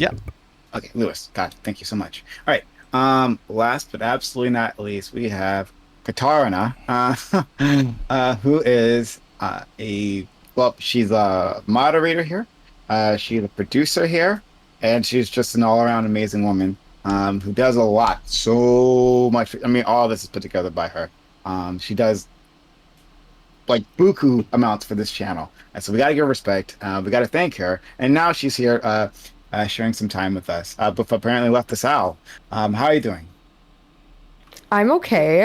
Yeah. Okay, Lewis. God, thank you so much. All right. Last but absolutely not least, we have Katarina, who is she's a moderator here. She's a producer here, and she's just an all-around amazing woman, who does a lot, so much. I mean, all this is put together by her. She does like buku amounts for this channel. And so we got to give her respect. We got to thank her. And now she's here sharing some time with us. But apparently left us out. How are you doing? I'm okay.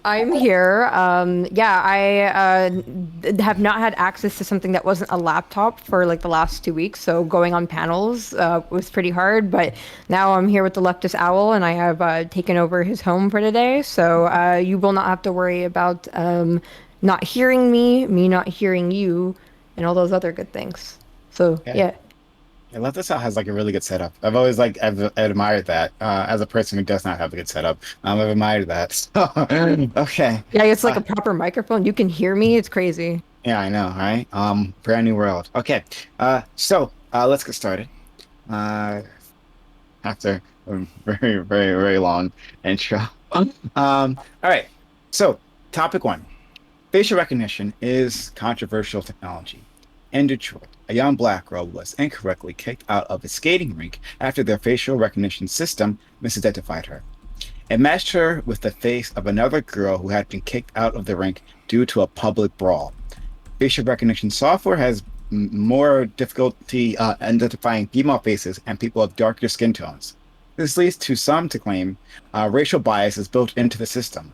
I'm here. Yeah, I have not had access to something that wasn't a laptop for like the last 2 weeks. So going on panels was pretty hard. But now I'm here with the leftist owl, and I have taken over his home for today. So you will not have to worry about not hearing me not hearing you, and all those other good things. So Yeah. yeah. Yeah, Left Us Out has like a really good setup. I've always I've admired that. As a person who does not have a good setup, I've admired that. So, okay. Yeah, it's like Uh, a proper microphone. You can hear me. It's crazy. yeah, I know, right? Brand new world. Okay. Let's get started. Uh, After a very, very, very long intro. All right. So, topic one. Facial recognition is controversial technology. In Detroit, a young black girl was incorrectly kicked out of a skating rink after their facial recognition system misidentified her. It matched her with the face of another girl who had been kicked out of the rink due to a public brawl. Facial recognition software has more difficulty identifying female faces and people of darker skin tones. This leads to some to claim racial bias is built into the system.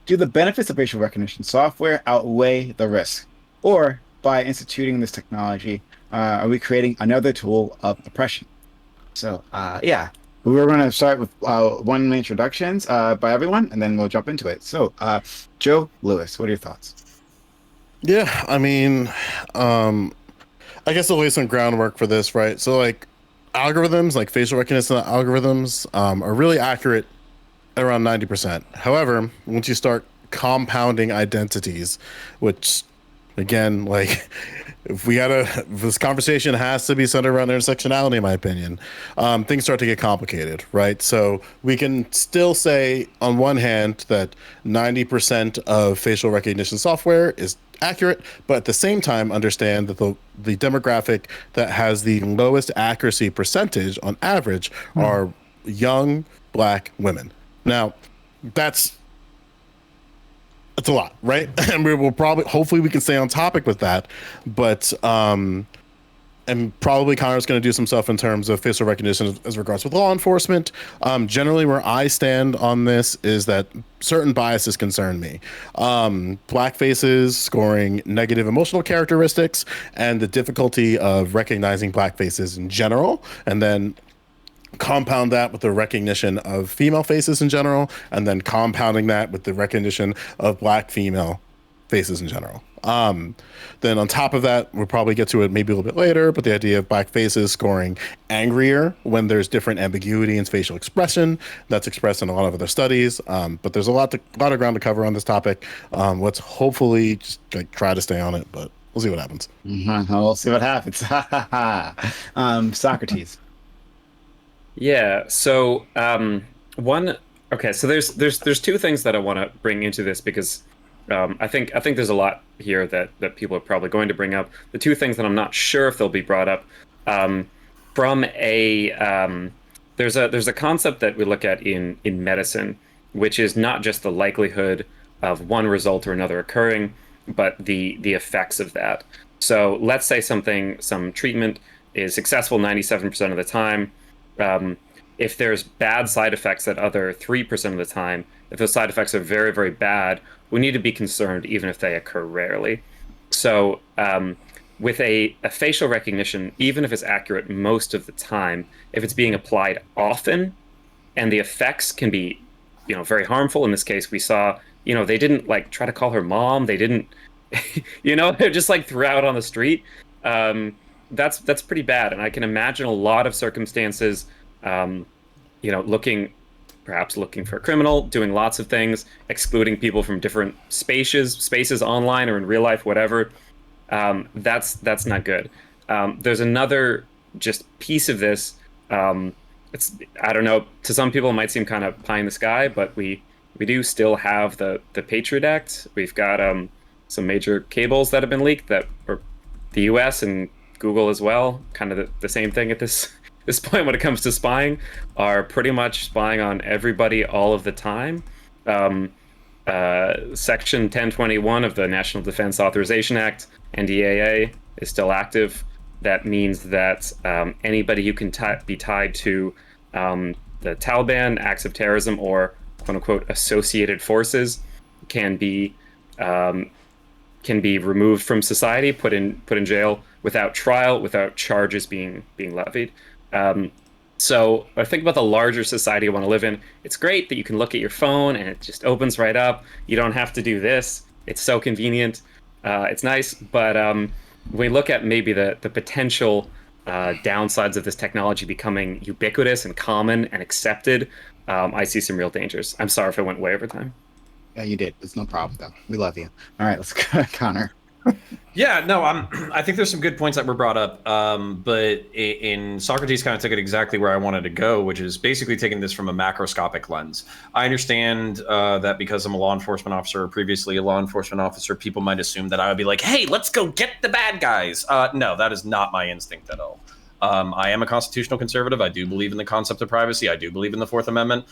Do the benefits of facial recognition software outweigh the risk? Or by instituting this technology, are we creating another tool of oppression? Yeah, we're going to start with one introductions by everyone, and then we'll jump into it. Joe Lewis, what are your thoughts? Yeah, I mean, um, I guess I'll lay some groundwork for this, right? So, like, algorithms, like facial recognition algorithms, are really accurate at around 90%. However, once you start compounding identities, which, again, like, if we gotta, this conversation has to be centered around intersectionality, in my opinion. Things start to get complicated, right? So we can still say, on one hand, that 90% of facial recognition software is accurate, but at the same time, understand that the demographic that has the lowest accuracy percentage on average Hmm. are young black women. Now, that's it's a lot, right? And we will probably, hopefully, we can stay on topic with that. But and probably Connor's going to do some stuff in terms of facial recognition as regards with law enforcement. Generally, where I stand on this is that certain biases concern me. Black faces scoring negative emotional characteristics and the difficulty of recognizing black faces in general, and then compound that with the recognition of female faces in general, and then compounding that with the recognition of black female faces in general. Then on top of that, we'll probably get to it maybe a little bit later, but the idea of black faces scoring angrier when there's different ambiguity in facial expression that's expressed in a lot of other studies. But there's lot of ground to cover on this topic. Let's hopefully just like try to stay on it, but we'll see what happens. We'll see what happens. Socrates. Yeah. One. Okay. So there's two things that I want to bring into this because I think there's a lot here that people are probably going to bring up. The two things that I'm not sure if they'll be brought up um, from a there's a concept that we look at in medicine, which is not just the likelihood of one result or another occurring, but the effects of that. So let's say some treatment is successful 97% of the time. If there's bad side effects that other 3% of the time, if those side effects are very, very bad, we need to be concerned even if they occur rarely. So, with a facial recognition, even if it's accurate most of the time, if it's being applied often and the effects can be, very harmful. In this case, we saw, they didn't like try to call her mom. They didn't, they're just like threw out on the street. Um, that's pretty bad. And I can imagine a lot of circumstances, um, perhaps looking for a criminal, doing lots of things, excluding people from different spaces online or in real life, whatever. That's not good. There's another just piece of this. It's, I don't know, to some people it might seem kind of pie in the sky, but we do still have the Patriot Act. We've got some major cables that have been leaked that are the U.S. and Google as well, kind of the same thing at this point when it comes to spying, are pretty much spying on everybody all of the time. Um, Section 1021 of the National Defense Authorization Act, NDAA, is still active. That means that anybody who can be tied to the Taliban, acts of terrorism, or quote unquote associated forces can be removed from society, put in jail without trial, without charges being levied. So I think about the larger society I want to live in. It's great that you can look at your phone and it just opens right up. You don't have to do this. It's so convenient. It's nice, but when we look at maybe the potential downsides of this technology becoming ubiquitous and common and accepted, I see some real dangers. I'm sorry if I went way over time. Yeah, you did. It's no problem though. We love you. All right, let's go, Connor. Yeah, no, I think there's some good points that were brought up, but in Socrates kind of took it exactly where I wanted to go, which is basically taking this from a macroscopic lens. I understand that because I'm a law enforcement officer, or previously a law enforcement officer, people might assume that I would be like, hey, let's go get the bad guys. No, that is not my instinct at all. I am a constitutional conservative. I do believe in the concept of privacy. I do believe in the Fourth Amendment.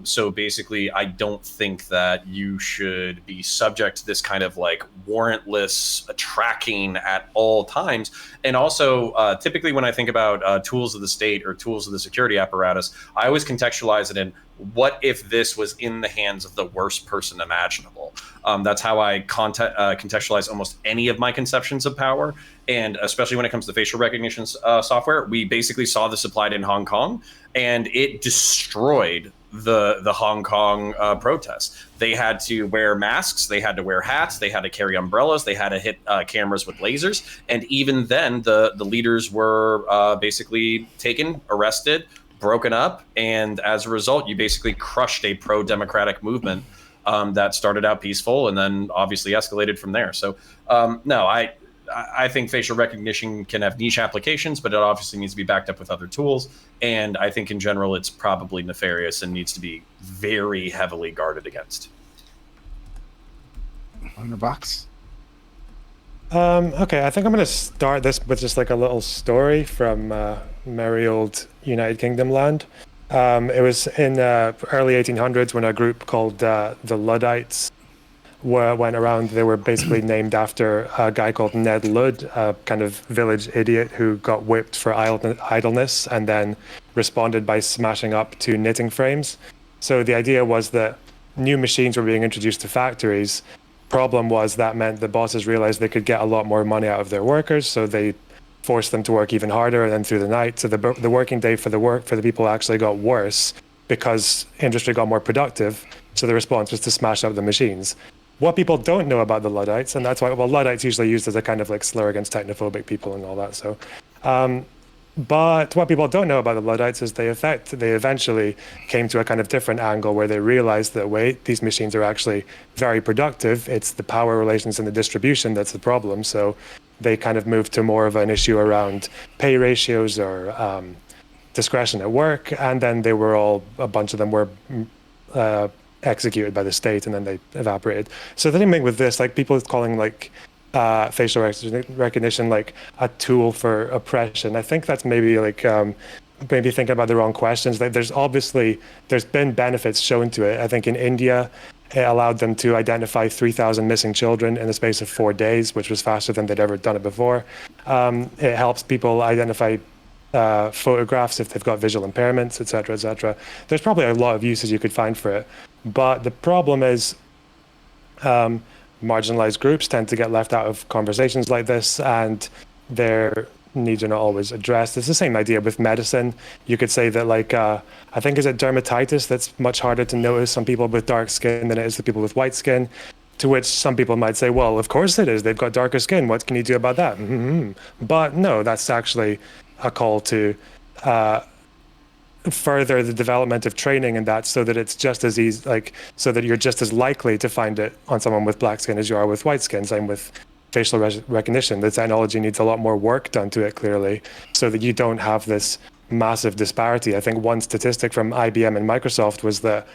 So basically, I don't think that you should be subject to this kind of like warrantless tracking at all times. And also, typically when I think about tools of the state or tools of the security apparatus, I always contextualize it in what if this was in the hands of the worst person imaginable. That's how I contextualize almost any of my conceptions of power. And especially when it comes to facial recognition software, we basically saw this applied in Hong Kong, and it destroyed the Hong Kong protests. They had to wear masks, they had to wear hats, they had to carry umbrellas, they had to hit cameras with lasers. And even then, the leaders were basically taken, arrested, broken up, and as a result, you basically crushed a pro-democratic movement that started out peaceful and then obviously escalated from there. So no, I think facial recognition can have niche applications, but it obviously needs to be backed up with other tools. And I think in general, it's probably nefarious and needs to be very heavily guarded against. On the box. Okay, I think I'm going to start this with just like a little story from merry old United Kingdom land. It was in early 1800s when a group called the Luddites went around. They were basically named after a guy called Ned Ludd, a kind of village idiot who got whipped for idleness and then responded by smashing up 2 knitting frames. So the idea was that new machines were being introduced to factories. Problem was that meant the bosses realized they could get a lot more money out of their workers, so they forced them to work even harder and then through the night. So the working day for the people actually got worse because industry got more productive. So the response was to smash up the machines. What people don't know about the Luddites, and that's why, well, Luddites usually used as a kind of like slur against technophobic people and all that. So, but what people don't know about the Luddites is they eventually came to a kind of different angle where they realized that, wait, these machines are actually very productive. It's the power relations and the distribution that's the problem. So they kind of moved to more of an issue around pay ratios or discretion at work. And then a bunch of them were executed by the state and then they evaporated. So the thing with this, like people calling like facial recognition like a tool for oppression, I think that's maybe like maybe thinking about the wrong questions. Like there's been benefits shown to it. I think in India it allowed them to identify 3,000 missing children in the space of 4 days, which was faster than they'd ever done it before. It helps people identify photographs if they've got visual impairments, et cetera, et cetera. There's probably a lot of uses you could find for it. But the problem is marginalized groups tend to get left out of conversations like this, and their needs are not always addressed. It's the same idea with medicine. You could say that, like, I think, is it dermatitis that's much harder to notice on people with dark skin than it is the people with white skin? To which some people might say, well, of course it is. They've got darker skin. What can you do about that? Mm-hmm. But no, that's actually a call to further the development of training in that, so that it's just as easy, like, so that you're just as likely to find it on someone with black skin as you are with white skin. Same with facial recognition. The technology needs a lot more work done to it, clearly, so that you don't have this massive disparity. I think one statistic from IBM and Microsoft was that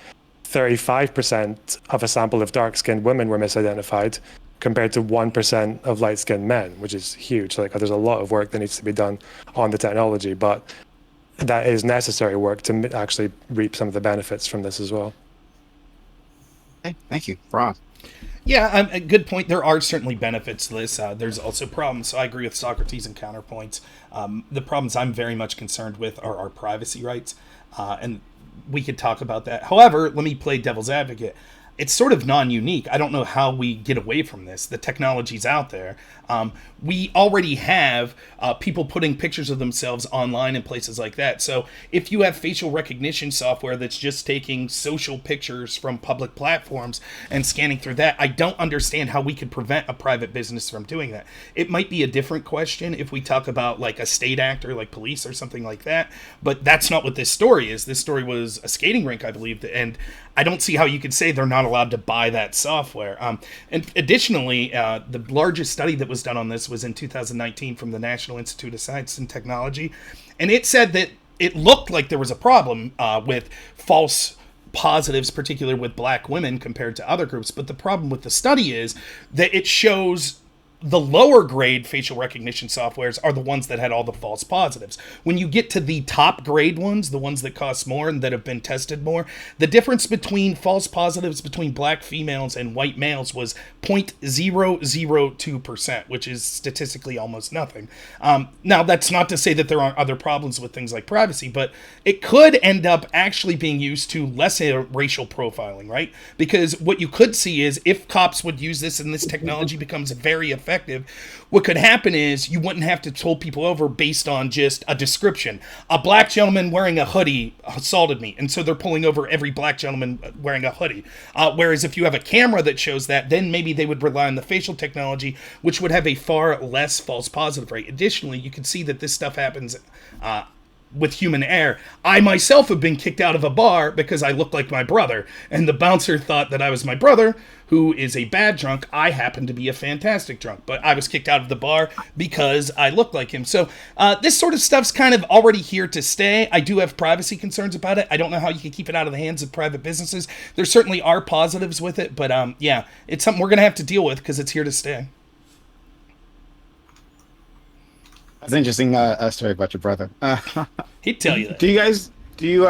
35% of a sample of dark-skinned women were misidentified, compared to 1% of light-skinned men, which is huge. Like, there's a lot of work that needs to be done on the technology, but that is necessary work to actually reap some of the benefits from this as well. Okay, thank you, Rob. Yeah, a good point. There are certainly benefits to this. There's also problems. So I agree with Socrates and counterpoints. The problems I'm very much concerned with are our privacy rights, and we could talk about that. However, let me play devil's advocate. It's sort of non-unique. I don't know how we get away from this. The technology's out there. We already have people putting pictures of themselves online in places like that. So if you have facial recognition software that's just taking social pictures from public platforms and scanning through that, I don't understand how we could prevent a private business from doing that. It might be a different question if we talk about like a state actor like police or something like that, but that's not what this story is. This story was a skating rink, I believe, and I don't see how you could say they're not allowed to buy that software. And additionally, the largest study that was done on this was in 2019 from the National Institute of Science and Technology, and it said that it looked like there was a problem with false positives, particularly with black women compared to other groups. But the problem with the study is that it shows the lower grade facial recognition softwares are the ones that had all the false positives. When you get to the top grade ones, the ones that cost more and that have been tested more, the difference between false positives between black females and white males was 0.002%, which is statistically almost nothing. Now, that's not to say that there aren't other problems with things like privacy, but it could end up actually being used to lessen racial profiling, right? Because what you could see is if cops would use this and this technology becomes very effective, what could happen is you wouldn't have to pull people over based on just a description. A black gentleman wearing a hoodie assaulted me, and so they're pulling over every black gentleman wearing a hoodie. Whereas if you have a camera that shows that, then maybe they would rely on the facial technology, which would have a far less false positive rate. Additionally, you can see that this stuff happens with human error. I myself have been kicked out of a bar because I look like my brother, and the bouncer thought that I was my brother, who is a bad drunk. I happen to be a fantastic drunk, but I was kicked out of the bar because I look like him. So this sort of stuff's kind of already here to stay. I do have privacy concerns about it. I don't know how you can keep it out of the hands of private businesses. There certainly are positives with it, but yeah, it's something we're going to have to deal with because it's here to stay. That's an interesting story about your brother. He'd tell you that. Do you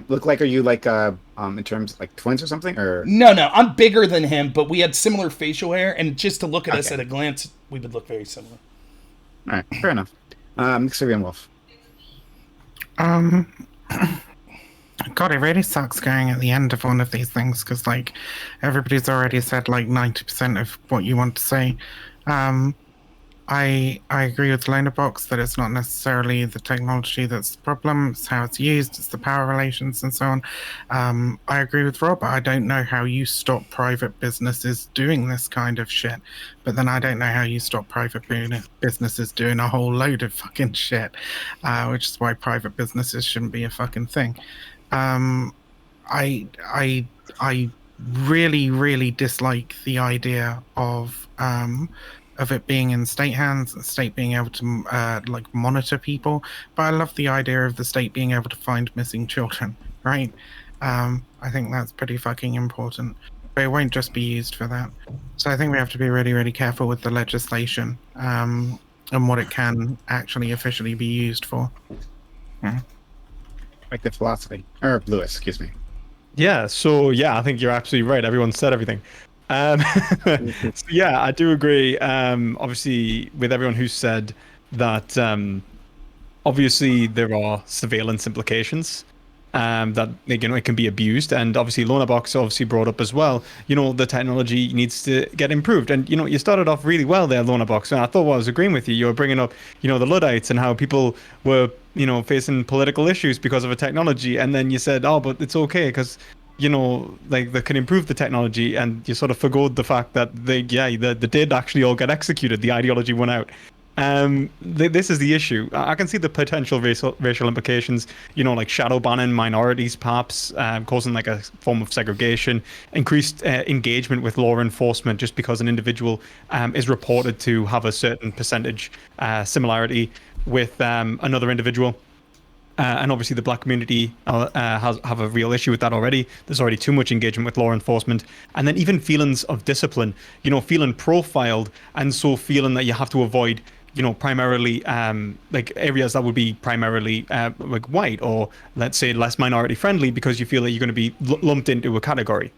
look like, are you like in terms of like twins or something, or No, I'm bigger than him, but we had similar facial hair, and just to look at us at a glance, we would look very similar. all right, fair enough. Mixerian Wolf. God, it really sucks going at the end of one of these things because, like, everybody's already said like 90% of what you want to say. I agree with Lonerbox that it's not necessarily the technology that's the problem, it's how it's used, it's the power relations and so on. I agree with Rob, I don't know how you stop private businesses doing this kind of shit, but then I don't know how you stop private businesses doing a whole load of fucking shit, which is why private businesses shouldn't be a fucking thing. I really, really dislike the idea of it being in state hands, the state being able to like monitor people, but I love the idea of the state being able to find missing children, right? I think that's pretty fucking important, but it won't just be used for that. So I think we have to be really, really careful with the legislation and what it can actually officially be used for. Yeah. Like the philosophy, or Lewis, excuse me. Yeah, so yeah, I think you're absolutely right. Everyone said everything. So yeah, I do agree. Obviously, with everyone who said that, obviously there are surveillance implications, that it can be abused, and obviously Lonerbox obviously brought up as well. The technology needs to get improved, and you started off really well there, Lonerbox, and I thought I was agreeing with you. You were bringing up the Luddites and how people were facing political issues because of a technology, and then you said, oh, but it's okay because like they can improve the technology, and you sort of forgot the fact that they did actually all get executed. The ideology went out. This is the issue. I can see the potential racial implications, like shadow banning minorities, perhaps causing like a form of segregation, increased engagement with law enforcement just because an individual is reported to have a certain percentage similarity with another individual. And obviously the black community have a real issue with that already. There's already too much engagement with law enforcement. And then even feelings of discipline, feeling profiled, and so feeling that you have to avoid primarily like areas that would be primarily like white, or let's say less minority friendly, because you feel that you're going to be lumped into a category.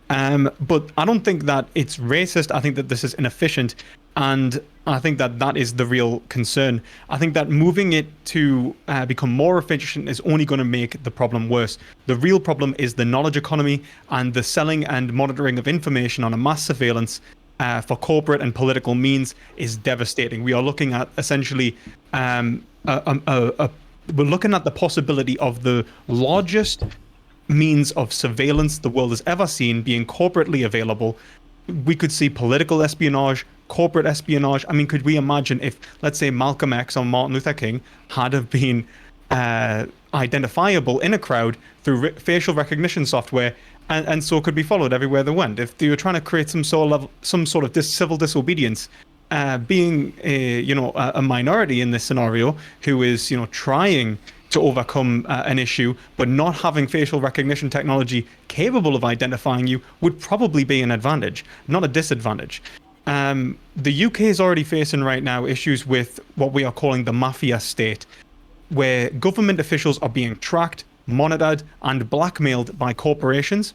But I don't think that it's racist. I think that this is inefficient, and I think that that is the real concern. I think that moving it to become more efficient is only going to make the problem worse. The real problem is the knowledge economy and the selling and monitoring of information on a mass surveillance for corporate and political means is devastating. We are looking at essentially we're looking at the possibility of the largest means of surveillance the world has ever seen being corporately available. We could see political espionage, corporate espionage. I mean, could we imagine if, let's say, Malcolm X or Martin Luther King had have been identifiable in a crowd through facial recognition software, and so could be followed everywhere they went? If they were trying to create some sort of civil disobedience, being a minority in this scenario who is trying to overcome an issue, but not having facial recognition technology capable of identifying you would probably be an advantage, not a disadvantage. The UK is already facing right now issues with what we are calling the mafia state, where government officials are being tracked, monitored, and blackmailed by corporations.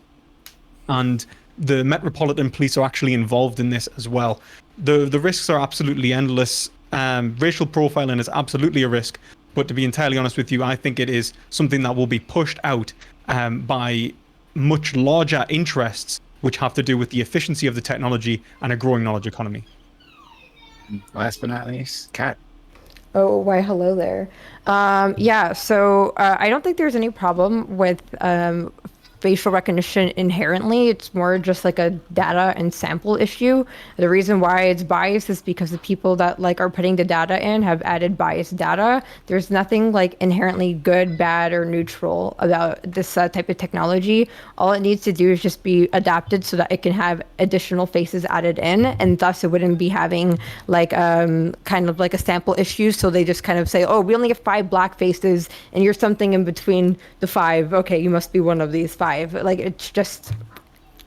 And the Metropolitan Police are actually involved in this as well. The risks are absolutely endless. Racial profiling is absolutely a risk. But to be entirely honest with you, I think it is something that will be pushed out by much larger interests, which have to do with the efficiency of the technology and a growing knowledge economy. Last but not least, Kat. Oh, why, hello there. Yeah, so I don't think there's any problem with facial recognition inherently. It's more just like a data and sample issue. The reason why it's biased is because the people that are putting the data in have added biased data. There's nothing inherently good, bad, or neutral about this type of technology. All it needs to do is just be adapted so that it can have additional faces added in, and thus it wouldn't be having kind of like a sample issue. So they just kind of say, oh, we only have 5 black faces and you're something in between the 5. Okay, you must be one of these 5. It's just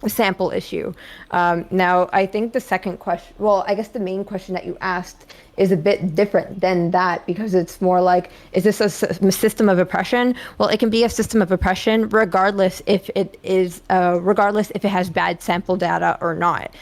a sample issue. Now, I think the second question, well, I guess the main question that you asked is a bit different than that, because it's more like, is this a system of oppression? Well, it can be a system of oppression regardless if it has bad sample data or not.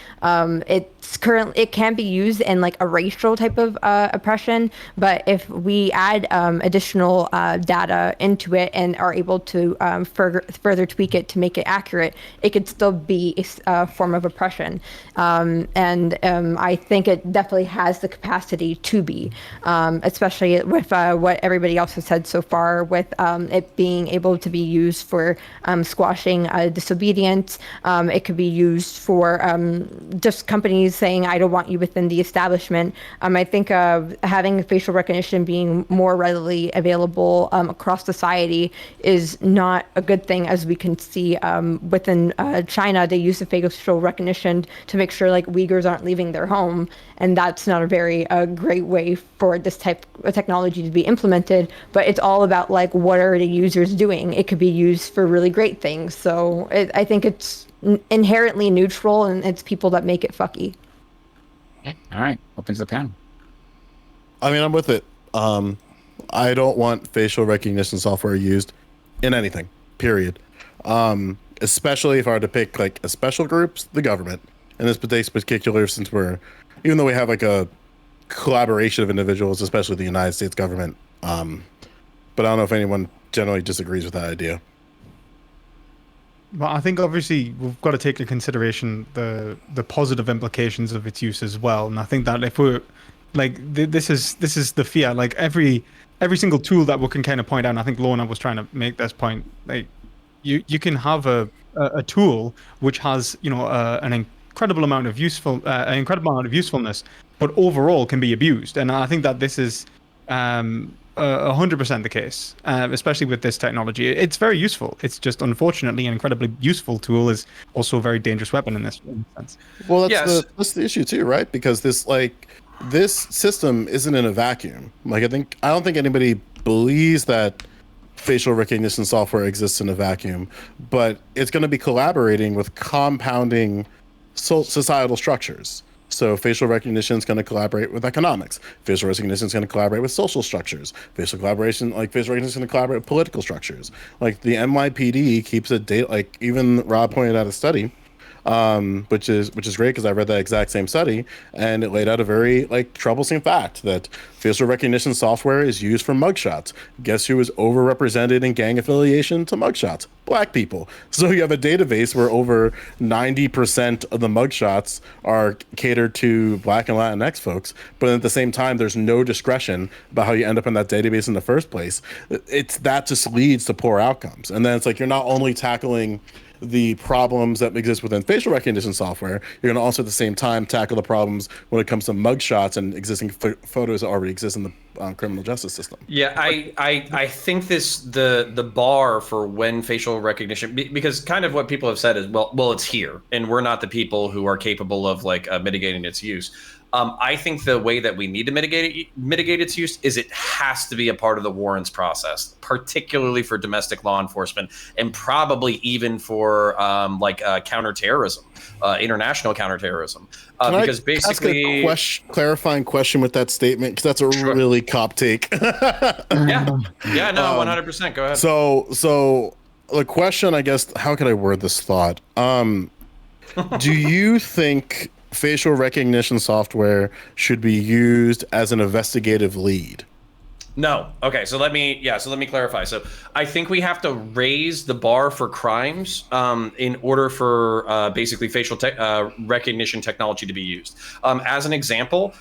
It can be used in a racial type of oppression, but if we add additional data into it and are able to further tweak it to make it accurate, it could still be a form of oppression. I think it definitely has the capacity to be, especially with what everybody else has said so far, with it being able to be used for squashing disobedience. It could be used for just companies saying, I don't want you within the establishment. I think having facial recognition being more readily available across society is not a good thing, as we can see within China. They use the facial recognition to make sure Uyghurs aren't leaving their home, and that's not a very great way for this type of technology to be implemented. But it's all about what are the users doing? It could be used for really great things. So I think it's inherently neutral, and it's people that make it fucky. Okay. All right, opens the panel. I mean, I'm with it. I don't want facial recognition software used in anything, period. Especially if I were to pick a special groups, the government. In this case particular, since even though we have a collaboration of individuals, especially the United States government. But I don't know if anyone generally disagrees with that idea. Well, I think obviously we've got to take into consideration the positive implications of its use as well. And I think that if we're this is the fear. Every single tool that we can kind of point out, and I think Lorna was trying to make this point. You can have a tool which has incredible amount of usefulness, but overall can be abused. And I think that this is 100% the case, especially with this technology. It's very useful. It's just unfortunately an incredibly useful tool is also a very dangerous weapon in this sense. Well, that's the issue too, right? Because this system isn't in a vacuum. Like I don't think anybody believes that facial recognition software exists in a vacuum, but it's going to be collaborating with compounding societal structures. So facial recognition is going to collaborate with economics. Facial recognition is going to collaborate with social structures. Facial recognition is going to collaborate with political structures. Like the NYPD keeps a date. Like even Rob pointed out a study, which is great because I read that exact same study, and it laid out a very troublesome fact that facial recognition software is used for mugshots. Guess who is overrepresented in gang affiliation to mugshots? Black people. So you have a database where over 90% of the mugshots are catered to Black and Latinx folks, but at the same time, there's no discretion about how you end up in that database in the first place. That just leads to poor outcomes. And then it's like you're not only tackling the problems that exist within facial recognition software, you're going to also at the same time tackle the problems when it comes to mugshots and existing photos that already exist in the criminal justice system. Yeah, I think the bar for when facial recognition, because kind of what people have said is, well, it's here, and we're not the people who are capable of mitigating its use. I think the way that we need to mitigate its use is it has to be a part of the warrants process, particularly for domestic law enforcement, and probably even for counterterrorism, international counterterrorism. Because basically, ask a clarifying question with that statement, because that's a really cop take. yeah, no, 100%. Go ahead. So the question, I guess, how could I word this thought? Do you think facial recognition software should be used as an investigative lead? No. Okay. So let me clarify. So I think we have to raise the bar for crimes in order for basically facial recognition technology to be used. As an example,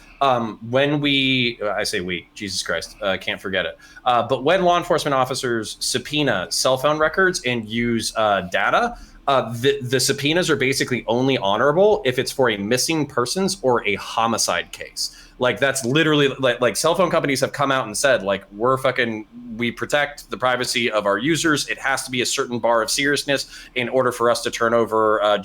when I say we, Jesus Christ, can't forget it. But when law enforcement officers subpoena cell phone records and use data, the subpoenas are basically only honorable if it's for a missing persons or a homicide case. That's literally like cell phone companies have come out and said, we protect the privacy of our users. It has to be a certain bar of seriousness in order for us to turn over,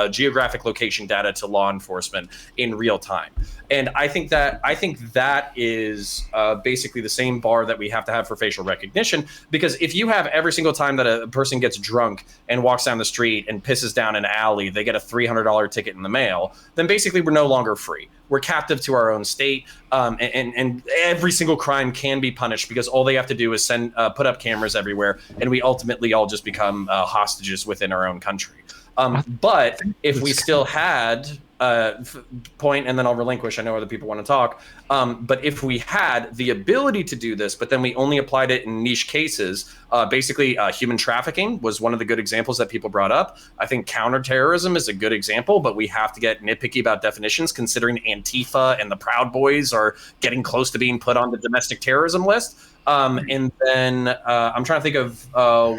geographic location data to law enforcement in real time. And I think that is basically the same bar that we have to have for facial recognition, because if you have every single time that a person gets drunk and walks down the street and pisses down an alley, they get a $300 ticket in the mail, then basically we're no longer free. We're captive to our own state, and every single crime can be punished because all they have to do is put up cameras everywhere, and we ultimately all just become hostages within our own country. But if we still had point, and then I'll relinquish, I know other people want to talk, but if we had the ability to do this, but then we only applied it in niche cases, basically human trafficking was one of the good examples that people brought up. I think counterterrorism is a good example, but we have to get nitpicky about definitions, considering Antifa and the Proud Boys are getting close to being put on the domestic terrorism list. And then I'm trying to think of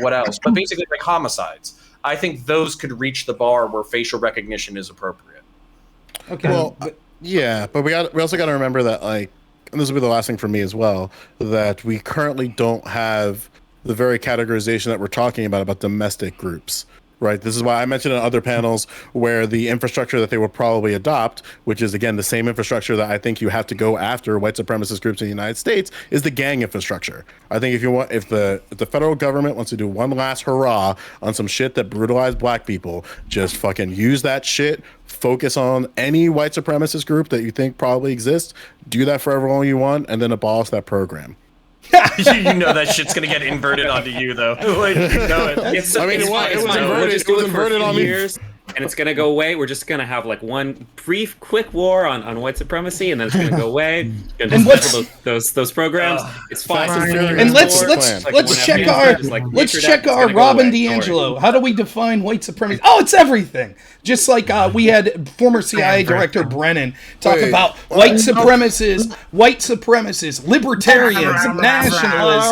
what else, but basically like homicides. I think those could reach the bar where facial recognition is appropriate. Okay. Well, yeah, but we also got to remember that, and this will be the last thing for me as well, that we currently don't have the very categorization that we're talking about domestic groups. Right. This is why I mentioned in other panels where the infrastructure that they will probably adopt, which is, again, the same infrastructure that I think you have to go after white supremacist groups in the United States, is the gang infrastructure. I think if the federal government wants to do one last hurrah on some shit that brutalized black people, just fucking use that shit. Focus on any white supremacist group that you think probably exists. Do that for everyone you want, and then abolish that program. You know that shit's gonna get inverted onto you, though. Like, you know it. It was inverted on me. And it's gonna go away. We're just gonna have one brief, quick war on white supremacy, and then it's gonna go away. And those programs. It's fine. And let's check our Robin DiAngelo. How do we define white supremacy? Oh, it's everything. Just like we had former CIA director Brennan talk about white supremacists, libertarians, nationalists.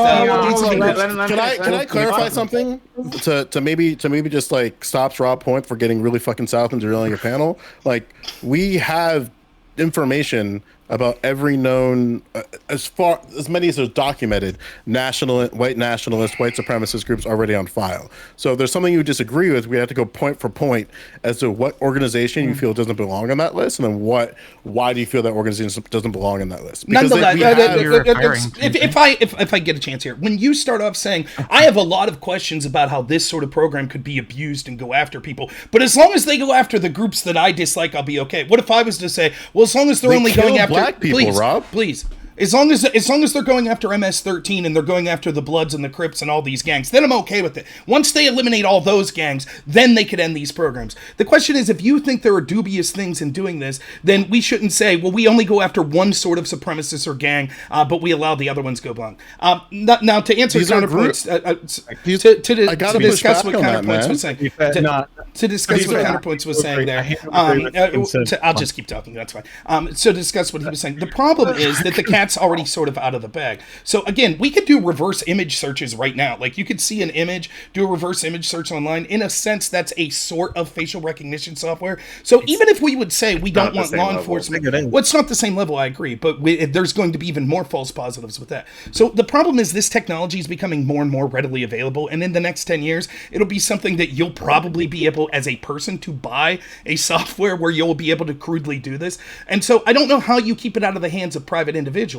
Can I clarify something to maybe just stop Rob's point for getting really really fucking south and derailing a panel. Like, we have information about every known, as many as are documented, white nationalist, white supremacist groups already on file. So if there's something you disagree with, we have to go point for point as to what organization you feel doesn't belong on that list, and then why do you feel that organization doesn't belong on that list? Because Nonetheless, if I get a chance here, when you start off saying, I have a lot of questions about how this sort of program could be abused and go after people, but as long as they go after the groups that I dislike, I'll be okay. What if I was to say, well, as long as they're only going after black people, please, Rob. Please. As long as they're going after MS-13 and they're going after the Bloods and the Crips and all these gangs, then I'm okay with it. Once they eliminate all those gangs, then they could end these programs. The question is, if you think there are dubious things in doing this, then we shouldn't say, well, we only go after one sort of supremacist or gang, but we allow the other ones to go blank. Now, to answer counterpoints, to discuss what counterpoints was saying, to discuss what counterpoints was saying there, I'll just keep talking. That's fine. So discuss what he was saying. The problem is that the cat's already sort of out of the bag. So again, we could do reverse image searches right now. Like, you could see an image, do a reverse image search online. In a sense, that's a sort of facial recognition software. So even if we would say we don't want law enforcement, well, it's not the same level, I agree, but there's going to be even more false positives with that. So the problem is this technology is becoming more and more readily available, and in the next 10 years, it'll be something that you'll probably be able, as a person, to buy a software where you'll be able to crudely do this. And so I don't know how you keep it out of the hands of private individuals.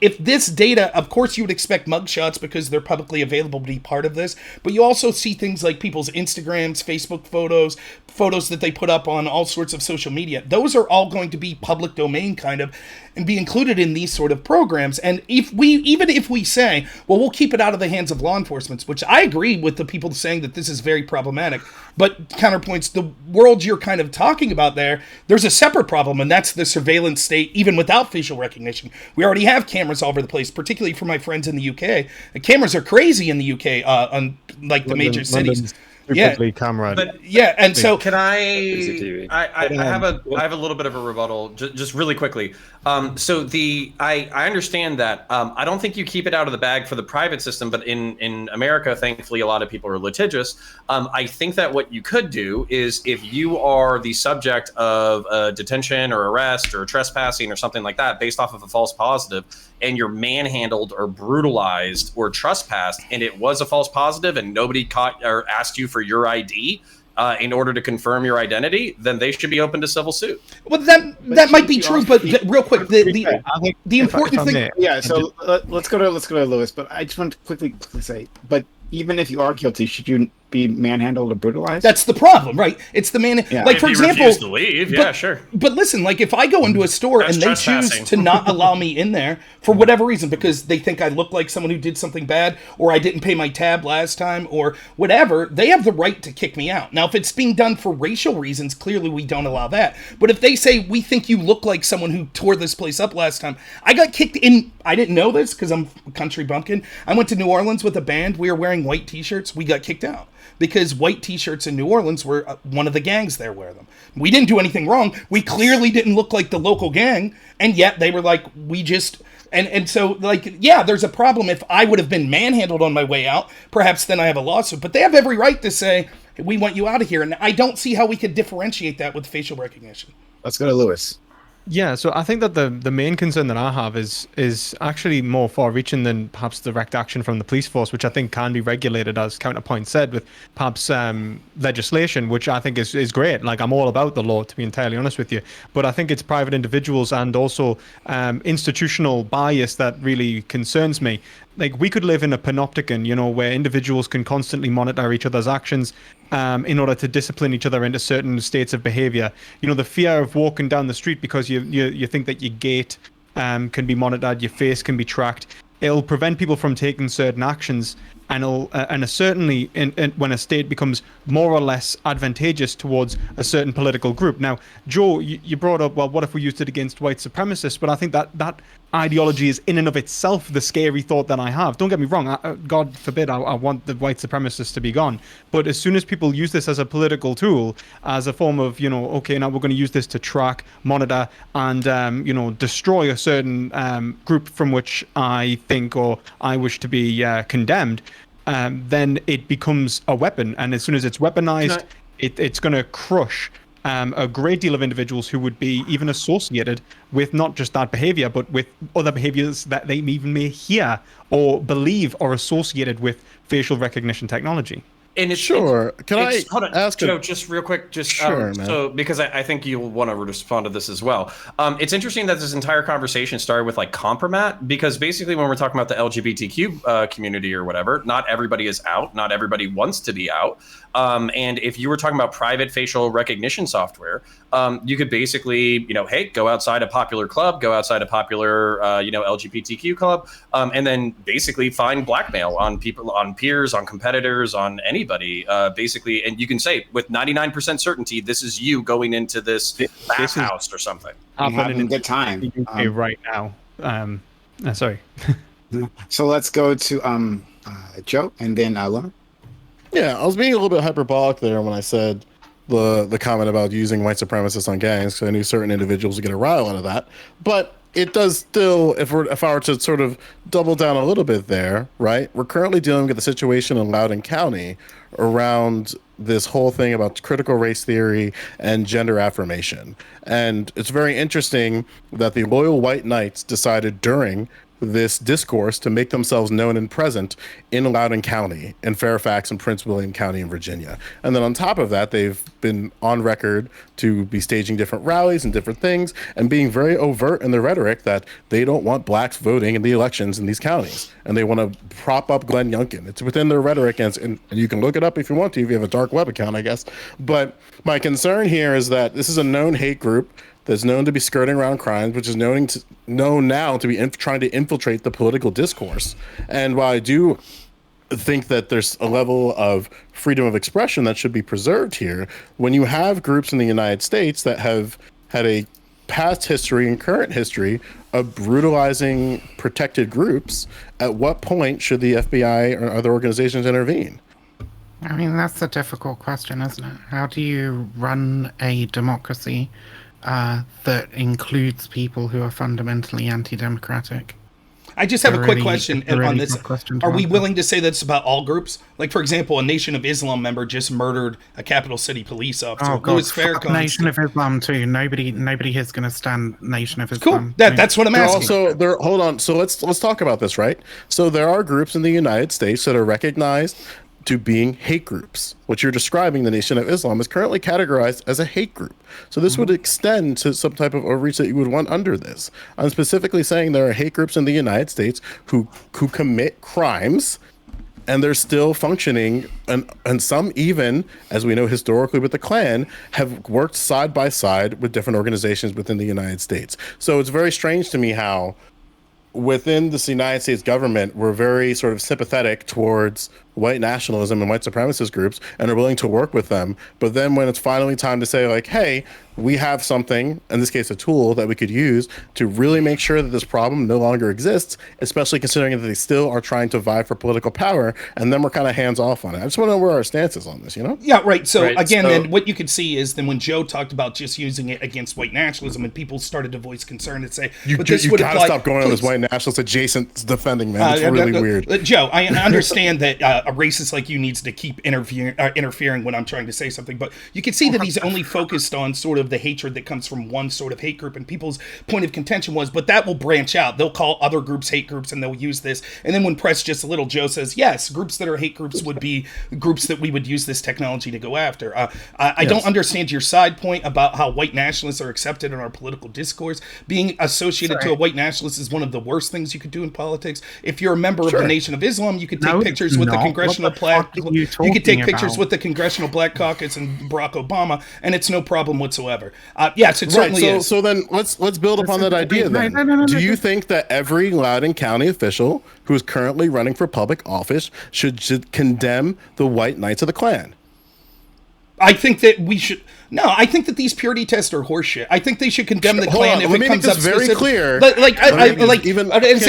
If this data, of course, you would expect mugshots because they're publicly available to be part of this, but you also see things like people's Instagrams, Facebook photos that they put up on all sorts of social media. Those are all going to be public domain kind of, and be included in these sort of programs. And even if we say, well, we'll keep it out of the hands of law enforcement, which I agree with the people saying that this is very problematic, but counterpoints, the world you're kind of talking about there's a separate problem, and that's the surveillance state, even without facial recognition. We already have cameras all over the place, particularly for my friends in the UK. The cameras are crazy in the UK, on like the major cities. Camera. But yeah, and so can I have a little bit of a rebuttal, just really quickly. So I understand that. I don't think you keep it out of the bag for the private system, but in America, thankfully, a lot of people are litigious. I think that what you could do is, if you are the subject of a detention or arrest or trespassing or something like that based off of a false positive, and you're manhandled or brutalized or trespassed, and it was a false positive and nobody caught or asked you for your ID in order to confirm your identity, then they should be open to civil suit. Well, that might be true, but real quick, the important thing. Yeah, so let's go to Lewis. But I just want to quickly say, but even if you are guilty, should you be manhandled or brutalized? That's the problem, right? It's the man. Yeah. Like, If for you example, refuse to leave, yeah, sure. But listen, like, if I go into a store That's and they choose trespassing. to not allow me in there for whatever reason, because they think I look like someone who did something bad, or I didn't pay my tab last time, or whatever, they have the right to kick me out. Now, if it's being done for racial reasons, clearly we don't allow that. But if they say, we think you look like someone who tore this place up last time, I got kicked in. I didn't know this because I'm a country bumpkin. I went to New Orleans with a band. We were wearing white t-shirts. We got kicked out because white t-shirts in New Orleans were one of the gangs there wear them. We didn't do anything wrong. We clearly didn't look like the local gang, and yet they were like, we just... And so, like, yeah, there's a problem. If I would have been manhandled on my way out, perhaps then I have a lawsuit. But they have every right to say, we want you out of here. And I don't see how we could differentiate that with facial recognition. Let's go to Lewis. Yeah, so I think that the main concern that I have is actually more far-reaching than perhaps direct action from the police force, which I think can be regulated, as Counterpoint said, with perhaps legislation, which I think is great. Like, I'm all about the law, to be entirely honest with you. But I think it's private individuals and also institutional bias that really concerns me. Like, we could live in a panopticon, where individuals can constantly monitor each other's actions in order to discipline each other into certain states of behavior. The fear of walking down the street because you think that your gait can be monitored, your face can be tracked. It'll prevent people from taking certain actions, and certainly when a state becomes more or less advantageous towards a certain political group. Now, Joe, you brought up, well, what if we used it against white supremacists? But I think that ideology is in and of itself the scary thought that I have. Don't get me wrong, God forbid I want the white supremacists to be gone. But as soon as people use this as a political tool, as a form of, okay, now we're going to use this to track, monitor, and, destroy a certain group from which I think or I wish to be condemned, then it becomes a weapon. And as soon as it's weaponized, it's going to crush a great deal of individuals who would be even associated with not just that behavior, but with other behaviors that they even may hear or believe are associated with facial recognition technology. And it's, Sure. Can I hold on, ask Joe, just real quick, Sure, man. so because I think you'll want to respond to this as well. It's interesting that this entire conversation started with like compromat, because basically when we're talking about the LGBTQ community or whatever, not everybody is out, not everybody wants to be out. And if you were talking about private facial recognition software, you could basically, hey, go outside a popular club, go outside a popular, LGBTQ club, and then basically find blackmail on people, on peers, on competitors, on anybody, basically. And you can say with 99% certainty, this is you going into this bathhouse or something. I'm having a good time. Right now. Sorry. So let's go to Joe and then Lorna. Yeah, I was being a little bit hyperbolic there when I said the comment about using white supremacists on gangs, because I knew certain individuals would get a rile out of that. But it does still, if I were to sort of double down a little bit there, right? We're currently dealing with a situation in Loudoun County around this whole thing about critical race theory and gender affirmation. And it's very interesting that the loyal white knights decided during this discourse to make themselves known and present in Loudoun County, in Fairfax and Prince William County in Virginia. And then on top of that, they've been on record to be staging different rallies and different things and being very overt in their rhetoric that they don't want blacks voting in the elections in these counties. And they want to prop up Glenn Youngkin. It's within their rhetoric, and you can look it up if you want to, if you have a dark web account, I guess. But my concern here is that this is a known hate group that's known to be skirting around crimes, which is known now to be trying to infiltrate the political discourse. And while I do think that there's a level of freedom of expression that should be preserved here, when you have groups in the United States that have had a past history and current history of brutalizing protected groups, at what point should the FBI or other organizations intervene? I mean, that's a difficult question, isn't it? How do you run a democracy that includes people who are fundamentally anti-democratic? I just have a quick Really- question a really on this. good question to Are we answer. willing to say that's about all groups? Like, for example, a Nation of Islam member just murdered a capital city police officer. Oh God, Louis fuck Farrakhan. Nation of Islam too. Nobody here is going to stand Nation of Cool. Islam. That's what I'm There asking. also there hold on. So let's talk about this, right? So there are groups in the United States that are recognized to being hate groups. What you're describing, the Nation of Islam, is currently categorized as a hate group. So this would extend to some type of overreach that you would want under this. I'm specifically saying there are hate groups in the United States who commit crimes, and they're still functioning, and some even, as we know historically with the Klan, have worked side by side with different organizations within the United States. So it's very strange to me how within this United States government, we're very sort of sympathetic towards white nationalism and white supremacist groups and are willing to work with them. But then when it's finally time to say, like, hey, we have something, in this case, a tool that we could use to really make sure that this problem no longer exists, especially considering that they still are trying to vie for political power, and then we're kind of hands off on it. I just want to know where our stance is on this, you know? Yeah, right. So Right, again, so- then what you could see is then when Joe talked about just using it against white nationalism, and people started to voice concern and say, You "But this you would gotta apply." stop going on this Please. white nationalist adjacent defending, man. It's really weird. Joe, I understand that a racist like you needs to keep interfering when I'm trying to say something, but you can see that he's only focused on sort of the hatred that comes from one sort of hate group, and people's point of contention was, but that will branch out. They'll call other groups hate groups, and they'll use this. And then when pressed just a little, Joe says, yes, groups that are hate groups would be groups that we would use this technology to go after. I don't understand your side point about how white nationalists are accepted in our political discourse. Being associated to a white nationalist is one of the worst things you could do in politics. If you're a member of the Nation of Islam, you could take No, pictures with the not. Congressional What the Black. fuck are you You could take talking pictures about? with the Congressional Black Caucus and Barack Obama, and it's no problem whatsoever. Yes, it certainly is. So then let's build upon that idea then. No, Do you think that every Loudoun County official who is currently running for public office should condemn the white knights of the Klan? I think that we should. No, I think that these purity tests are horseshit. I think they should condemn the Hold Klan on, if let it me comes make up this very specific- clear.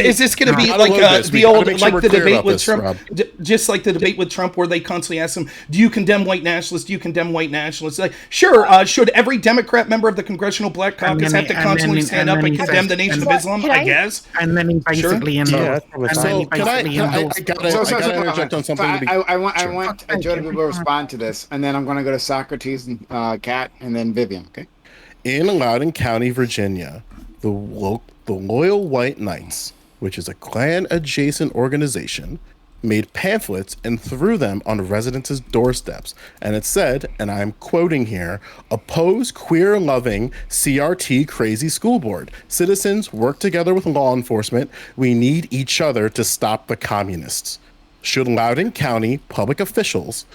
Is this going to be How like load this? We the gotta old make sure like we're the clear debate about with this, Trump, Rob. just like the debate with Trump, where they constantly ask him, "Do you condemn white nationalists? Do you condemn white nationalists?" Like, sure. Should every Democrat member of the Congressional Black Caucus have to constantly stand up and condemn the Nation of Islam? I guess. And then he basically endorsed. probably And fine. then he So can I basically endorsed. gotta interject on something. to be- I want Sure. Joe to be able to respond to this, and then I'm going to go to Socrates and Kat, and then Vivian. Okay. In Loudoun County, Virginia, the Loyal White Knights, which is a Klan-adjacent organization, made pamphlets and threw them on residents' doorsteps. And it said, and I'm quoting here, "Oppose queer-loving CRT crazy school board. Citizens work together with law enforcement. We need each other to stop the communists." Should Loudoun County public officials,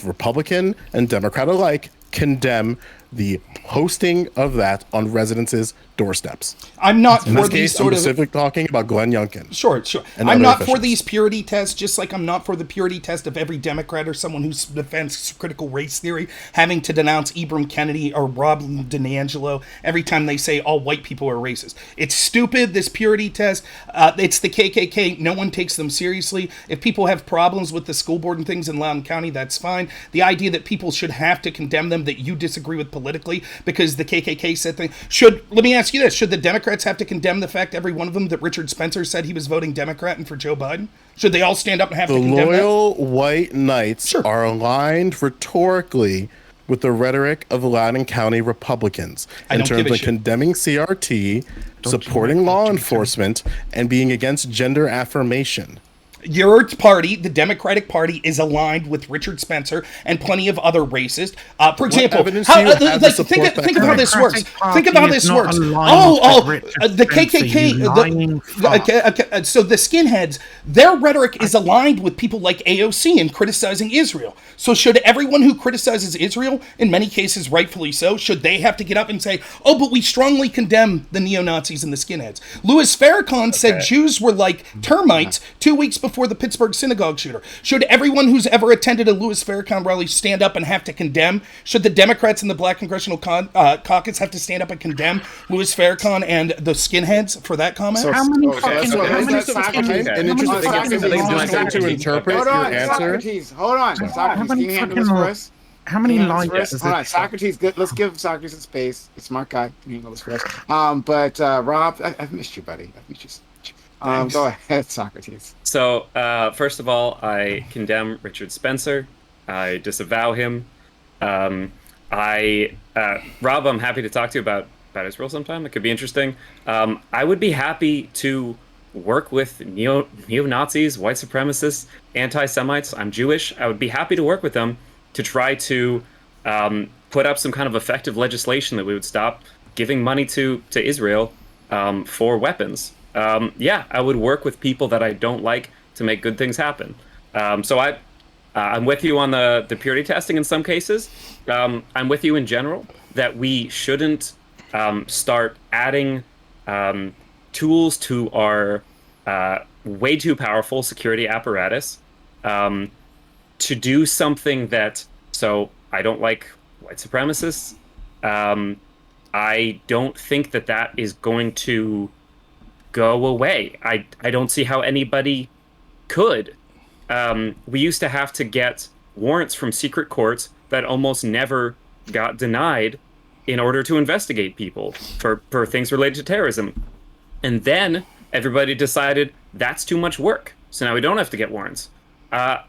Republican and Democrat alike, condemn the hosting of that on residents' doorsteps? I'm not In for this these case, I'm sort of. specifically talking about Glenn Youngkin. Sure. and I'm other not for officials. these purity tests, just like I'm not for the purity test of every Democrat or someone who defends critical race theory having to denounce Ibram Kennedy or Rob DiAngelo every time they say all white people are racist. It's stupid, this purity test. It's the KKK. No one takes them seriously. If people have problems with the school board and things in Loudoun County, that's fine. The idea that people should have to condemn them that you disagree with politically because the KKK said thing. Let me ask you this. Should the Democrats have to condemn the fact, every one of them, that Richard Spencer said he was voting Democrat and for Joe Biden? Should they all stand up and have The to condemn Loyal White Knights Sure. are aligned rhetorically with the rhetoric of Loudoun County Republicans I in don't give terms a of shit. condemning CRT, supporting law enforcement, and being against gender affirmation. that? Your party, the Democratic Party, is aligned with Richard Spencer and plenty of other racists. For example, evidence do you have to like, support that think of how claim? this works. Democratic Think of how Party this is not works. aligned with Richard The Spencer, KKK. you lying fuck. So the skinheads, their rhetoric is aligned with people like AOC in criticizing Israel. So should everyone who criticizes Israel, in many cases rightfully so, should they have to get up and say, "Oh, but we strongly condemn the neo-Nazis and the skinheads"? Louis Farrakhan said Jews were like termites 2 weeks before the Pittsburgh synagogue shooter. Should everyone who's ever attended a Louis Farrakhan rally stand up and have to condemn? Should the Democrats in the Black Congressional Caucus have to stand up and condemn Louis Farrakhan and the skinheads for that comment? How many Okay, fucking? so How many that's fucking? Socrates. An interesting Socrates. to interpret Hold your on, answer. Socrates. Hold on, How Socrates. Can many you handle this fucking? for us? How many Can you handle lies this for us? does Hold on, it? Socrates. Good. Let's give Socrates some space. He's a smart guy. Can you handle this for us? But Rob, I've missed you, buddy. I've missed you. Go ahead, Socrates. So, first of all, I condemn Richard Spencer. I disavow him. Rob, I'm happy to talk to you about Israel sometime. It could be interesting. I would be happy to work with neo-Nazis, white supremacists, anti-Semites. I'm Jewish. I would be happy to work with them to try to put up some kind of effective legislation that we would stop giving money to Israel for weapons. Yeah, I would work with people that I don't like to make good things happen. So I'm with you on the purity testing in some cases. I'm with you in general that we shouldn't start adding tools to our way too powerful security apparatus to do something that. So I don't like white supremacists. I don't think that is going to go away. I don't see how anybody could. We used to have to get warrants from secret courts that almost never got denied in order to investigate people for things related to terrorism. And then everybody decided that's too much work. So now we don't have to get warrants. I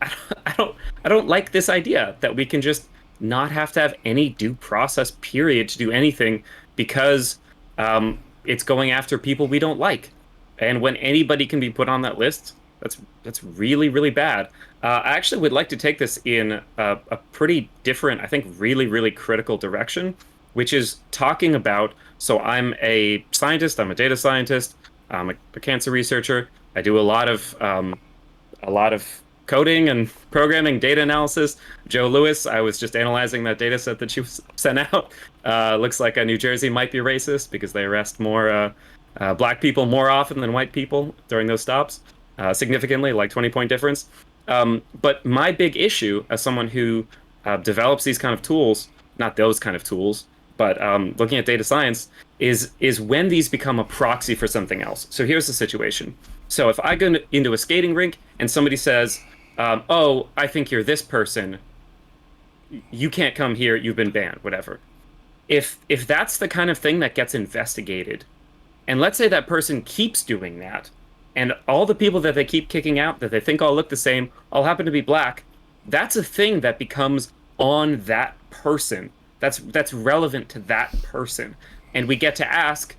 don't like this idea that we can just not have to have any due process period to do anything because it's going after people we don't like. And when anybody can be put on that list, that's really, really bad. I actually would like to take this in a pretty different, I think, really, really critical direction, which is talking about, so I'm a scientist, I'm a data scientist, I'm a cancer researcher. I do a lot of coding and programming, data analysis. Joe Lewis, I was just analyzing that data set that you sent out. Looks like New Jersey might be racist because they arrest more black people more often than white people during those stops, significantly, like 20-point difference. But my big issue as someone who develops these kind of tools not those kind of tools, but looking at data science is when these become a proxy for something else. So here's the situation. So if I go into a skating rink and somebody says, oh, I think you're this person, you can't come here, you've been banned, whatever. If that's the kind of thing that gets investigated, and let's say that person keeps doing that, and all the people that they keep kicking out that they think all look the same all happen to be black, that's a thing that becomes on that person. That's relevant to that person. And we get to ask,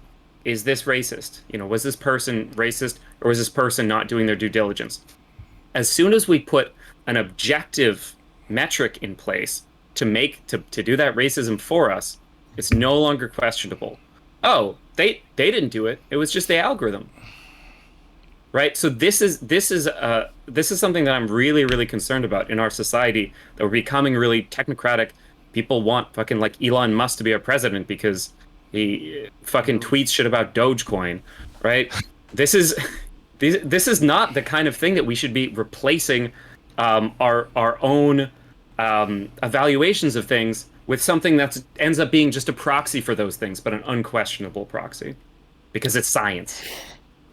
is this racist? You know, was this person racist, or was this person not doing their due diligence? As soon as we put an objective metric in place to do that racism for us, it's no longer questionable. Oh, they didn't do it. It was just the algorithm. Right? So this is something that I'm really, really concerned about in our society, that we're becoming really technocratic. People want fucking like Elon Musk to be our president because he fucking tweets shit about Dogecoin, right? This is not the kind of thing that we should be replacing our own evaluations of things with something that ends up being just a proxy for those things, but an unquestionable proxy, because it's science.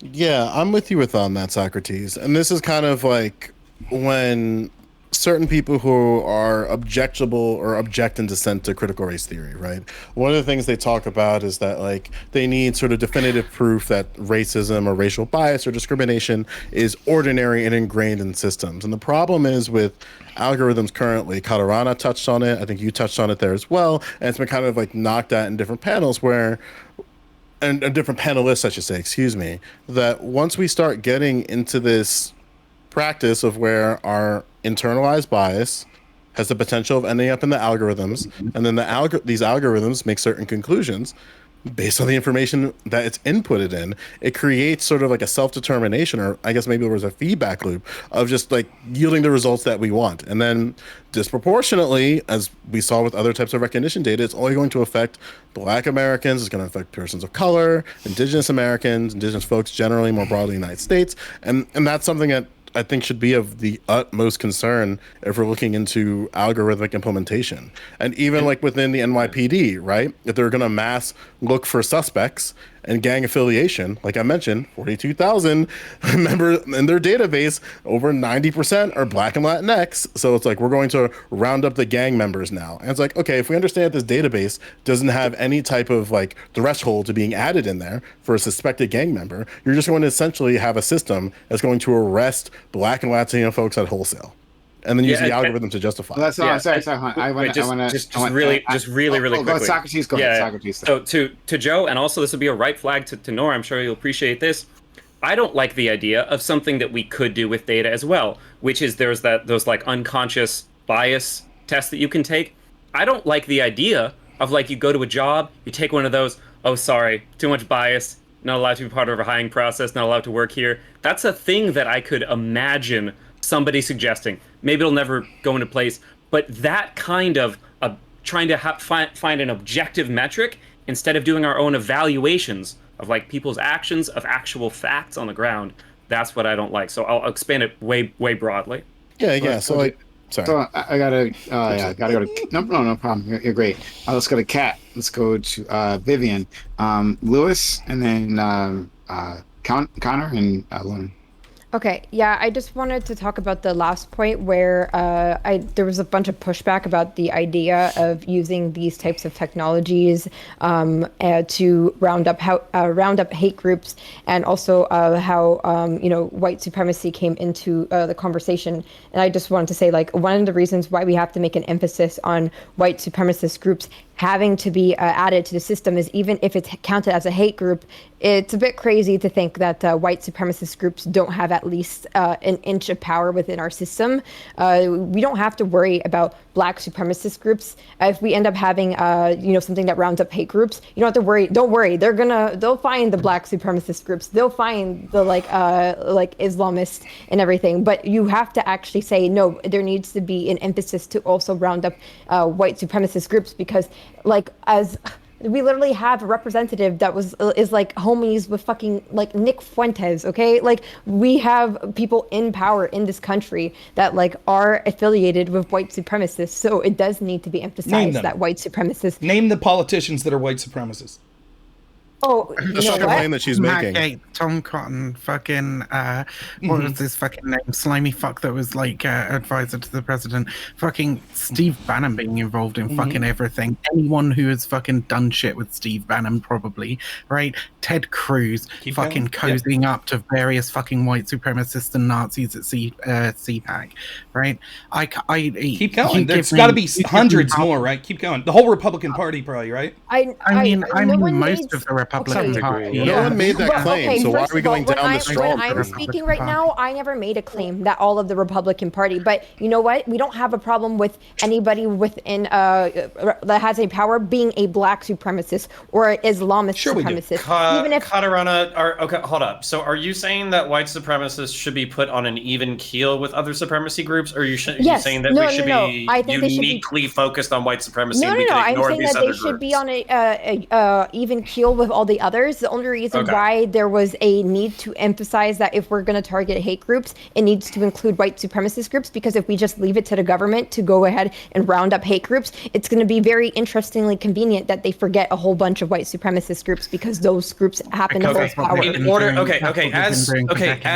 Yeah, I'm with you on that, Socrates. And this is kind of like when certain people who are objectable or object in dissent to critical race theory, right? One of the things they talk about is that like they need sort of definitive proof that racism or racial bias or discrimination is ordinary and ingrained in systems. And the problem is with algorithms currently, Katarana touched on it, I think you touched on it there as well, and it's been kind of like knocked at in different panels where and different panelists, I should say, excuse me, that once we start getting into this practice of where our internalized bias has the potential of ending up in the algorithms, and then these algorithms make certain conclusions based on the information that it's inputted in, it creates sort of like a self-determination, or I guess maybe there was a feedback loop of just like yielding the results that we want. And then disproportionately, as we saw with other types of recognition data, it's only going to affect Black Americans, it's going to affect persons of color, Indigenous Americans, Indigenous folks generally, more broadly in the United States. And that's something that I think should be of the utmost concern if we're looking into algorithmic implementation. And even like within the NYPD, right? If they're going to mass look for suspects and gang affiliation, like I mentioned, 42,000 members in their database, over 90% are Black and Latinx. So it's like, we're going to round up the gang members now. And it's like, okay, if we understand that this database doesn't have any type of like threshold to being added in there for a suspected gang member, you're just going to essentially have a system that's going to arrest Black and Latino folks at wholesale, and then use the algorithm to justify. Well, sorry. I want to really quickly. Go Socrates, go ahead, Socrates. So to Joe, and also this would be a right flag to Noerr, I'm sure you'll appreciate this. I don't like the idea of something that we could do with data as well, which is those like unconscious bias tests that you can take. I don't like the idea of like you go to a job, you take one of those, oh sorry, too much bias, not allowed to be part of a hiring process, not allowed to work here. That's a thing that I could imagine somebody suggesting. Maybe it'll never go into place, but that kind of trying to find an objective metric instead of doing our own evaluations of like people's actions, of actual facts on the ground, that's what I don't like. So I'll expand it way broadly. Yeah. So like, sorry. So I gotta go to no problem. You're great. Let's go to Kat. Let's go to Vivian, Lewis, and then Connor and Lauren. Okay, yeah, I just wanted to talk about the last point where there was a bunch of pushback about the idea of using these types of technologies to round up hate groups, and also how white supremacy came into the conversation. And I just wanted to say, like, one of the reasons why we have to make an emphasis on white supremacist groups having to be added to the system is, even if it's counted as a hate group, it's a bit crazy to think that white supremacist groups don't have at least an inch of power within our system. We don't have to worry about Black supremacist groups. If we end up having something that rounds up hate groups, you don't have to worry. Don't worry. They'll find the Black supremacist groups. They'll find the like Islamists and everything. But you have to actually say, no, there needs to be an emphasis to also round up white supremacist groups, because like as We literally have a representative that is like homies with fucking like Nick Fuentes, okay? Like we have people in power in this country that like are affiliated with white supremacists. So it does need to be emphasized that white supremacists. Name the politicians that are white supremacists. Oh, Just you know the what? claim that she's making. Matt Tom Cotton, fucking, what was his fucking name? Slimy fuck that was like advisor to the president. Fucking Steve Bannon being involved in fucking everything. Anyone who has fucking done shit with Steve Bannon, probably, right? Ted Cruz Keep fucking going. cozying up to various fucking white supremacists and Nazis at CPAC, right? Keep going. There's got to be hundreds more, right? Keep going. The whole Republican Party, probably, right? I mean, no one most needs- of the Republican Okay. Party. No one made that Well, claim, okay, so why first are we of all, going down the straw when I'm man? speaking right now, I never made a claim that all of the Republican Party. But you know what? We don't have a problem with anybody within that has a power being a black supremacist or Islamist Sure we do. supremacist. Even if Katarana, okay, hold up. So are you saying that white supremacists should be put on an even keel with other supremacy groups, or are you Yes. saying that No, we no, should no. be I think they should be- uniquely focused on white supremacy No, and no, we no. can I'm ignore saying these that they other should be groups? on a even keel with all the others. The only reason Okay. why there was a need to emphasize that if we're going to target hate groups, it needs to include white supremacist groups, because if we just leave it to the government to go ahead and round up hate groups, it's going to be very interestingly convenient that they forget a whole bunch of white supremacist groups, because those groups happen to hold Because that's what power. they've In been order, doing- okay, that's okay, what they've been doing for decades.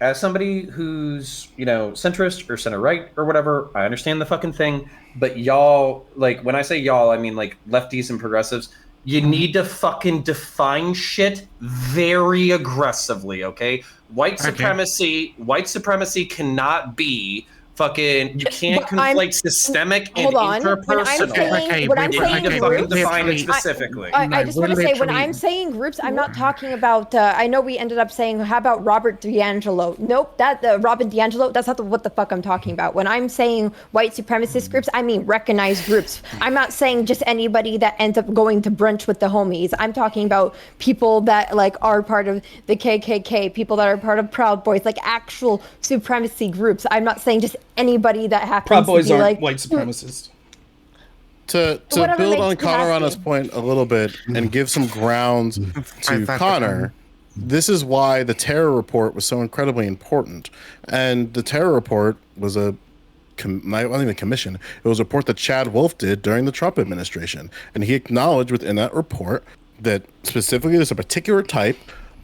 as somebody who's, you know, centrist or center right or whatever, I understand the fucking thing, but y'all, like, when I say y'all, I mean like lefties and progressives, you need to fucking define shit very aggressively, okay? White supremacy cannot be fucking, you can't But I'm- conflate systemic and Hold on. When I'm interpersonal. saying, when I'm You need saying to fucking groups, define it I- specifically. I just want to we're say, when literally- I'm saying groups, I'm not talking about. I know we ended up saying, how about Robert D'Angelo? Nope, that Robin D'Angelo. That's not what the fuck I'm talking about. When I'm saying white supremacist groups, I mean recognized groups. I'm not saying just anybody that ends up going to brunch with the homies. I'm talking about people that like are part of the KKK, people that are part of Proud Boys, like actual supremacy groups. I'm not saying just anybody that happens Proud to Boys be aren't like white supremacists. To Whatever build makes on you Colorano's happy. point a little bit and give some grounds to That's Connor, this is why the terror report was so incredibly important. And the terror report was not even a commission. It was a report that Chad Wolf did during the Trump administration. And he acknowledged within that report that specifically there's a particular type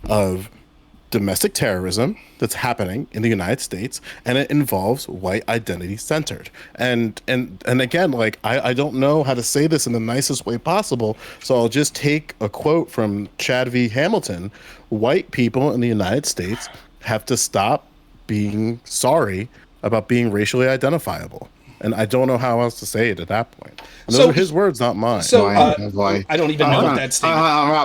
of domestic terrorism that's happening in the United States, and it involves white identity centered. And again, like I don't know how to say this in the nicest way possible, so I'll just take a quote from Chad V. Hamilton. White people in the United States have to stop being sorry about being racially identifiable. And I don't know how else to say it at that point. And those So- are his words, not mine. So Boy. I don't even know what that statement.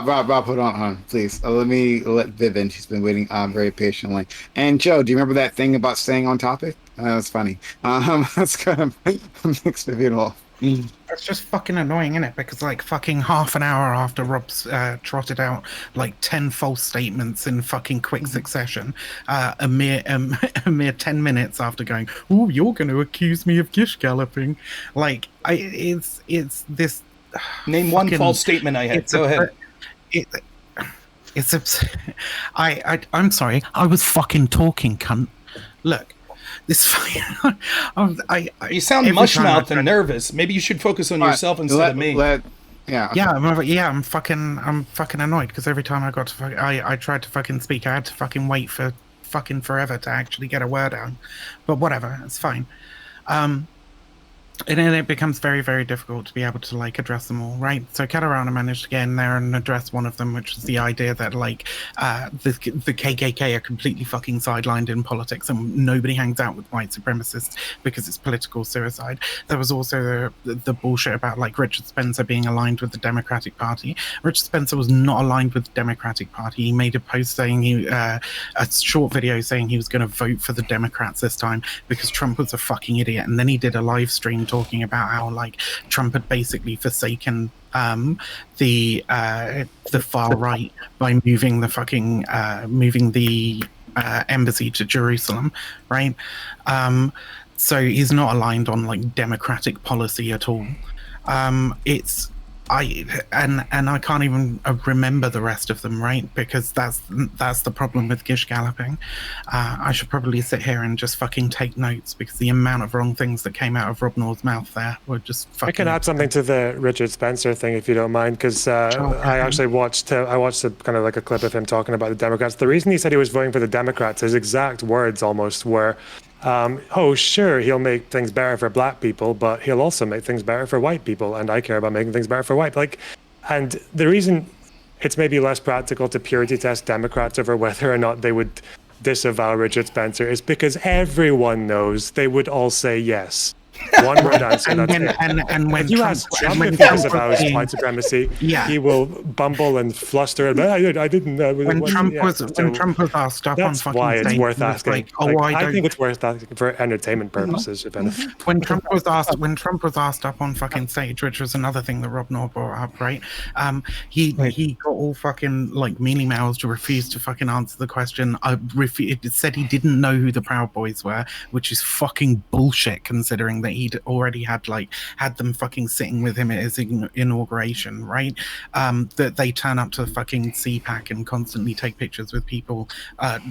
Rob, hold on, please. Let Vivian. She's been waiting very patiently. And Joe, do you remember that thing about staying on topic? That was funny. That's kind of mixed Vivian off. It's just fucking annoying, isn't it? Because like fucking half an hour after Rob's trotted out like 10 false statements in fucking quick succession, a mere 10 minutes after going, "Oh, you're going to accuse me of gish galloping," like it's this. Name one fucking- false statement I had. it's Go ahead. I'm sorry. I was fucking talking, cunt. Look, this. You sound every mush time I mouthed try- and nervous. Maybe you should focus on yourself instead of me. Yeah. Yeah, I'm fucking annoyed because every time I tried to fucking speak, I had to fucking wait for fucking forever to actually get a word out. But whatever, it's fine. And then it becomes very, very difficult to be able to like address them all, right? So Catarana managed to get in there and address one of them, which is the idea that like the KKK are completely fucking sidelined in politics and nobody hangs out with white supremacists because it's political suicide. There was also the bullshit about like Richard Spencer being aligned with the Democratic Party. Richard Spencer was not aligned with the Democratic Party. He made a post saying a short video saying he was going to vote for the Democrats this time because Trump was a fucking idiot. And then he did a live stream talking about how like Trump had basically forsaken the far right by moving the fucking embassy to Jerusalem, right? So he's not aligned on like democratic policy at all. It's I can't even remember the rest of them, right? Because that's the problem with Gish galloping. I should probably sit here and just fucking take notes, because the amount of wrong things that came out of Rob Norr's mouth there were just fucking. I can add something to the Richard Spencer thing if you don't mind, because I actually watched a kind of like a clip of him talking about the Democrats. The reason he said he was voting for the Democrats, his exact words almost were, oh, sure, he'll make things better for black people, but he'll also make things better for white people, and I care about making things better for white. And the reason it's maybe less practical to purity test Democrats over whether or not they would disavow Richard Spencer is because everyone knows they would all say yes. One word answer. And when if you ask Trump if he disavows white supremacy, he will bumble and fluster. And, I didn't. When Trump was asked up on fucking stage, why it's worth asking. Like, I think it's worth asking for entertainment purposes. If anything. When Trump was asked up on fucking stage, which was another thing that Rob Noerr brought up, right? He got all fucking like mealy mouthed to refuse to fucking answer the question. It said he didn't know who the Proud Boys were, which is fucking bullshit considering that he'd already had them fucking sitting with him at his inauguration, right? That they turn up to fucking CPAC and constantly take pictures with people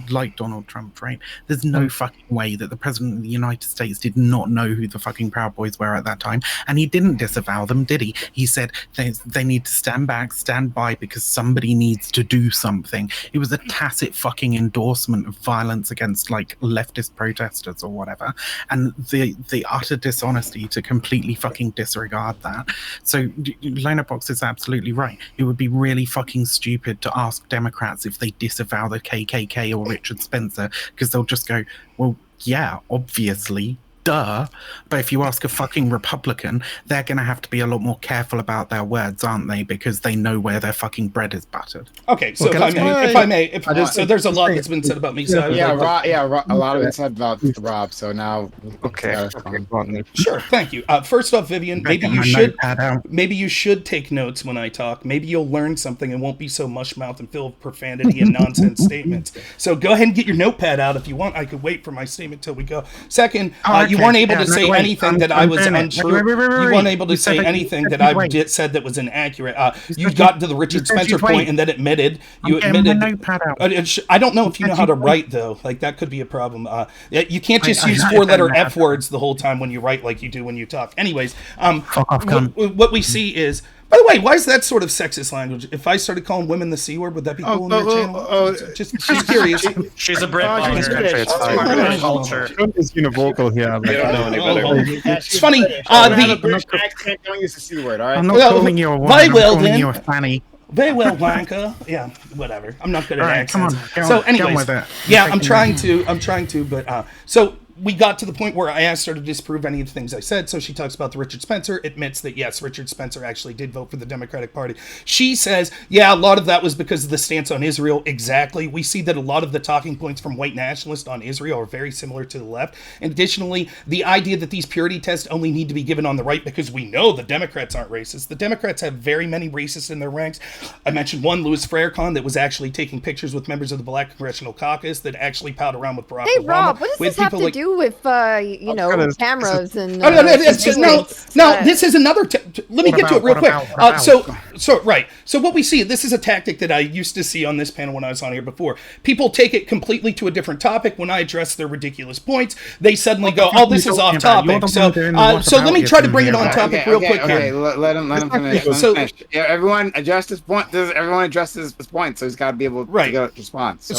like Donald Trump, right? There's no fucking way that the President of the United States did not know who the fucking Proud Boys were at that time, and he didn't disavow them, did he? He said they need to stand back, stand by, because somebody needs to do something. It was a tacit fucking endorsement of violence against like leftist protesters or whatever, and the utter dishonesty to completely fucking disregard that. So Lona Box is absolutely right. It would be really fucking stupid to ask Democrats if they disavow the KKK or Richard Spencer, because they'll just go, well, yeah, obviously, duh. But if you ask a fucking Republican, they're going to have to be a lot more careful about their words, aren't they? Because they know where their fucking bread is buttered. Okay, so if I may, so there's a lot that's been said about me. So a lot of it said about Rob. So now, okay. Sure, thank you. First off, Vivian, maybe you should take notes when I talk. Maybe you'll learn something and won't be so mush-mouthed and filled with profanity and nonsense statements. So go ahead and get your notepad out if you want. I could wait for my statement till we go. Second, you weren't able to say anything that I was untrue. You weren't able to say anything that I said that was inaccurate. You got to the Richard Spencer point and then admitted. You admitted. I don't know if you know how to write, though. Like, that could be a problem. You can't just use four-letter F words the whole time when you write like you do when you talk. Anyways, what we see is... By the way, why is that sort of sexist language? If I started calling women the C word, would that be cool on your channel? Just curious. She's a Brit. It's culture. Trump is univocal here. You don't know any better. It's funny. Don't use the C word, all right? I'm not calling you a woman, I'm calling you a fanny. Very well, Blanca. Yeah, whatever. I'm not good at accents. Come on, so, anyways, with it. Yeah, I'm trying to, but so we got to the point where I asked her to disprove any of the things I said. So she talks about the Richard Spencer, admits that yes, Richard Spencer actually did vote for the Democratic Party. She says, yeah, a lot of that was because of the stance on Israel. Exactly. We see that a lot of the talking points from white nationalists on Israel are very similar to the left. And additionally, the idea that these purity tests only need to be given on the right because we know the Democrats aren't racist. The Democrats have very many racists in their ranks. I mentioned one, Louis Farrakhan, that was actually taking pictures with members of the Black Congressional Caucus that actually palled around with Barack Obama. Hey, Rob, what does this have to do with, cameras and... No, this is another... let me get to it real quick. So what we see, this is a tactic that I used to see on this panel when I was on here before. People take it completely to a different topic. When I address their ridiculous points, they suddenly go, oh, this is off topic. So let me try to bring it on topic real quick here. Let him finish. Everyone address his point. Everyone addresses his point, so he's got to be able to get a response.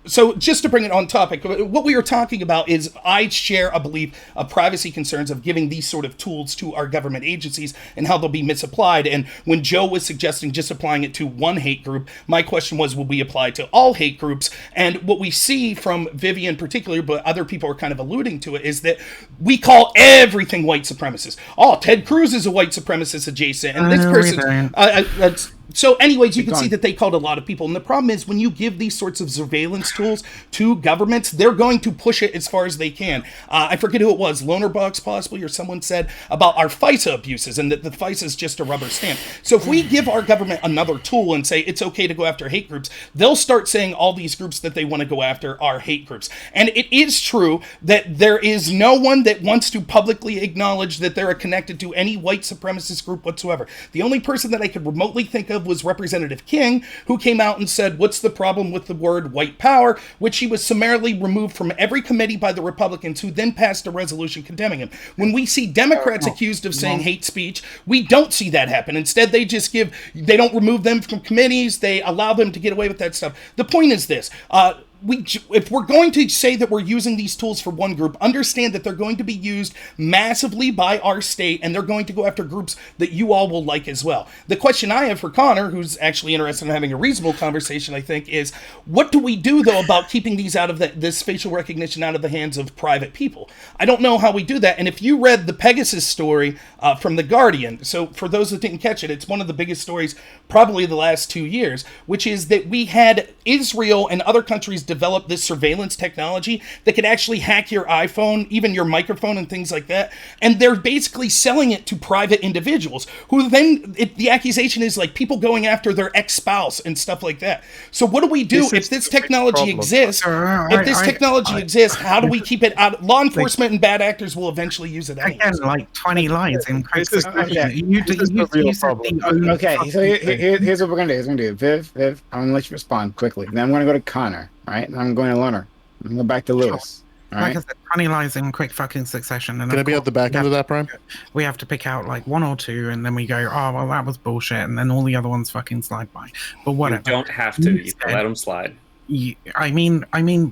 So just to bring it on topic, what we were talking about is I share a belief of privacy concerns of giving these sort of tools to our government agencies and how they'll be misapplied. And when Joe was suggesting just applying it to one hate group, my question was, will we apply to all hate groups? And what we see from Vivian in particular, but other people are kind of alluding to it, is that we call everything white supremacist. Oh, Ted Cruz is a white supremacist adjacent. And this person... So anyways, you can going. see that they called a lot of people. And the problem is when you give these sorts of surveillance tools to governments, they're going to push it as far as they can. I forget who it was, Loner Box possibly, or someone said about our FISA abuses and that the FISA is just a rubber stamp. So if we give our government another tool and say it's okay to go after hate groups, they'll start saying all these groups that they want to go after are hate groups. And it is true that there is no one that wants to publicly acknowledge that they're connected to any white supremacist group whatsoever. The only person that I could remotely think of was Representative King, who came out and said, what's the problem with the word white power, which he was summarily removed from every committee by the Republicans, who then passed a resolution condemning him. When we see Democrats accused of saying hate speech, we don't see that happen. Instead, they don't remove them from committees, they allow them to get away with that stuff. The point is this, if we're going to say that we're using these tools for one group, understand that they're going to be used massively by our state, and they're going to go after groups that you all will like as well. The question I have for Connor, who's actually interested in having a reasonable conversation, I think, is what do we do, though, about keeping these out of this facial recognition out of the hands of private people? I don't know how we do that. And if you read the Pegasus story from The Guardian, so for those that didn't catch it, it's one of the biggest stories probably the last 2 years, which is that we had Israel and other countries develop this surveillance technology that could actually hack your iPhone, even your microphone and things like that. And they're basically selling it to private individuals who then, the accusation is like people going after their ex-spouse and stuff like that. So what do we do if this technology exists? If this technology exists, how do we keep it out? Law enforcement and bad actors will eventually use it anyways. Again, like 20 lies in quick succession. Okay, so here's what we're gonna do. Viv, I'm gonna let you respond quickly. Then I'm gonna go to Connor, right? And I'm going to Leonard. I'm gonna go back to Lewis. All right. Like I said, 20 lies in quick fucking succession. And Can I be at the back end of that, Prime? We have to pick out like one or two, and then we go, oh, well, that was bullshit, and then all the other ones fucking slide by. But whatever. You don't have to. You can let them slide. I mean,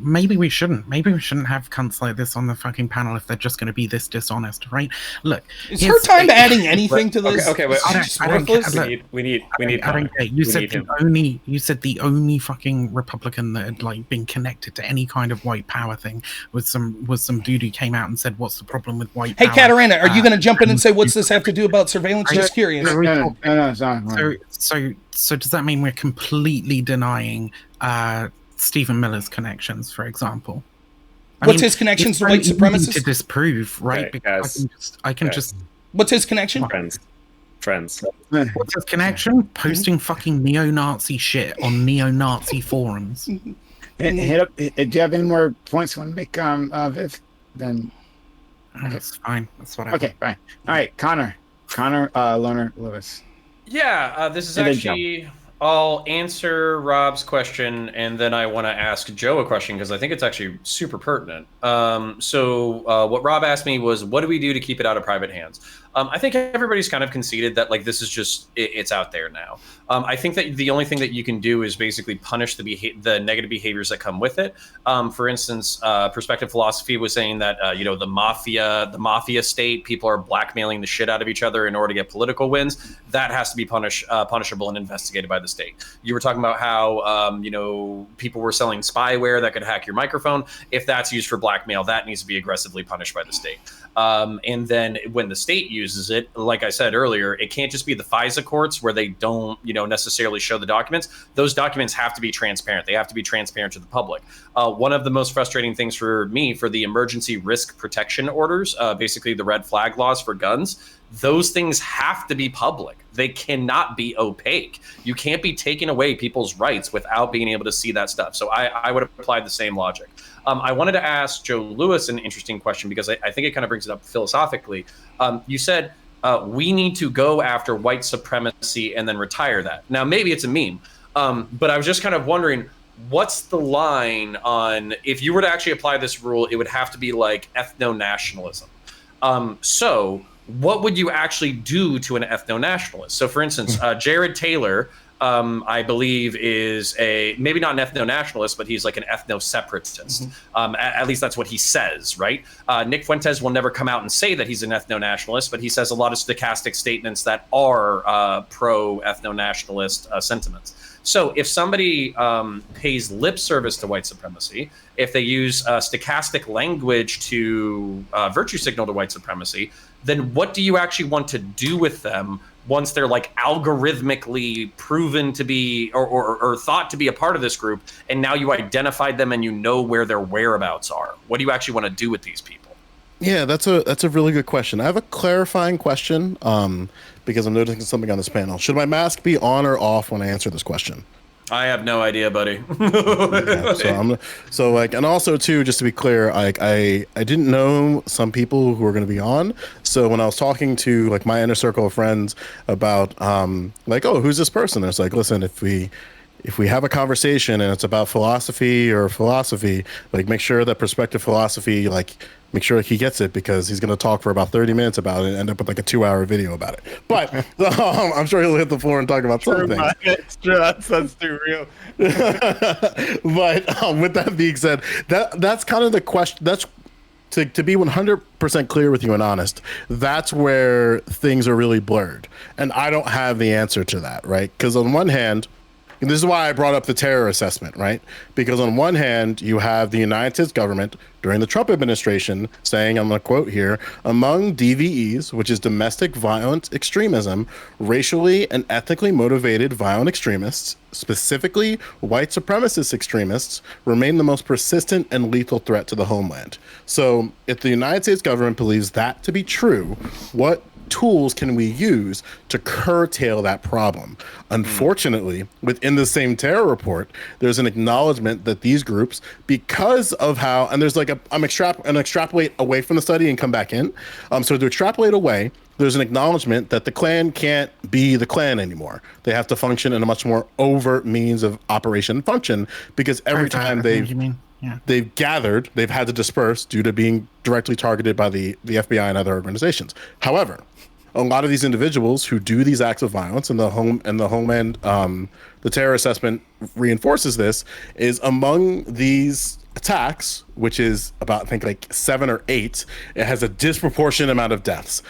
maybe we shouldn't. Maybe we shouldn't have cunts like this on the fucking panel if they're just going to be this dishonest, right? Look, is her time adding anything to this? Okay, but I don't care. We need. I don't care. You said the only fucking Republican that had like been connected to any kind of white power thing was some dude who came out and said, "What's the problem with white power?" Hey, Katarina, are you going to jump in and say, "What's this have to do about surveillance?" Just curious. No, sorry. So does that mean we're completely denying Stephen Miller's connections, for example? What's his connections to white supremacists? To disprove, right? Okay, because I can just. What's his connection? Friends. What's his connection? Posting fucking neo-Nazi shit on neo-Nazi forums. Hit up. Do you have any more points you want to make, Viv? Then. That's fine. That's what I. Okay, fine. All right, Connor, Loner, Lewis. Yeah, this is actually. I'll answer Rob's question, and then I want to ask Joe a question because I think it's actually super pertinent. So what Rob asked me was, what do we do to keep it out of private hands? I think everybody's kind of conceded that like this is just it's out there now. I think that the only thing that you can do is basically punish the negative behaviors that come with it. For instance, Perspective Philosophy was saying that the mafia state, people are blackmailing the shit out of each other in order to get political wins. That has to be punishable and investigated by the state. You were talking about how people were selling spyware that could hack your microphone. If that's used for blackmail, that needs to be aggressively punished by the state. And then when the state uses it, like I said earlier, it can't just be the FISA courts where they don't, necessarily show the documents. Those documents have to be transparent. They have to be transparent to the public. One of the most frustrating things for me for the emergency risk protection orders, basically the red flag laws for guns, those things have to be public. They cannot be opaque. You can't be taking away people's rights without being able to see that stuff. So I would apply the same logic. I wanted to ask Joe Lewis an interesting question because I think it kind of brings it up philosophically. You said we need to go after white supremacy and then retire that. Now, maybe it's a meme, but I was just kind of wondering, what's the line on if you were to actually apply this rule, it would have to be like ethno-nationalism. So what would you actually do to an ethno-nationalist? So for instance, Jared Taylor, I believe is maybe not an ethno-nationalist, but he's like an ethno-separatist. At least that's what he says, right? Nick Fuentes will never come out and say that he's an ethno-nationalist, but he says a lot of stochastic statements that are pro-ethno-nationalist sentiments. So if somebody pays lip service to white supremacy, if they use stochastic language to virtue signal to white supremacy, then what do you actually want to do with them once they're like algorithmically proven to be or thought to be a part of this group, and now you identified them and you know where their whereabouts are? What do you actually want to do with these people? Yeah, that's a really good question. I have a clarifying question because I'm noticing something on this panel. Should my mask be on or off when I answer this question? I have no idea, buddy. Yeah, and also too, just to be clear, I didn't know some people who were going to be on. So when I was talking to like my inner circle of friends about like, oh, who's this person? It's like, listen, if we have a conversation and it's about philosophy, like make sure that perspective philosophy, like make sure he gets it, because he's going to talk for about 30 minutes about it and end up with like a 2-hour video about it. But I'm sure he'll hit the floor and talk about some things. It's true. That's too real. But with that being said, that's kind of the question. That's to be 100% clear with you and honest, that's where things are really blurred. And I don't have the answer to that, right? Because on one hand, and this is why I brought up the terror assessment, right? Because on one hand, you have the United States government during the Trump administration saying, I'm going to quote here, among DVEs, which is domestic violent extremism, racially and ethnically motivated violent extremists, specifically white supremacist extremists, remain the most persistent and lethal threat to the homeland. So if the United States government believes that to be true, what tools can we use to curtail that problem? Unfortunately, within the same terror report, there's an acknowledgement that these groups, because of how, and there's like an extrapolate away from the study and come back in. So to extrapolate away, there's an acknowledgement that the Klan can't be the Klan anymore. They have to function in a much more overt means of operation and function, because every time they've gathered, they've had to disperse due to being directly targeted by the FBI and other organizations. However, a lot of these individuals who do these acts of violence in the homeland, the terror assessment reinforces this, is among these attacks, which is about, I think, like 7 or 8, it has a disproportionate amount of deaths.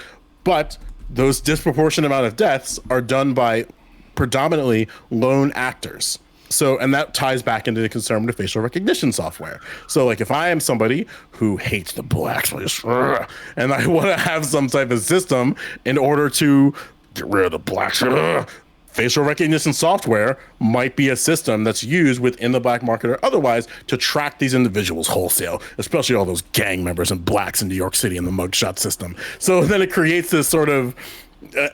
But those disproportionate amount of deaths are done by predominantly lone actors. So, and that ties back into the conservative facial recognition software. So like if I am somebody who hates the blacks, and I want to have some type of system in order to get rid of the blacks, facial recognition software might be a system that's used within the black market or otherwise to track these individuals wholesale, especially all those gang members and blacks in New York City in the mugshot system. So then it creates this sort of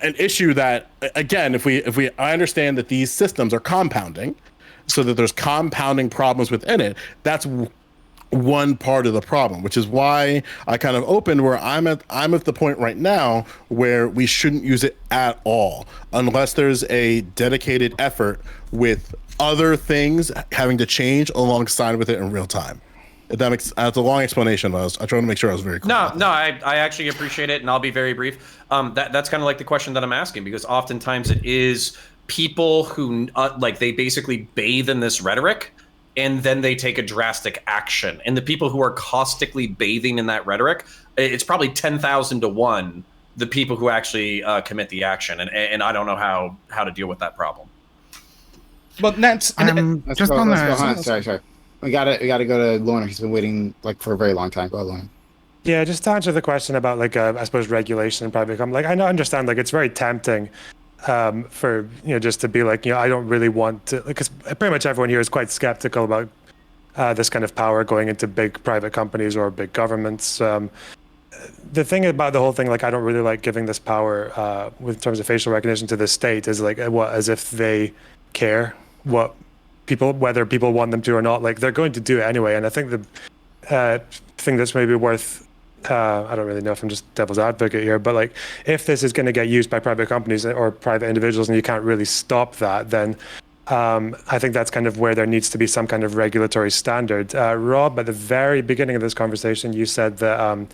an issue that, again, I understand that these systems are compounding, so that there's compounding problems within it. That's one part of the problem, which is why I kind of opened where I'm at the point right now where we shouldn't use it at all unless there's a dedicated effort with other things having to change alongside with it in real time. That's a long explanation. I tried to make sure I was very clear. No, I actually appreciate it, and I'll be very brief. That's kind of like the question that I'm asking, because oftentimes it is people who like they basically bathe in this rhetoric and then they take a drastic action. And the people who are caustically bathing in that rhetoric, it's probably 10,000 to 1 the people who actually commit the action. And I don't know how to deal with that problem. But that's Let's go. Sorry. We gotta go to Lorna. He's been waiting like for a very long time. Go ahead, Lorna. Yeah, just to answer the question about like I suppose regulation and private company. Like I understand like it's very tempting for just to be like I don't really want to, because pretty much everyone here is quite skeptical about this kind of power going into big private companies or big governments. The thing about the whole thing, like I don't really like giving this power with terms of facial recognition to the state, is like as if they care whether people want them to or not. Like they're going to do it anyway. And I think the thing that's maybe worth I don't really know if I'm just devil's advocate here, but like if this is going to get used by private companies or private individuals and you can't really stop that, then I think that's kind of where there needs to be some kind of regulatory standard. Rob, at the very beginning of this conversation, you said that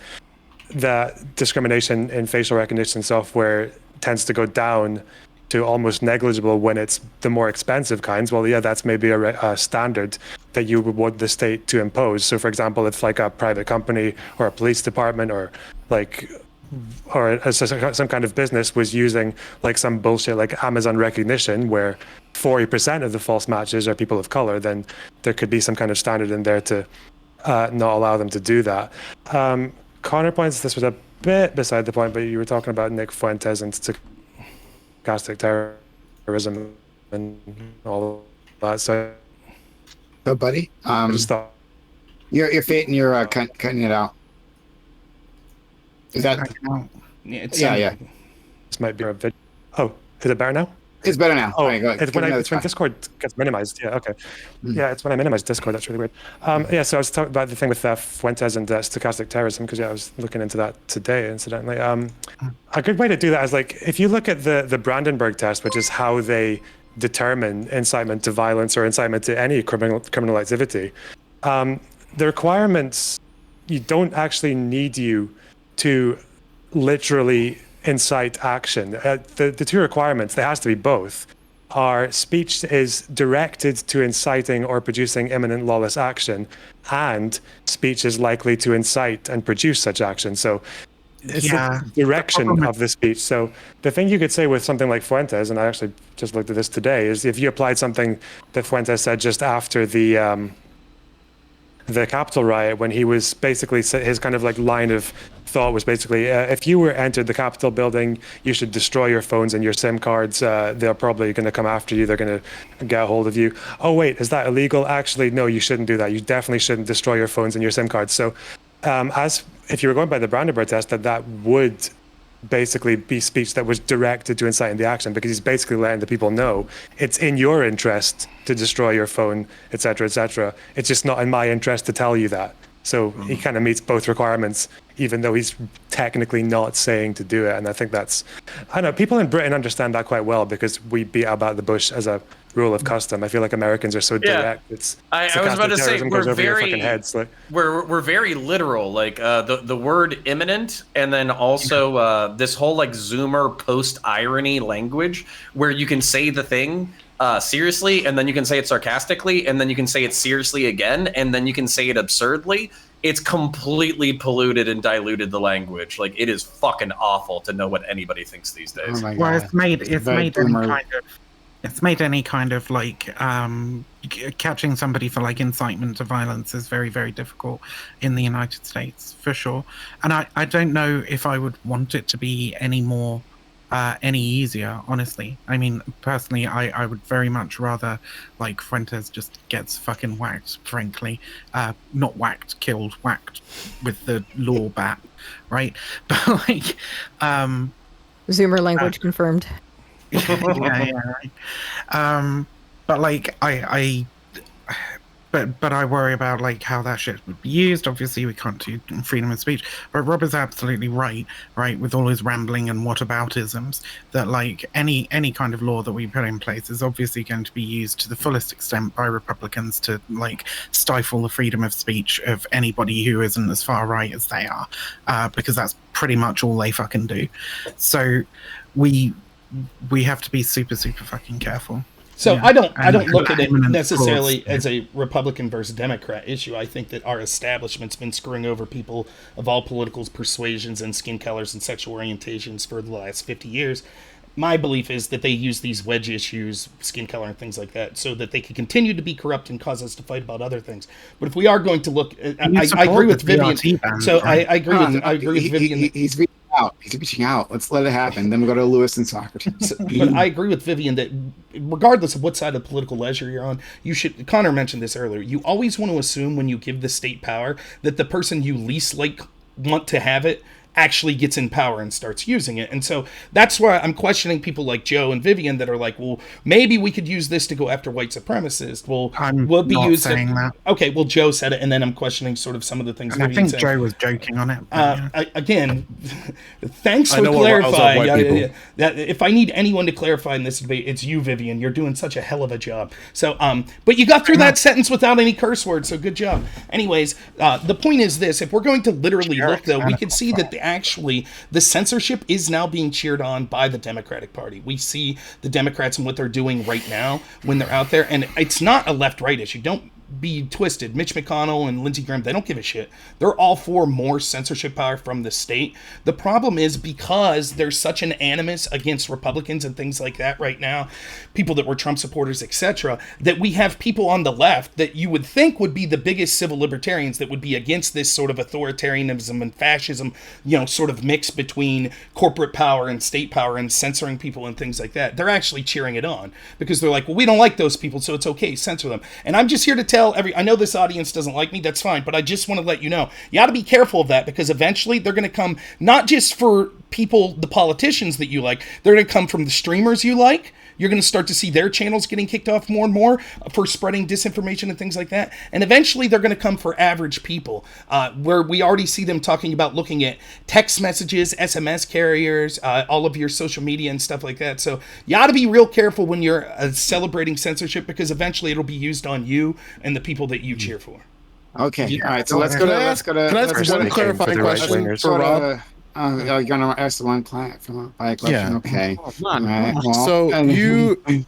that discrimination in facial recognition software tends to go down to almost negligible when it's the more expensive kinds. Well, yeah, that's maybe a standard that you would want the state to impose. So, for example, if like a private company or a police department or some kind of business was using like some bullshit like Amazon recognition where 40% of the false matches are people of color, then there could be some kind of standard in there to not allow them to do that. Connor points this was a bit beside the point, but you were talking about Nick Fuentes and to stochastic terrorism and all that. So, buddy, I just thought, you're fading, you're cutting it out. Is that? Yeah, Yeah. this might be a video. Oh, is it better now? It's better now. Oh, All right, go ahead. it's Give when, it another it's when try. Discord gets minimized. Yeah, okay. Hmm. Yeah, it's when I minimize Discord. That's really weird. Yeah, so I was talking about the thing with Fuentes and stochastic terrorism, because I was looking into that today, incidentally. A good way to do that is, like, if you look at the Brandenburg test, which is how they determine incitement to violence or incitement to any criminal activity, the requirements, you don't actually need you to literally incite action. The two requirements, there has to be both, are speech is directed to inciting or producing imminent lawless action, and speech is likely to incite and produce such action. So it's the direction of the speech. So the thing you could say with something like Fuentes, and I actually just looked at this today, is if you applied something that Fuentes said just after the Capitol riot, when he was basically, his kind of like line of thought was basically, if you were entered the Capitol building, you should destroy your phones and your SIM cards. They're probably going to come after you. They're going to get a hold of you. Oh, wait, is that illegal? Actually, no, you shouldn't do that. You definitely shouldn't destroy your phones and your SIM cards. So as if you were going by the Brandenburg test, that would basically be speech that was directed to inciting the action, because he's basically letting the people know it's in your interest to destroy your phone, etc., etc. It's just not in my interest to tell you that. So he kind of meets both requirements, even though he's technically not saying to do it. And I think that's, I don't know, people in Britain understand that quite well, because we beat about the bush as a rule of custom. I feel like Americans are so direct. I was about to say, we're very heads, like. we're very literal. Like the word imminent, and then also this whole like Zoomer post irony language, where you can say the thing seriously, and then you can say it sarcastically, and then you can say it seriously again, and then you can say it absurdly. It's completely polluted and diluted the language. Like, it is fucking awful to know what anybody thinks these days. Oh my Well, God. it's made any kind of like catching somebody for like incitement to violence is very, very difficult in the United States, for sure. And I don't know if I would want it to be any more any easier, honestly. I mean, personally, I would very much rather like Fuentes just gets fucking whacked, frankly. Not whacked, killed, whacked with the law bat, right? But like Zoomer language confirmed. yeah, right. But like but I worry about like how that shit would be used. Obviously, we can't do freedom of speech. But Rob is absolutely right, with all his rambling and whataboutisms, that like any kind of law that we put in place is obviously going to be used to the fullest extent by Republicans to like stifle the freedom of speech of anybody who isn't as far right as they are, because that's pretty much all they fucking do. So we have to be super, super fucking careful. So Yeah. I don't look at it Imminent necessarily cause. as a Republican versus Democrat issue. I think that our establishment's been screwing over people of all political persuasions and skin colors and sexual orientations for the last 50 years. My belief is that they use these wedge issues, skin color and things like that, so that they can continue to be corrupt and cause us to fight about other things. But if we are going to look, I agree with Vivian. So I agree with Vivian. He's reaching out. He's reaching out. Let's let it happen. Then we go to Lewis and Socrates. But I agree with Vivian that regardless of what side of political ledger you're on, you should, Connor mentioned this earlier, you always want to assume when you give the state power that the person you least want to have it actually gets in power and starts using it. And so that's why I'm questioning people like Joe and Vivian that are like, well, maybe we could use this to go after white supremacists. Well, I'm be not used saying that. Okay, well, Joe said it, and then I'm questioning sort of some of the things And I Vivian think said. Joe was joking on it. but, yeah. Again, thanks I for know what riles up clarifying. white people. That if I need anyone to clarify in this debate, it's you, Vivian. You're doing such a hell of a job. So, but you got through that sentence without any curse words, so good job. Anyways, the point is this: if we're going to literally look, though, we can see that the censorship is now being cheered on by the Democratic Party. We see the Democrats and what they're doing right now when they're out there, and it's not a left-right issue. Don't be twisted. Mitch McConnell and Lindsey Graham, they don't give a shit. They're all for more censorship power from the state. The problem is because there's such an animus against Republicans and things like that right now, people that were Trump supporters, etc., that we have people on the left that you would think would be the biggest civil libertarians that would be against this sort of authoritarianism and fascism, sort of mix between corporate power and state power and censoring people and things like that. They're actually cheering it on because they're like, well, we don't like those people, so it's okay, censor them. And I'm just here to tell I know this audience doesn't like me, that's fine, but I just want to let you know, you got to be careful of that because eventually they're going to come not just for people, the politicians that you like, they're going to come from the streamers you like. You're going to start to see their channels getting kicked off more and more for spreading disinformation and things like that. And eventually they're going to come for average people, where we already see them talking about looking at text messages, SMS carriers, all of your social media and stuff like that. So you ought to be real careful when you're celebrating censorship because eventually it'll be used on you and the people that you cheer for. Okay. All right. So let's go to. Can I ask one clarifying question for Rob? You're gonna ask the one question. Yeah. Okay. Oh, man. All right. Well,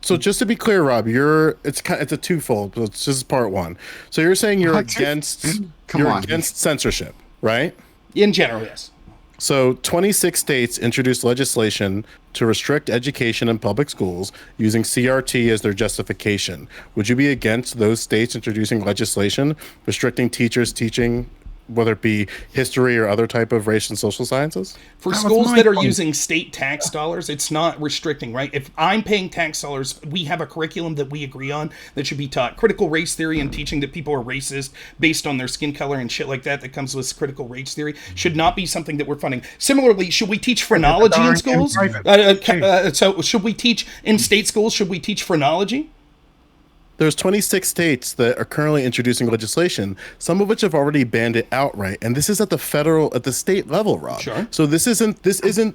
So just to be clear, Rob, it's a twofold. This is part one. So you're saying you're against censorship, right? In general, yes. So 26 states introduced legislation to restrict education in public schools using CRT as their justification. Would you be against those states introducing legislation restricting teachers teaching, whether it be history or other type of race and social sciences? For schools that are using state tax dollars, it's not restricting, right? If I'm paying tax dollars, we have a curriculum that we agree on that should be taught. Critical race theory and teaching that people are racist based on their skin color and shit like that comes with critical race theory should not be something that we're funding. Similarly, should we teach phrenology in schools? So should we teach in state schools, should we teach phrenology? There's 26 states that are currently introducing legislation, some of which have already banned it outright, and this is at the state level, Rob. Sure. So this isn't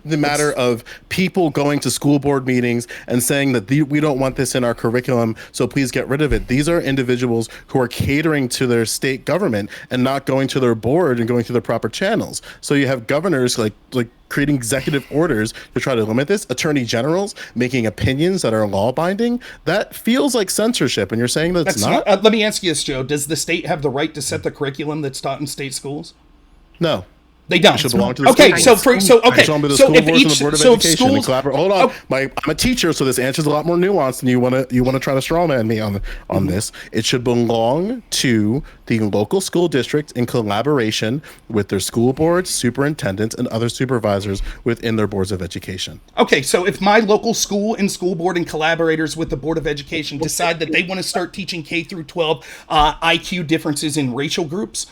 the matter of people going to school board meetings and saying that we don't want this in our curriculum, so please get rid of it. These are individuals who are catering to their state government and not going to their board and going through the proper channels. So you have governors like creating executive orders to try to limit this, attorney generals making opinions that are law binding. That feels like censorship, and you're saying that's not? Let me ask you this, Joe. Does the state have the right to set the curriculum that's taught in state schools? No. They don't. It should belong to the okay, school so board. okay, so the so school if boards each and the board of so education schools collaborate. Hold on, I'm a teacher, so this answer's a lot more nuanced, and you want to try to strawman me on this. It should belong to the local school district in collaboration with their school boards, superintendents, and other supervisors within their boards of education. Okay, so if my local school and school board and collaborators with the Board of Education decide that they want to start teaching K through 12 IQ differences in racial groups,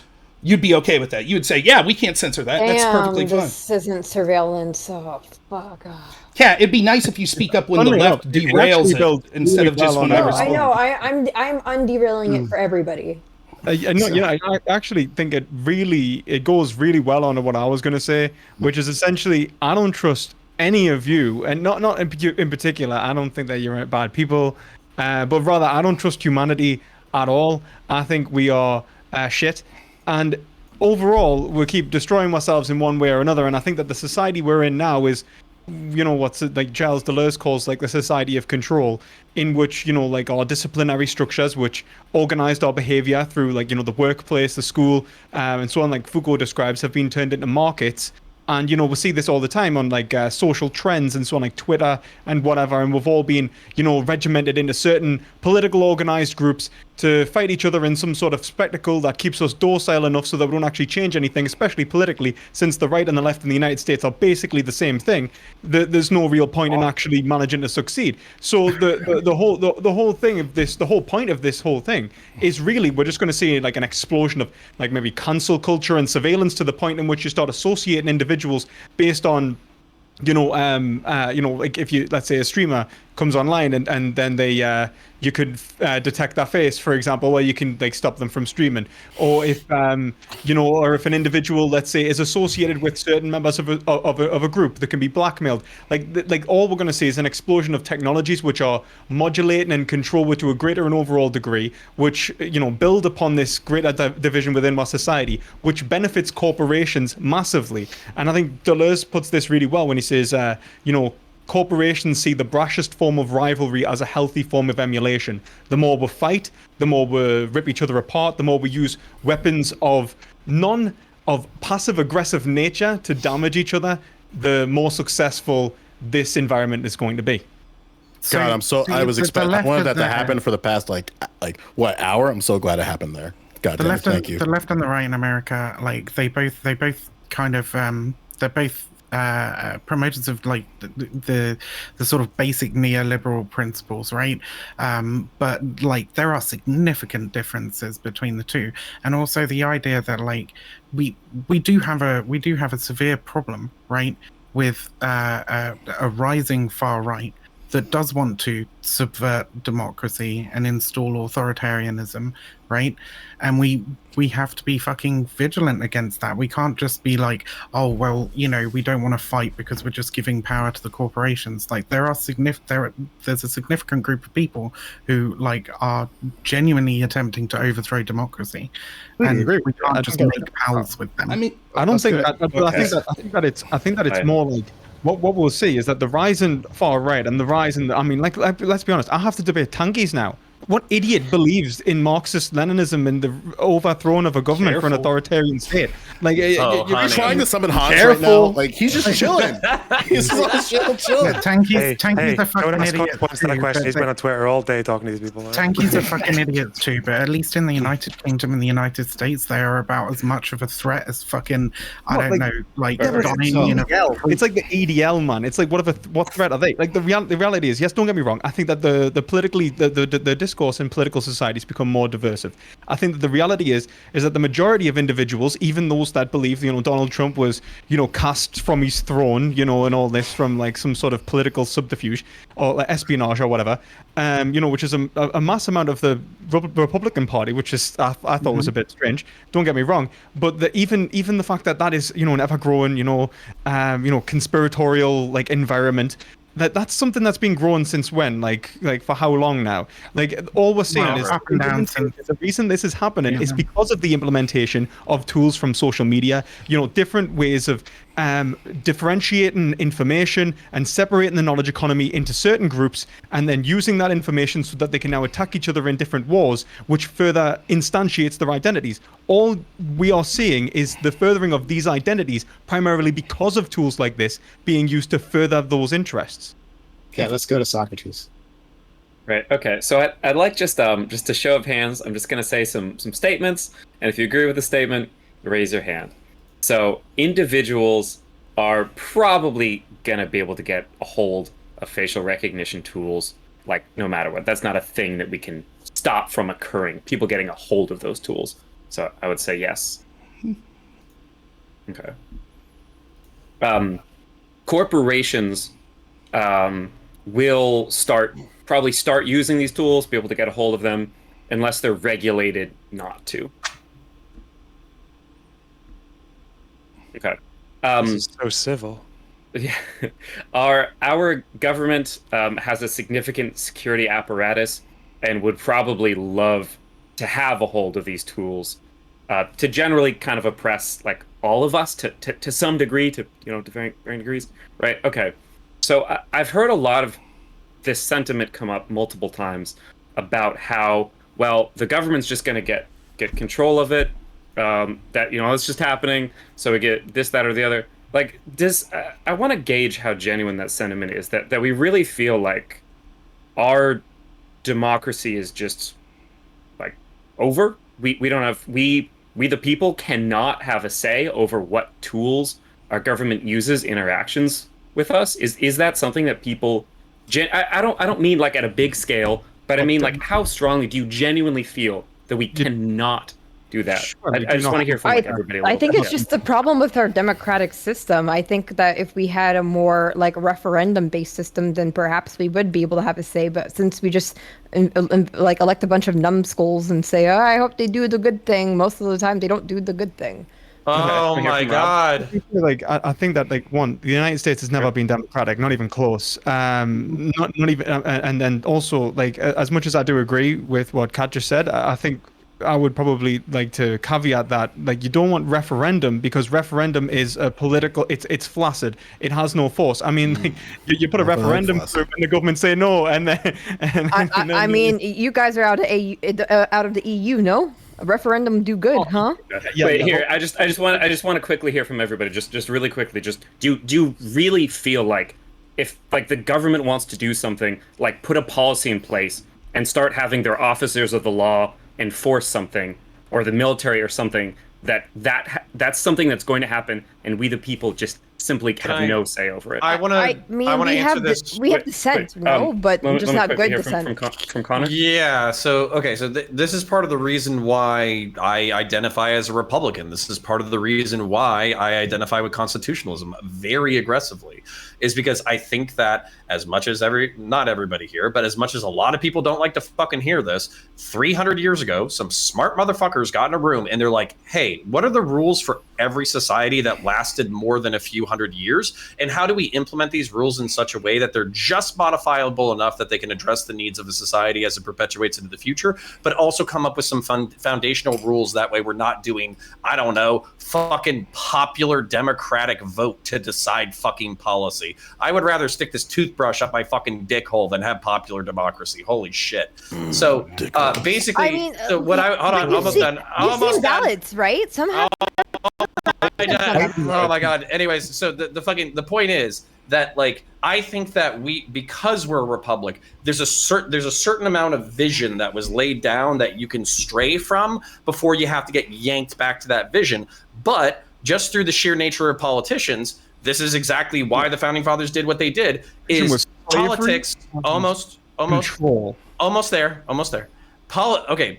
you'd be okay with that. You would say, yeah, we can't censor that. That's perfectly fine. This isn't surveillance. Oh, fuck off. Yeah, it'd be nice if you speak up when the left derails it instead of just when I respond. I know. I'm underrailing it for everybody. I actually think it goes really well on to what I was going to say, which is essentially I don't trust any of you, and not in particular. I don't think that you're bad people, but rather I don't trust humanity at all. I think we are shit, and overall we keep destroying ourselves in one way or another. And I think that the society we're in now is, what's it, like Charles Deleuze calls like the society of control, in which like our disciplinary structures which organized our behavior through like the workplace, the school, and so on, like Foucault describes, have been turned into markets. And we see this all the time on like social trends and so on, like Twitter and whatever, and we've all been regimented into certain political organized groups to fight each other in some sort of spectacle that keeps us docile enough so that we don't actually change anything, especially politically, since the right and the left in the United States are basically the same thing. There's no real point in actually managing to succeed. So the whole thing of this, the whole point of this whole thing is really we're just going to see like an explosion of like maybe cancel culture and surveillance to the point in which you start associating individuals based on like if you, let's say a streamer comes online and then they you could detect their face, for example, where you can like stop them from streaming, or if or if an individual, let's say, is associated with certain members of a group that can be blackmailed, like all we're going to see is an explosion of technologies which are modulating and control to a greater and overall degree, which build upon this greater division within our society, which benefits corporations massively. And I think Deleuze puts this really well when he says corporations see the brashest form of rivalry as a healthy form of emulation. The more we fight, the more we rip each other apart, the more we use weapons of passive aggressive nature to damage each other, the more successful this environment is going to be. God, I was expecting. I wanted that to happen for the past like what hour? I'm so glad it happened there. God damn it, thank you. The left and the right in America, like they both kind of they're both promoters of like the sort of basic neoliberal principles, right? But like there are significant differences between the two, and also the idea that like we do have a severe problem, right, with a rising far right that does want to subvert democracy and install authoritarianism, right? And we have to be fucking vigilant against that. We can't just be like, oh well, you know, we don't want to fight because we're just giving power to the corporations. Like there's a significant group of people who like are genuinely attempting to overthrow democracy, and we can't just make pals with them. I mean, I don't think that, but I think that it's more like what we'll see is that the rise in far right and the rise in, I mean, like let's be honest, I have to debate tankies now. What idiot believes in Marxist-Leninism and the overthrow of a government for an authoritarian state? Like, you're trying to summon Hans right now. Like, he's just chilling. He's just chilling. Yeah, Tanky's a fucking idiot. That question. He's been on Twitter all day talking to these people. Tanky's a fucking idiot too, but at least in the United Kingdom and the United States, they are about as much of a threat as fucking, I don't know, like dying in a... It's like the EDL, man. It's like, what threat are they? Like, the reality is, yes, don't get me wrong, I think that the discourse in political societies become more diversive. I think that the reality is that the majority of individuals, even those that believe, you know, Donald Trump was, you know, cast from his throne, you know, and all this from like some sort of political subterfuge or like espionage or whatever, you know, which is a mass amount of the Republican Party, which is I thought was a bit strange. Don't get me wrong, but even the fact that is, you know, an ever-growing, you know, conspiratorial like environment. That's something that's been growing since when? Like for how long now? Like all we're seeing is up and down. The reason this is happening is because of the implementation of tools from social media. You know, different ways of differentiating information and separating the knowledge economy into certain groups, and then using that information so that they can now attack each other in different wars, which further instantiates their identities. All we are seeing is the furthering of these identities, primarily because of tools like this being used to further those interests. Okay, let's go to Socrates. Right. Okay. So I'd like just a show of hands. I'm just going to say some statements, and if you agree with the statement, raise your hand. So individuals are probably going to be able to get a hold of facial recognition tools, like no matter what. That's not a thing that we can stop from occurring. People getting a hold of those tools. So I would say yes. Okay. Corporations will probably start using these tools, be able to get a hold of them, unless they're regulated not to. Okay. This is so civil. Yeah. Our government has a significant security apparatus and would probably love to have a hold of these tools to generally kind of oppress like all of us to some degree, to varying degrees, right? Okay. So I've heard a lot of this sentiment come up multiple times about how, well, the government's just going to get control of it. That, you know, it's just happening, so we get this, that, or the other. Like, I want to gauge how genuine that sentiment is, that we really feel like our democracy is just, like, over. We don't have, we the people cannot have a say over what tools our government uses in interactions with us. Is that something that people, I don't mean like at a big scale, but I mean like how strongly do you genuinely feel that we cannot do that? Sure, I just want to hear from like, everybody. I think it's just the problem with our democratic system. I think that if we had a more like referendum-based system, then perhaps we would be able to have a say. But since we just like elect a bunch of numbskulls and say, "Oh, I hope they do the good thing," most of the time they don't do the good thing. Oh my God! Like I think that like the United States has never been democratic, not even close. Not even, and then also like as much as I do agree with what Kat just said, I think I would probably like to caveat that, like, you don't want referendum because referendum is a political. It's flaccid. It has no force. I mean, like, you put a Nothing like referendum flaccid. through and the government say no, and then I mean, you guys are out of the EU, no? A referendum do good, huh? Wait, here. I just want to quickly hear from everybody. Just really quickly. Just do you really feel like if like the government wants to do something, like put a policy in place and start having their officers of the law enforce something, or the military or something, that's something that's going to happen, and we the people just simply have no say over it? I want to. I mean, want to we answer have this. we have dissent, but let just me not quickly good hear dissent. from Connor. Yeah. So okay. So this is part of the reason why I identify as a Republican. This is part of the reason why I identify with constitutionalism very aggressively, is because I think that as much as not everybody here, but as much as a lot of people don't like to fucking hear this, 300 years ago, some smart motherfuckers got in a room and they're like, hey, what are the rules for every society that lasted more than a few hundred years? And how do we implement these rules in such a way that they're just modifiable enough that they can address the needs of the society as it perpetuates into the future, but also come up with some foundational rules? That way we're not doing, I don't know, fucking popular democratic vote to decide fucking policy. I would rather stick this toothbrush up my fucking dick hole than have popular democracy. Holy shit. So basically, I mean, so what I hold on, almost done. You've seen ballots, right? Somehow. Oh my god. Anyways, so the point is that, like, I think that because we're a republic, there's a certain amount of vision that was laid down that you can stray from before you have to get yanked back to that vision. But just through the sheer nature of politicians, this is exactly why the founding fathers did what they did. Is politics almost there.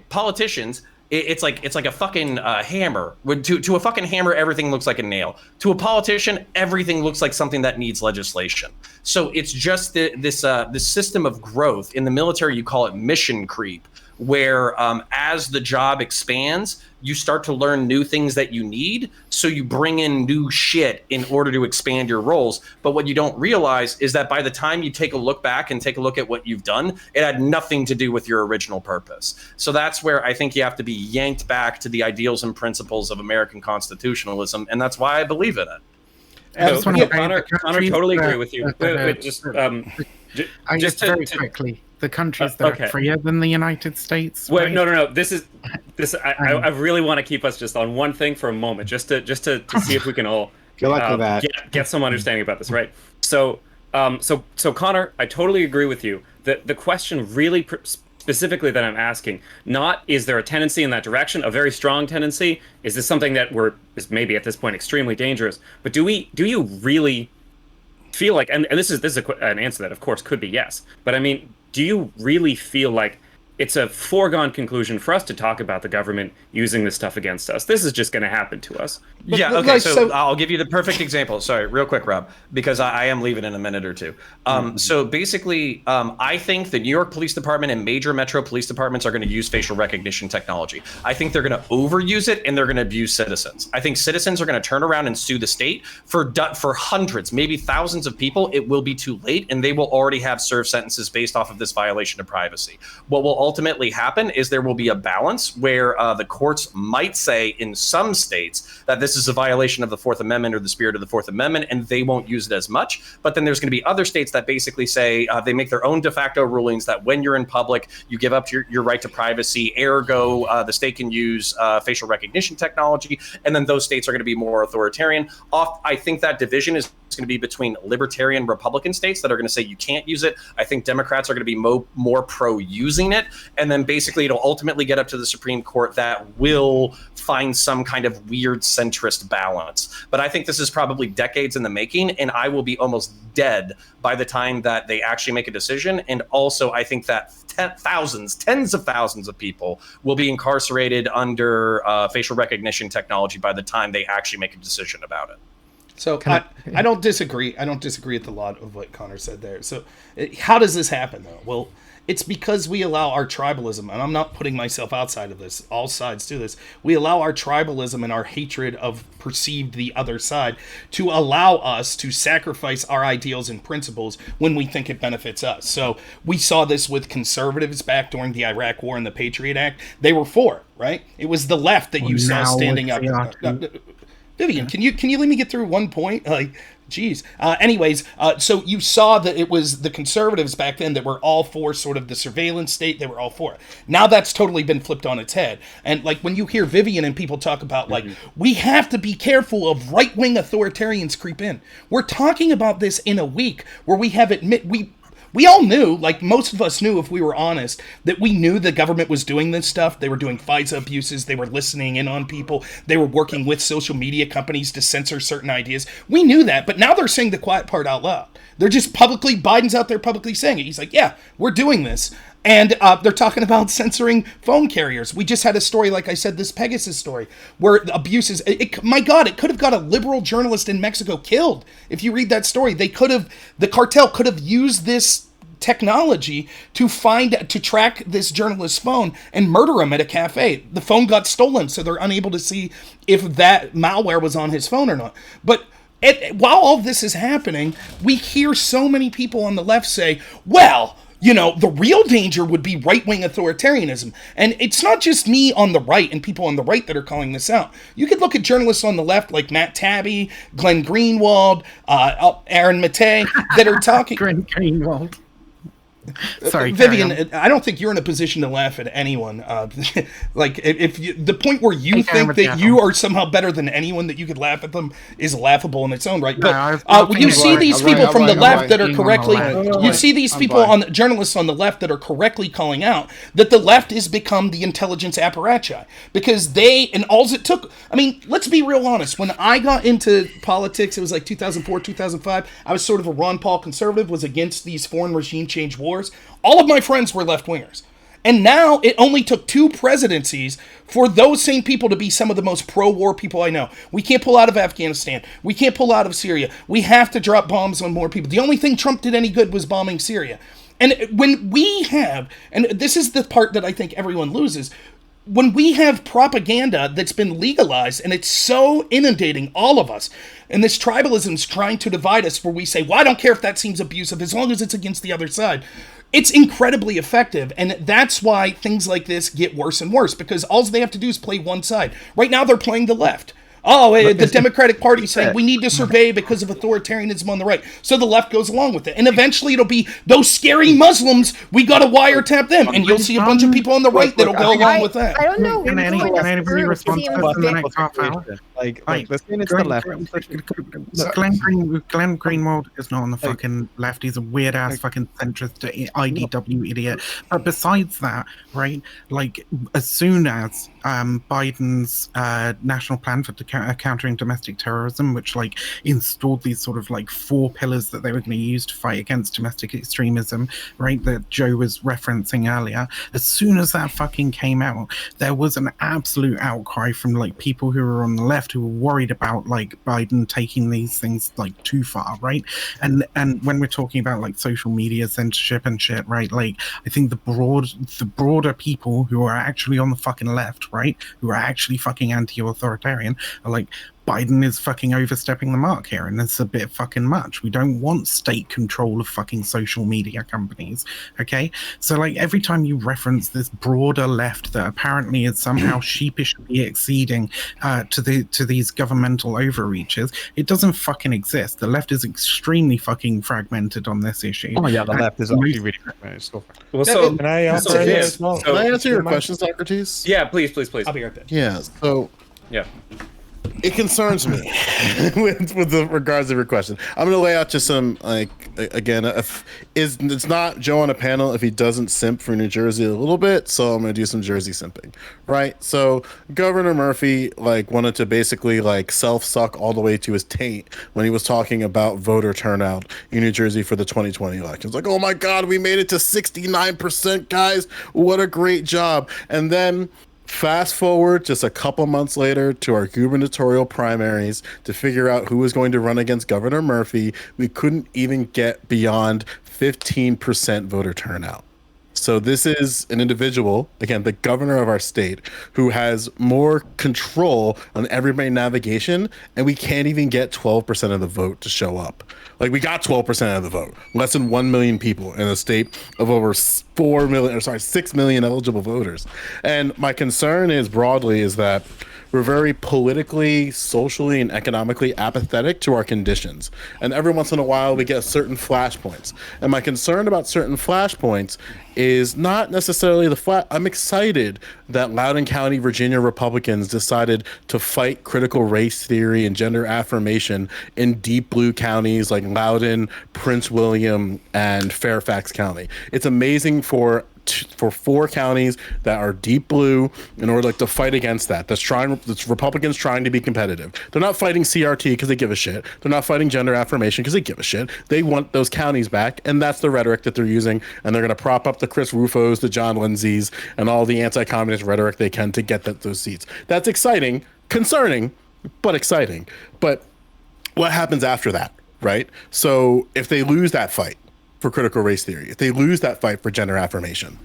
Politicians. It's like a fucking hammer. To a fucking hammer, everything looks like a nail. To a politician, everything looks like something that needs legislation. So it's just this system of growth. In the military, you call it mission creep, where as the job expands, you start to learn new things that you need. So you bring in new shit in order to expand your roles. But what you don't realize is that by the time you take a look back and take a look at what you've done, it had nothing to do with your original purpose. So that's where I think you have to be yanked back to the ideals and principles of American constitutionalism. And that's why I believe in it. Connor, totally agree with you. Just very quickly, the countries that are freer than the United States. Wait, no. This. I really want to keep us just on one thing for a moment, just to see if we can all get some understanding about this, right? So Connor, I totally agree with you. The question really specifically that I'm asking, not is there a tendency in that direction, a very strong tendency? Is this something that is maybe at this point extremely dangerous? But do you really feel like, and this is an answer that of course could be yes, but I mean, do you really feel like it's a foregone conclusion for us to talk about the government using this stuff against us? This is just going to happen to us. Yeah, okay, so I'll give you the perfect example. Sorry, real quick, Rob, because I am leaving in a minute or two. So basically, I think the New York Police Department and major metro police departments are going to use facial recognition technology. I think they're going to overuse it and they're going to abuse citizens. I think citizens are going to turn around and sue the state for hundreds, maybe thousands of people. It will be too late, and they will already have served sentences based off of this violation of privacy. What will ultimately happen is there will be a balance where the courts might say in some states that this is a violation of the Fourth Amendment or the spirit of the Fourth Amendment, and they won't use it as much. But then there's going to be other states that basically say they make their own de facto rulings that when you're in public, you give up your right to privacy. Ergo, the state can use facial recognition technology, and then those states are going to be more authoritarian. I think that division is going to be between libertarian Republican states that are going to say you can't use it. I think Democrats are going to be more pro using it. And then basically it'll ultimately get up to the Supreme Court that will find some kind of weird centrist balance. But I think this is probably decades in the making, and I will be almost dead by the time that they actually make a decision. And also I think that tens of thousands of people will be incarcerated under facial recognition technology by the time they actually make a decision about it. So I don't disagree. I don't disagree with a lot of what Connor said there. So how does this happen, though? Well, It's because we allow our tribalism, and I'm not putting myself outside of this, all sides do this. We allow our tribalism and our hatred of perceived the other side to allow us to sacrifice our ideals and principles when we think it benefits us. So we saw this with conservatives back during the Iraq War and the Patriot Act. They were for, right? It was the left that you saw standing up. Vivian, can you let me get through one point? Like, geez. So you saw that it was the conservatives back then that were all for sort of the surveillance state. They were all for it. Now that's totally been flipped on its head. And like when you hear Vivian and people talk about like, we have to be careful of right-wing authoritarians creep in. We're talking about this in a week where we all knew, like most of us knew if we were honest, that we knew the government was doing this stuff. They were doing FISA abuses. They were listening in on people. They were working with social media companies to censor certain ideas. We knew that, but now they're saying the quiet part out loud. They're just Biden's out there publicly saying it. He's like, yeah, we're doing this. And they're talking about censoring phone carriers. We just had a story, like I said, this Pegasus story, where abuses. My God, it could have got a liberal journalist in Mexico killed. If you read that story, the cartel could have used this technology to track this journalist's phone and murder him at a cafe. The phone got stolen, so they're unable to see if that malware was on his phone or not. But while all of this is happening, we hear so many people on the left say, well, you know, the real danger would be right-wing authoritarianism. And it's not just me on the right and people on the right that are calling this out. You could look at journalists on the left like Matt Taibbi, Glenn Greenwald, Aaron Maté, that are talking... Glenn Greenwald. Sorry, Vivian, I don't think you're in a position to laugh at anyone. Like, if the point where you think that you are somehow better than anyone, that you could laugh at them, is laughable in its own right. But you see these people from the left that are correctly, you see these people journalists on the left that are correctly calling out that the left has become the intelligence apparatchik, because and all it took. I mean, let's be real honest. When I got into politics, it was like 2004, 2005. I was sort of a Ron Paul conservative, was against these foreign regime change wars. All of my friends were left-wingers. And now it only took 2 presidencies for those same people to be some of the most pro-war people I know. We can't pull out of Afghanistan. We can't pull out of Syria. We have to drop bombs on more people. The only thing Trump did any good was bombing Syria. And when we have, and this is the part that I think everyone loses, when we have propaganda that's been legalized and it's so inundating all of us, and this tribalism is trying to divide us, where we say, well, I don't care if that seems abusive as long as it's against the other side. It's incredibly effective, and that's why things like this get worse and worse, because all they have to do is play one side. Right now, they're playing the left. Oh, the Democratic Party saying we need to survey because of authoritarianism on the right. So the left goes along with it. And eventually it'll be those scary Muslims, we got to wiretap them. And you'll see a bunch of people on the right that'll go along with that. I don't know. Can anybody respond to this in the next half hour? Like let's say it's the left. Glenn Greenwald is not on the fucking left. He's a weird ass fucking centrist IDW idiot. But besides that, right? Like, as soon as Biden's national plan for countering domestic terrorism, which like installed these sort of like 4 pillars that they were going to use to fight against domestic extremism, right? That Joe was referencing earlier. As soon as that fucking came out, there was an absolute outcry from like people who were on the left who were worried about like Biden taking these things like too far, right? And when we're talking about like social media censorship and shit, right? Like, I think the broader people who are actually on the fucking left, right, who are actually fucking anti-authoritarian, are like, Biden is fucking overstepping the mark here, and it's a bit fucking much. We don't want state control of fucking social media companies, okay? So, like, every time you reference this broader left that apparently is somehow sheepishly acceding to these governmental overreaches, it doesn't fucking exist. The left is extremely fucking fragmented on this issue. Oh yeah, the left is actually really fragmented. Well, so Can I answer so, it yeah, as well? Can I answer your question, Socrates? yeah, please. I'll be right back. Yeah. So Yeah. it concerns me with the regards of your question. I'm going to lay out just some, like, again, it's not Joe on a panel if he doesn't simp for New Jersey a little bit, so I'm going to do some Jersey simping, right? So Governor Murphy, like, wanted to basically, like, self-suck all the way to his taint when he was talking about voter turnout in New Jersey for the 2020 elections. Like, oh my God, we made it to 69%, guys. What a great job. And then fast forward just a couple months later to our gubernatorial primaries to figure out who was going to run against Governor Murphy. We couldn't even get beyond 15% voter turnout. So this is an individual, again, the governor of our state, who has more control on everybody's navigation, and we can't even get 12% of the vote to show up. Like, we got 12% of the vote, less than 1 million people in a state of over 6 million eligible voters. And my concern is broadly is that we're very politically, socially, and economically apathetic to our conditions. And every once in a while, we get certain flashpoints. And my concern about certain flashpoints is not necessarily I'm excited that Loudoun County, Virginia Republicans decided to fight critical race theory and gender affirmation in deep blue counties like Loudoun, Prince William, and Fairfax County. It's amazing for 4 counties that are deep blue in order to fight against that. That's Republicans trying to be competitive. They're not fighting CRT because they give a shit. They're not fighting gender affirmation because they give a shit. They want those counties back, and that's the rhetoric that they're using. And they're going to prop up the Chris Rufos, the John Lindsays, and all the anti-communist rhetoric they can to get those seats. That's exciting, concerning, but exciting. But what happens after that, right? So if they lose that fight for critical race theory, if they lose that fight for gender affirmation,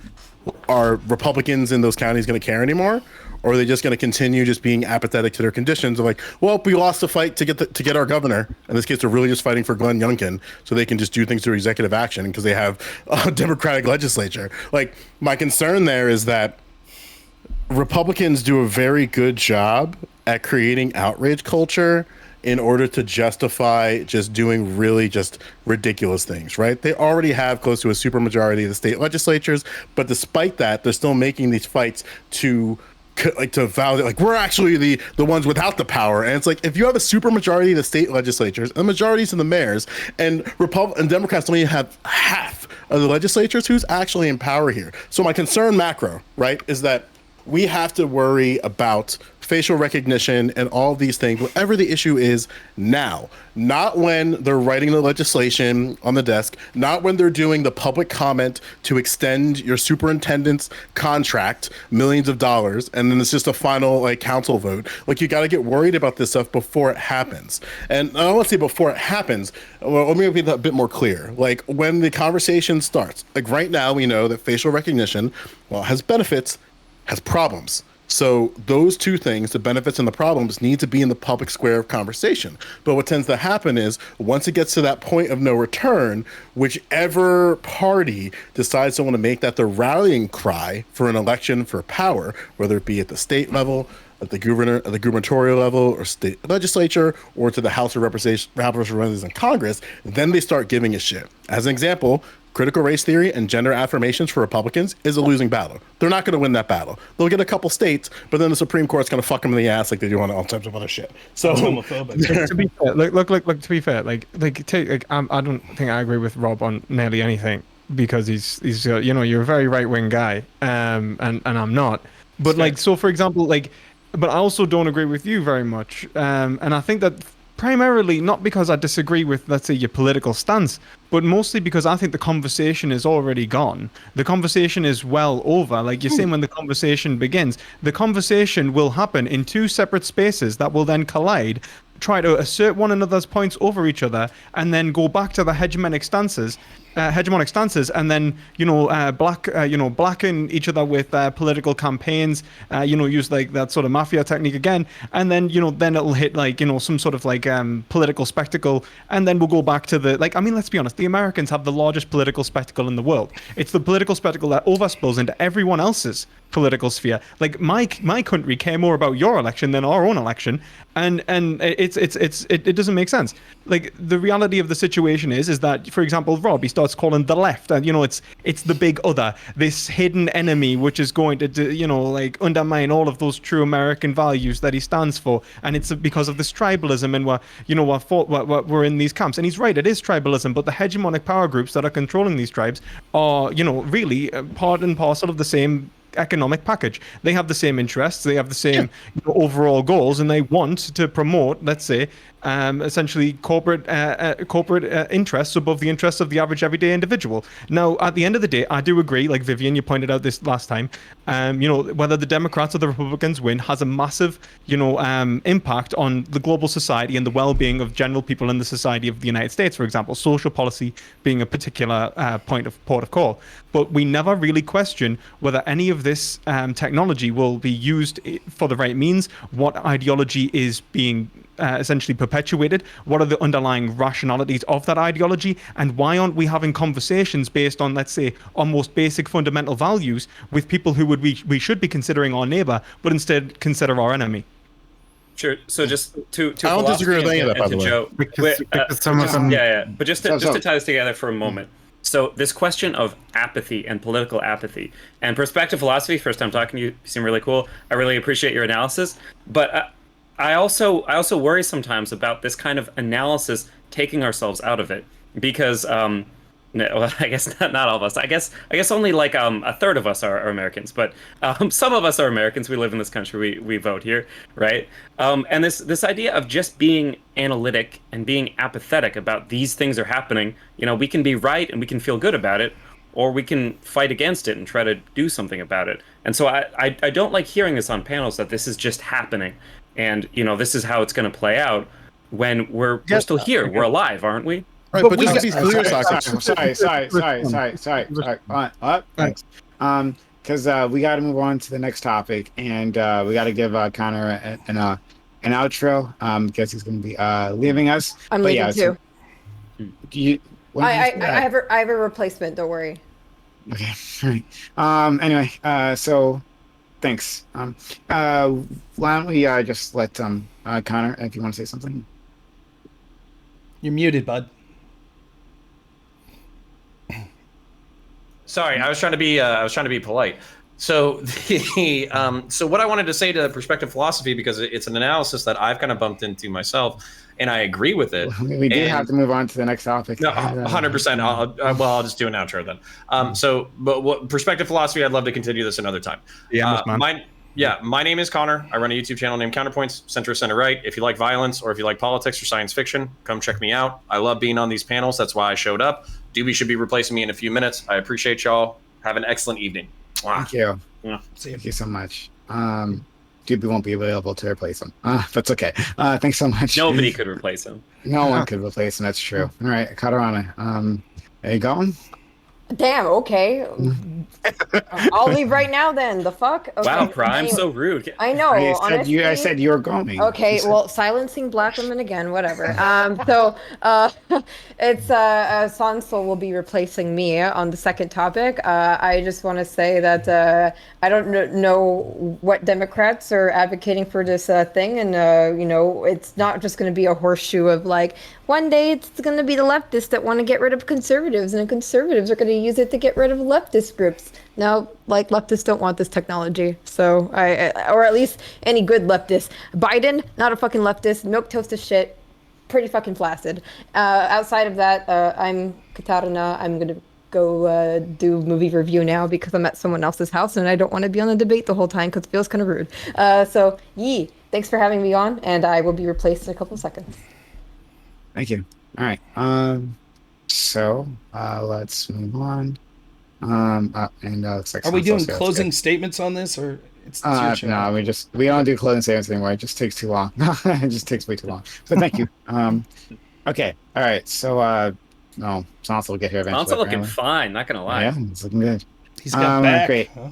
are Republicans in those counties going to care anymore? Or are they just going to continue just being apathetic to their conditions of like, well, we lost the fight to get our governor. In this case, they're really just fighting for Glenn Youngkin so they can just do things through executive action because they have a Democratic legislature. Like, my concern there is that Republicans do a very good job at creating outrage culture in order to justify just doing really just ridiculous things, right? They already have close to a supermajority of the state legislatures, but despite that, they're still making these fights to validate, like, we're actually the ones without the power. And it's like, if you have a supermajority of the state legislatures and majorities of the mayors, and Democrats only have half of the legislatures, who's actually in power here? So my concern, macro, right, is that we have to worry about facial recognition and all these things, whatever the issue is now, not when they're writing the legislation on the desk, not when they're doing the public comment to extend your superintendent's contract millions of dollars, and then it's just a final like council vote. Like, you got to get worried about this stuff before it happens. And I don't want to say before it happens. Well, let me be a bit more clear. Like, when the conversation starts, like right now, we know that facial recognition, well, has benefits, has problems. So those two things, the benefits and the problems, need to be in the public square of conversation. But what tends to happen is once it gets to that point of no return, whichever party decides to want to make that the rallying cry for an election for power, whether it be at the state level, at the gubernatorial level, or state legislature, or to the House of Representatives and Congress, then they start giving a shit. As an example, critical race theory and gender affirmations for Republicans is a losing battle. They're not going to win that battle. They'll get a couple states, but then the Supreme Court's going to fuck them in the ass like they do on all types of other shit. So homophobic. To be fair, look. To be fair, I don't think I agree with Rob on nearly anything because he's you're a very right wing guy, and I'm not. But like, so for example, like, but I also don't agree with you very much, and I think that primarily not because I disagree with, let's say, your political stance, but mostly because I think the conversation is already gone. The conversation is well over. Like you're saying, when the conversation begins, the conversation will happen in two separate spaces that will then collide, try to assert one another's points over each other, and then go back to the hegemonic stances, and then blacken each other with political campaigns, use like that sort of mafia technique again, and then then it'll hit like some sort of like political spectacle, and then we'll go back to the let's be honest, the Americans have the largest political spectacle in the world. It's the political spectacle that overspills into everyone else's political sphere. Like my country care more about your election than our own election, and it doesn't make sense. Like the reality of the situation is that, for example, Rob, he starts calling the left, and it's the big other, this hidden enemy which is going to undermine all of those true American values that he stands for, and it's because of this tribalism, and we're in these camps. And he's right, it is tribalism, but the hegemonic power groups that are controlling these tribes are really part and parcel of the same economic package. They have the same interests, they have the same overall goals, and they want to promote, let's say, essentially corporate interests above the interests of the average everyday individual. Now, at the end of the day, I do agree, like Vivian, you pointed out this last time, whether the Democrats or the Republicans win has a massive, impact on the global society and the well-being of general people in the society of the United States, for example, social policy being a particular port of call. But we never really question whether any of this technology will be used for the right means, what ideology is being essentially perpetuated, what are the underlying rationalities of that ideology, and why aren't we having conversations based on, let's say, almost basic fundamental values with people who we should be considering our neighbor, but instead consider our enemy. Sure. So just to I don't disagree with any of that, by the way. Joe, Because some of them... yeah. But just to tie this together for a moment. So this question of apathy and political apathy and perspective philosophy. First time talking to you, you seem really cool. I really appreciate your analysis. But I also worry sometimes about this kind of analysis taking ourselves out of it, because no, well, I guess not all of us. I guess only like a third of us are Americans, but some of us are Americans. We live in this country. We vote here, right? And this idea of just being analytic and being apathetic about these things are happening. We can be right and we can feel good about it, or we can fight against it and try to do something about it. And so I don't like hearing this on panels that this is just happening, and this is how it's going to play out when we're still here. We're alive, aren't we? Right, but just to be clear, sorry. Thanks. Because we got to move on to the next topic, and we got to give Connor an outro. Because he's going to be leaving us. I'm leaving too. I have a replacement. Don't worry. Okay. All right. Anyway. So, thanks. Why don't we just let Connor, if you want to say something. You're muted, bud. Sorry, I was trying to be polite. So so what I wanted to say to perspective philosophy, because it's an analysis that I've kind of bumped into myself, and I agree with it. We do have to move on to the next topic. No, 100%. I'll just do an outro then. But what perspective philosophy? I'd love to continue this another time. My name is Connor. I run a YouTube channel named Counterpoints, center right. If you like violence or if you like politics or science fiction, come check me out. I love being on these panels. That's why I showed up. Doobie should be replacing me in a few minutes. I appreciate y'all. Have an excellent evening. Thank you. Yeah. Thank you so much. Doobie won't be available to replace him. That's okay. Thanks so much. Nobody could replace him. No one could replace him. That's true. All right, Katarana. Are you going? Damn, okay. I'll leave right now then. The fuck? Okay. Wow, Prime, so rude. I know. I said you were going. Okay, well, silencing black women again, whatever. It's Sansel will be replacing me on the second topic. I just want to say that I don't know what Democrats are advocating for this thing, and it's not just going to be a horseshoe of like one day it's going to be the leftists that want to get rid of conservatives, and the conservatives are going to use it to get rid of leftist groups. Now, like, leftists don't want this technology, so or at least any good leftist. Biden, not a fucking leftist, milquetoast as shit, pretty fucking flaccid. Outside of that, I'm Katarina. I'm gonna go do movie review now because I'm at someone else's house and I don't want to be on the debate the whole time because it feels kind of rude. So, thanks for having me on, and I will be replaced in a couple of seconds. Thank you. All right. So let's move on. Looks like are we doing closing statements on this, or it's your channel? No, we don't do closing statements anymore. It just takes too long. It just takes way too long. So thank you. Okay. All right. So no, Sansa will get here eventually. Sansa looking fine. Not gonna lie. Yeah, it's looking good. He's got back. Great. Huh?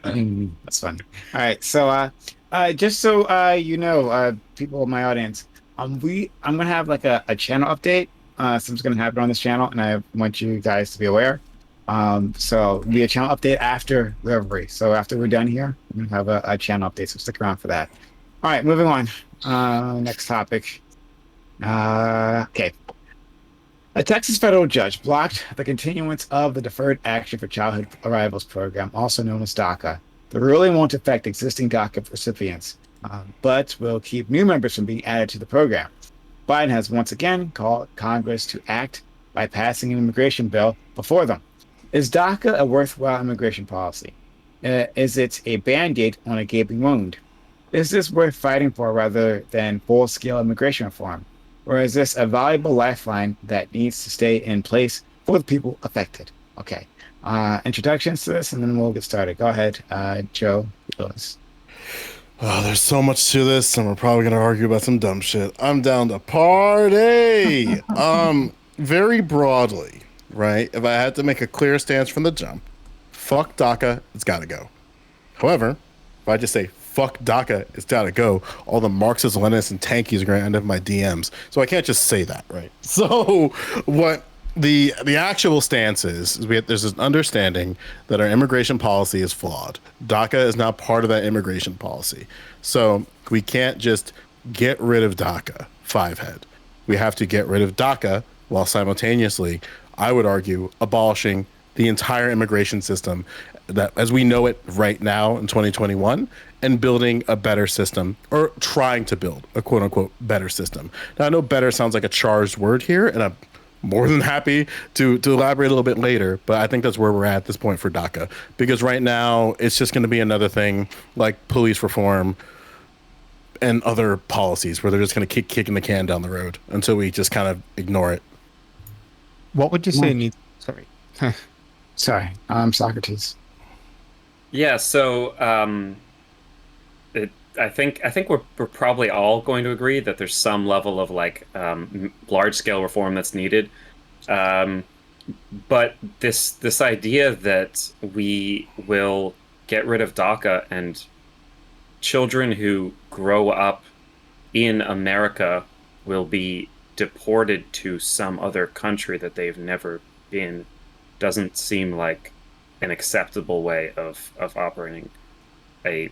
That's funny. All right. So just so you know, people in my audience, I'm gonna have like a channel update. Something's gonna happen on this channel, and I want you guys to be aware. So be a channel update after Reverie. So after we're done here, we're gonna have a channel update. So stick around for that. All right, moving on. Next topic. Okay. A Texas federal judge blocked the continuance of the Deferred Action for Childhood Arrivals program, also known as DACA. The ruling won't affect existing DACA recipients, but will keep new members from being added to the program. Biden has once again called Congress to act by passing an immigration bill before them. Is DACA a worthwhile immigration policy? Is it a band-aid on a gaping wound? Is this worth fighting for rather than full-scale immigration reform? Or is this a valuable lifeline that needs to stay in place for the people affected? Okay. Introductions to this, and then we'll get started. Go ahead, Joe Lewis. Oh, there's so much to this, and we're probably gonna argue about some dumb shit. I'm down to party. Very broadly, right? If I had to make a clear stance from the jump, fuck DACA, it's gotta go. However, if I just say fuck DACA, it's gotta go, all the Marxists, Leninists, and tankies are gonna end up in my DMs. So I can't just say that, right? So what the actual stance is there's an understanding that our immigration policy is flawed. DACA is not part of that immigration policy. So we can't just get rid of DACA, five-head. We have to get rid of DACA while simultaneously, I would argue, abolishing the entire immigration system that as we know it right now in 2021 and building a better system, or trying to build a quote unquote better system. Now I know better sounds like a charged word here, and I'm more than happy to elaborate a little bit later, but I think that's where we're at this point for DACA, because right now it's just going to be another thing like police reform and other policies where they're just going to keep kicking the can down the road until we just kind of ignore it. What would you say needs? Sorry. Sorry, Socrates. Yeah, so I think we're probably all going to agree that there's some level of like large scale reform that's needed, but this idea that we will get rid of DACA and children who grow up in America will be deported to some other country that they've never been doesn't seem like an acceptable way of operating a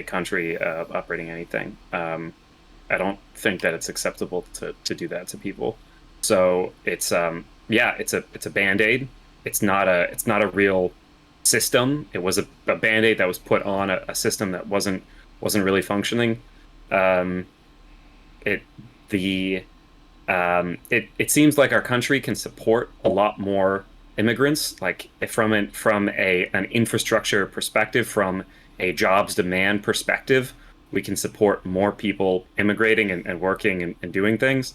country, operating anything. I don't think that it's acceptable to do that to people. So it's it's a band-aid. It's not a real system. It was a band-aid that was put on a system that wasn't really functioning. It seems like our country can support a lot more immigrants, like from an infrastructure perspective, from a jobs demand perspective. We can support more people immigrating and working and doing things.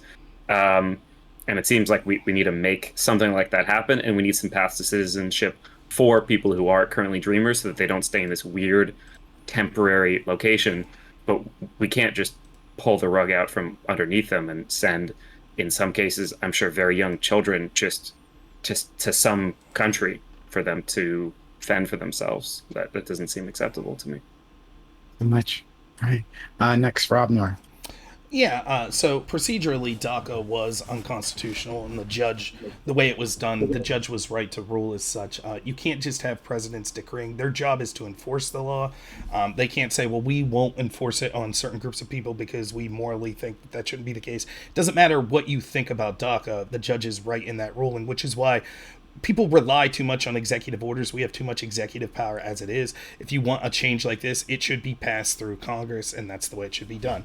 And it seems like we need to make something like that happen, and we need some paths to citizenship for people who are currently dreamers so that they don't stay in this weird temporary location. But we can't just pull the rug out from underneath them and send, in some cases, I'm sure, very young children just to some country for them to fend for themselves. That doesn't seem acceptable to me. So much. All right. Next, Rob Noerr. Yeah, so procedurally, DACA was unconstitutional, and the way it was done, the judge was right to rule as such. You can't just have presidents decreeing. Their job is to enforce the law. They can't say, well, we won't enforce it on certain groups of people because we morally think that shouldn't be the case. It doesn't matter what you think about DACA, the judge is right in that ruling, which is why people rely too much on executive orders. We have too much executive power as it is. If you want a change like this, it should be passed through Congress, and that's the way it should be done.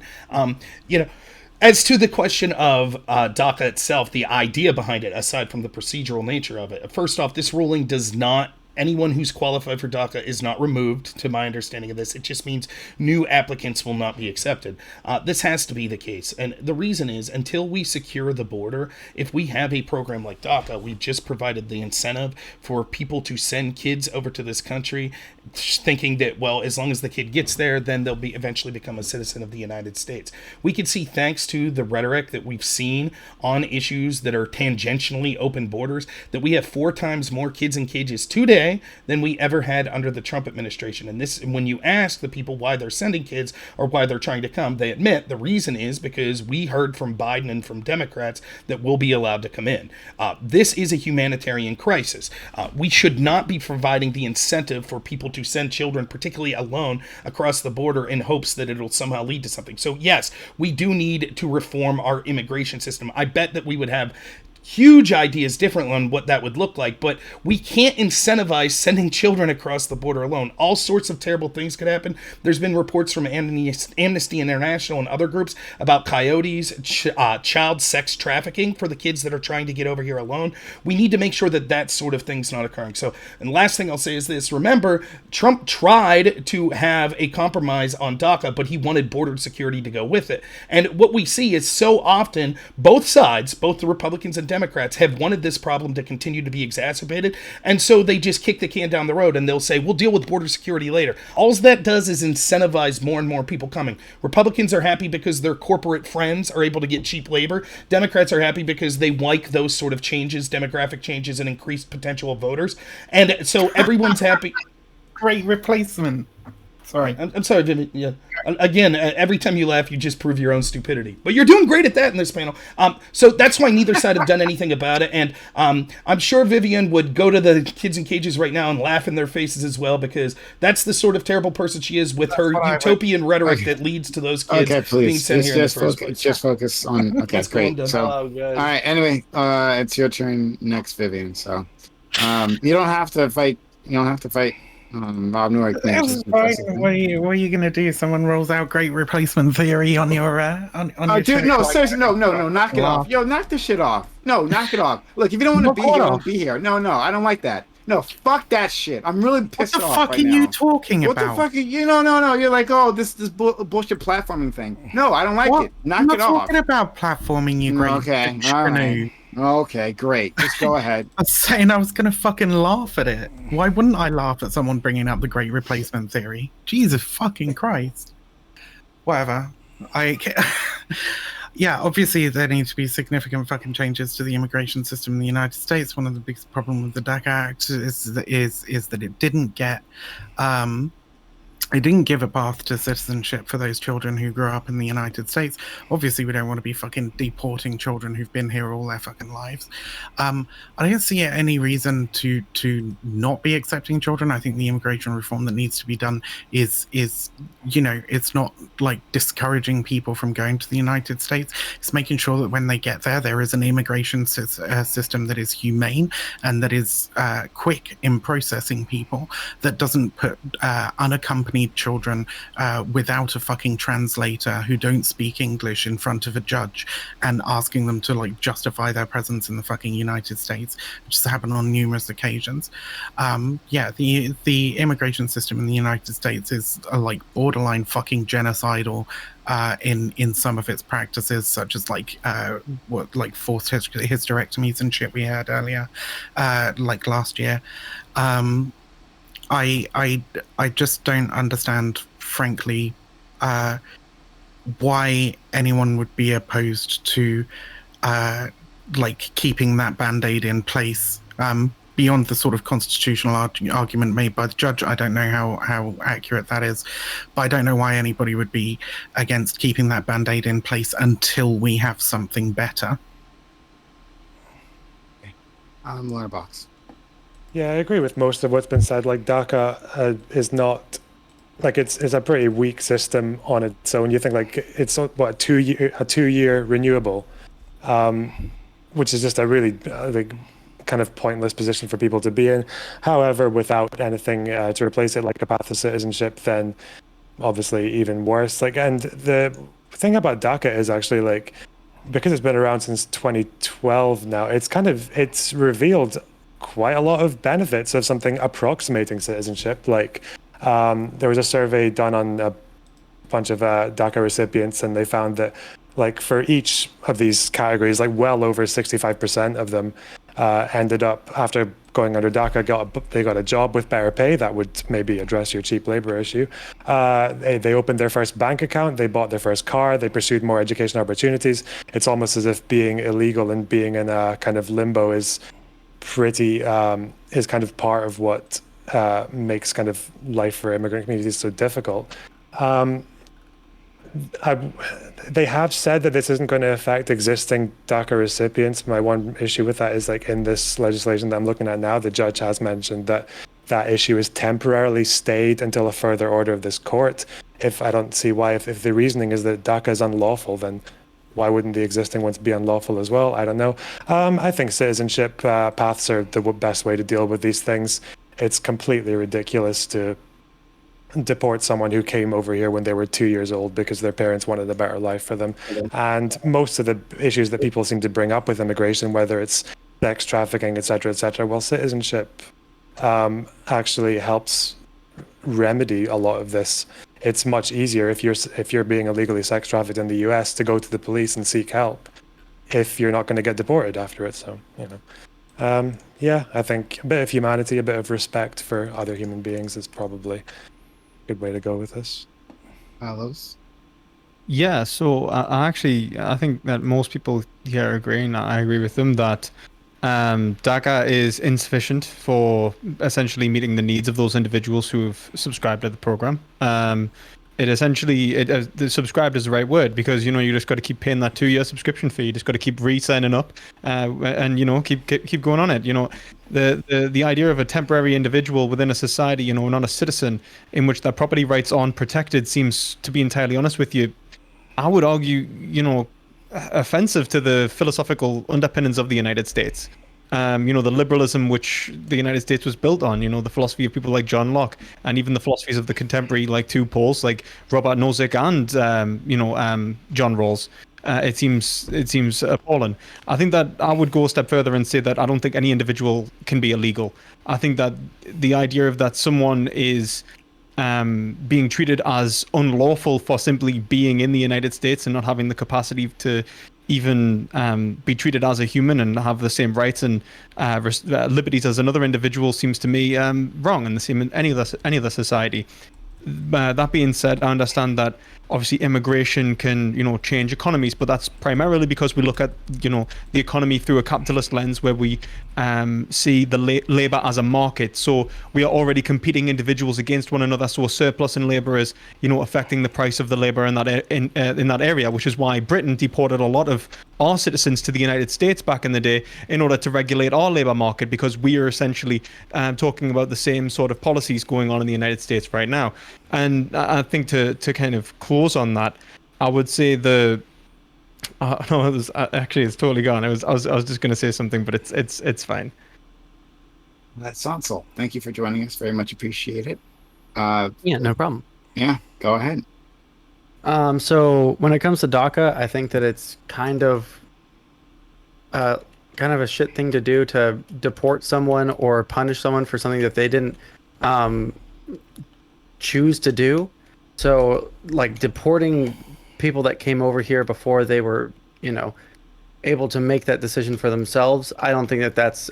As to the question of DACA itself, the idea behind it, aside from the procedural nature of it, first off, this ruling does not, anyone who's qualified for DACA is not removed, to my understanding of this. It just means new applicants will not be accepted. This has to be the case. And the reason is, until we secure the border, if we have a program like DACA, we've just provided the incentive for people to send kids over to this country thinking that, well, as long as the kid gets there, then they'll eventually become a citizen of the United States. We can see, thanks to the rhetoric that we've seen on issues that are tangentially open borders, that we have 4 times more kids in cages today than we ever had under the Trump administration. And this, when you ask the people why they're sending kids or why they're trying to come, they admit the reason is because we heard from Biden and from Democrats that we'll be allowed to come in. This is a humanitarian crisis. We should not be providing the incentive for people to send children, particularly alone, across the border in hopes that it'll somehow lead to something. So yes, we do need to reform our immigration system. I bet that we would have huge ideas differently on what that would look like, but we can't incentivize sending children across the border alone. All sorts of terrible things could happen. There's been reports from Amnesty International and other groups about coyotes, child sex trafficking for the kids that are trying to get over here alone. We need to make sure that that sort of thing's not occurring. So, and last thing I'll say is this: remember, Trump tried to have a compromise on DACA, but he wanted border security to go with it. And what we see is so often both sides, both the Republicans and Democrats, have wanted this problem to continue to be exacerbated, and so they just kick the can down the road and they'll say, we'll deal with border security later. All that does is incentivize more and more people coming. Republicans are happy because their corporate friends are able to get cheap labor. Democrats are happy because they like those sort of changes, demographic changes, and increased potential of voters. And so everyone's happy. Great replacement. Sorry. I'm sorry, Vivian. Yeah. Again, every time you laugh, you just prove your own stupidity. But you're doing great at that in this panel. So that's why neither side have done anything about it. And I'm sure Vivian would go to the kids in cages right now and laugh in their faces as well, because that's the sort of terrible person she is with her utopian rhetoric that leads to those kids being sent here in the first place. Just focus on. Okay, great. So, Oh, good. all right. Anyway, it's your turn next, Vivian. So, you don't have to fight. You don't have to fight. Bob Noerr. That's fine. What are you gonna do? Someone rolls out great replacement theory on your on Oh, your dude, show? no, seriously, no, knock it off. Yo, knock this shit off. No, knock it off. Look, if you don't want to be here, don't be here. No, I don't like that. No, fuck that shit. I'm really pissed off. What the fuck right are now. you talking What about? the fuck are you? No. You're like, oh, this bullshit platforming thing. No, I don't like What? it. Knock I'm it not off. talking about platforming, you great Okay, bitch all canoe. right. Okay, great. Just go ahead. I was saying I was gonna fucking laugh at it. Why wouldn't I laugh at someone bringing up the great replacement theory? Jesus fucking Christ. Whatever. Yeah, obviously there need to be significant fucking changes to the immigration system in the United States. One of the biggest problems with the DACA Act is that it didn't get it didn't give a path to citizenship for those children who grew up in the United States. Obviously, we don't want to be fucking deporting children who've been here all their fucking lives. I don't see any reason to not be accepting children. I think the immigration reform that needs to be done is it's not like discouraging people from going to the United States. It's making sure that when they get there is an immigration system that is humane and that is quick in processing people, that doesn't put unaccompanied children without a fucking translator who don't speak English in front of a judge and asking them to like justify their presence in the fucking United States, which has happened on numerous occasions. The immigration system in the United States is like borderline fucking genocidal in some of its practices, such as like forced hysterectomies and shit we had earlier, like last year. I just don't understand, frankly, why anyone would be opposed to like keeping that band-aid in place. Beyond the sort of constitutional argument made by the judge, I don't know how accurate that is, but I don't know why anybody would be against keeping that band-aid in place until we have something better. Laura Box. Yeah, I agree with most of what's been said. Like DACA is not like it's a pretty weak system on its own. You think like it's what a 2-year renewable, which is just a really like kind of pointless position for people to be in. However, without anything to replace it, like a path to citizenship, then obviously even worse. Like, and the thing about DACA is actually like because it's been around since 2012 now. It's revealed quite a lot of benefits of something approximating citizenship. Like there was a survey done on a bunch of DACA recipients, and they found that like for each of these categories, like well over 65% of them ended up, after going under DACA, they got a job with better pay that would maybe address your cheap labor issue. They opened their first bank account, they bought their first car, they pursued more education opportunities. It's almost as if being illegal and being in a kind of limbo is kind of part of what makes kind of life for immigrant communities so difficult. They have said that this isn't going to affect existing DACA recipients. My one issue with that is like in this legislation that I'm looking at now, the judge has mentioned that issue is temporarily stayed until a further order of this court. I don't see why, if the reasoning is that DACA is unlawful, then why wouldn't the existing ones be unlawful as well? I don't know. I think citizenship paths are the best way to deal with these things. It's completely ridiculous to deport someone who came over here when they were 2 years old because their parents wanted a better life for them. And most of the issues that people seem to bring up with immigration, whether it's sex trafficking, etc., well, citizenship actually helps remedy a lot of this. It's much easier if you're being illegally sex trafficked in the US to go to the police and seek help if you're not going to get deported after it. So, yeah, I think a bit of humanity, a bit of respect for other human beings is probably a good way to go with this. Carlos? Yeah, so I think that most people here agree, and I agree with them, that DACA is insufficient for essentially meeting the needs of those individuals who have subscribed to the program. It essentially, the subscribed is the right word, because you just got to keep paying that 2-year subscription fee. You just got to keep re-signing up, and keep going on it. The idea of a temporary individual within a society, not a citizen, in which their property rights aren't protected, seems, to be entirely honest with you, I would argue, offensive to the philosophical underpinnings of the United States. The liberalism which the United States was built on, the philosophy of people like John Locke, and even the philosophies of the contemporary two poles like Robert Nozick and John Rawls. It seems appalling. I think that I would go a step further and say that I don't think any individual can be illegal. I think that the idea of that someone is being treated as unlawful for simply being in the United States and not having the capacity to even be treated as a human and have the same rights and liberties as another individual seems to me wrong, and the same in any other society. That being said, I understand that obviously immigration can change economies, but that's primarily because we look at the economy through a capitalist lens, where we see the labor as a market. So we are already competing individuals against one another, so a surplus in labor is affecting the price of the labor in that area, which is why Britain deported a lot of our citizens to the United States back in the day in order to regulate our labor market, because we are essentially talking about the same sort of policies going on in the United States right now. And I think to kind of close on that, I would say no, actually it's totally gone. I was just going to say something, but it's fine. That's Ansel. Thank you for joining us. Very much appreciate it. Yeah, no problem. Yeah, go ahead. So when it comes to DACA, I think that it's kind of a shit thing to do, to deport someone or punish someone for something that they didn't choose to do. So deporting people that came over here before they were, able to make that decision for themselves, I don't think that that's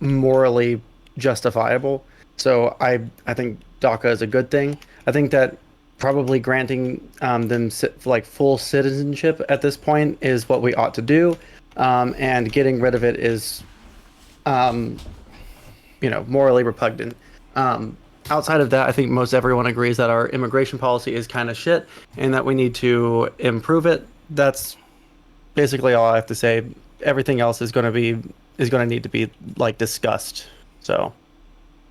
morally justifiable. So I think DACA is a good thing. I think that probably granting them full citizenship at this point is what we ought to do, and getting rid of it is, morally repugnant. Outside of that, I think most everyone agrees that our immigration policy is kind of shit and that we need to improve it. That's basically all I have to say. Everything else is going to need to be discussed. So,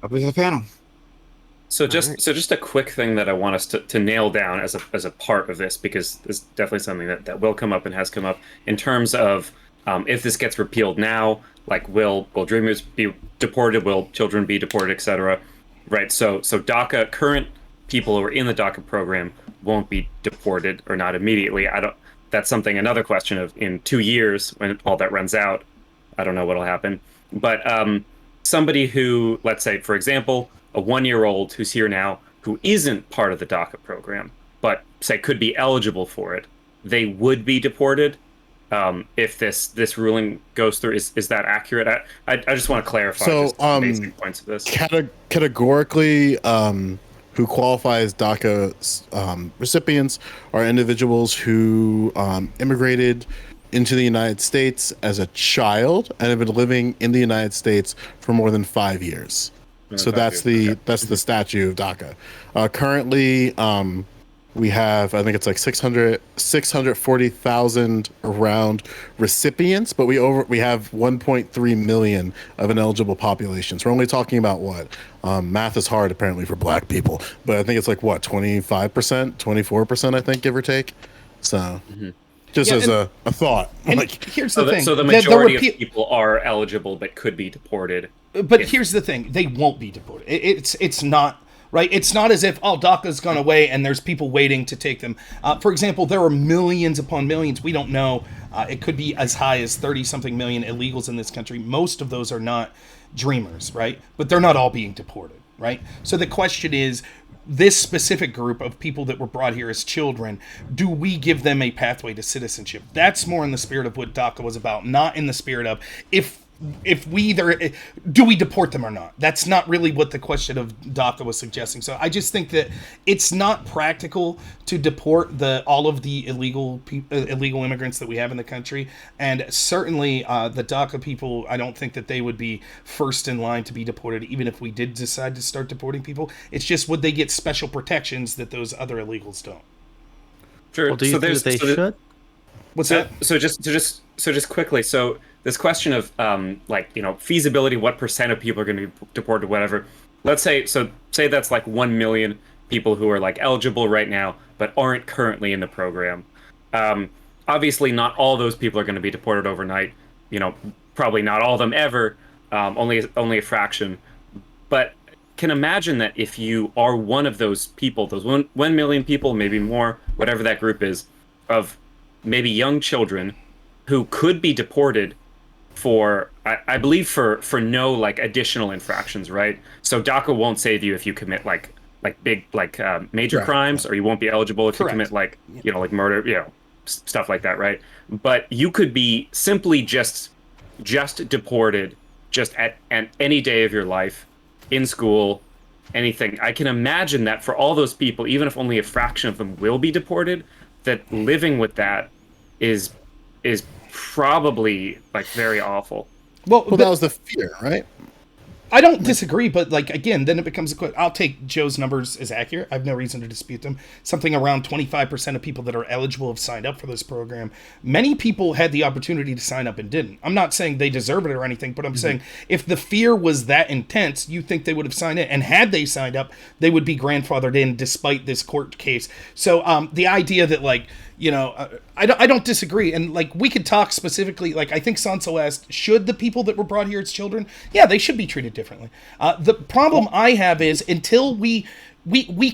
up with the panel. So just a quick thing that I want us to nail down as a part of this, because it's definitely something that will come up and has come up in terms of if this gets repealed now, will dreamers be deported, will children be deported, etc. Right. So DACA, current people who are in the DACA program won't be deported, or not immediately. That's another question of in 2 years when all that runs out, I don't know what'll happen. But somebody who, let's say, for example, a 1-year-old who's here now, who isn't part of the DACA program, but say could be eligible for it, they would be deported if this ruling goes through. Is that accurate? I just want to clarify just the basic points of this. Categorically, who qualify as DACA recipients are individuals who immigrated into the United States as a child and have been living in the United States for more than 5 years. So that's the statute of DACA. Currently, we have, I think it's 640,000 around recipients, but we have 1.3 million of an eligible population. So we're only talking about what? Math is hard apparently for Black people, but I think it's 25%, 24%, I think, give or take. So. Mm-hmm. just Yeah, as and- a thought. And Like, here's So the the, thing. so the there majority were of people are eligible but could be deported. But if- here's the thing: they won't be deported. It's not right. It's not as if DACA's gone away and there's people waiting to take them. For example, there are millions upon millions. We don't know. It could be as high as 30-something million illegals in this country. Most of those are not dreamers, right? But they're not all being deported, right? So the question is, this specific group of people that were brought here as children, do we give them a pathway to citizenship? That's more in the spirit of what DACA was about, not in the spirit of if we either do we deport them or not. That's not really what the question of DACA was suggesting. So I just think that it's not practical to deport all of the illegal immigrants that we have in the country, and certainly the DACA people, I don't think that they would be first in line to be deported, even if we did decide to start deporting people. It's just, would they get special protections that those other illegals don't? Sure. Well, do you think that they should? What's that? So just quickly. So this question of feasibility, what percent of people are going to be deported, whatever. Let's say that's like 1 million people who are like eligible right now but aren't currently in the program. Obviously, not all those people are going to be deported overnight. Probably not all of them ever. Only a fraction. But can imagine that if you are one of those people, those 1 million people, maybe more, whatever that group is, of maybe young children who could be deported for, I believe, for no like additional infractions, right? So DACA won't save you if you commit big major Right. crimes, or you won't be eligible if Correct. you commit like murder, stuff like that, right? But you could be simply just deported just at any day of your life, in school, anything. I can imagine that for all those people, even if only a fraction of them will be deported, that living with that is probably like very awful. Well, that was the fear, right? I don't disagree, but again, then it becomes a question. I'll take Joe's numbers as accurate. I have no reason to dispute them. Something around 25% of people that are eligible have signed up for this program. Many people had the opportunity to sign up and didn't. I'm not saying they deserve it or anything, but I'm saying if the fear was that intense, you think they would have signed in. And had they signed up, they would be grandfathered in despite this court case. So the idea that I don't disagree. And we could talk specifically, I think Sanso asked, should the people that were brought here as children? Yeah, they should be treated differently. The problem I have is until we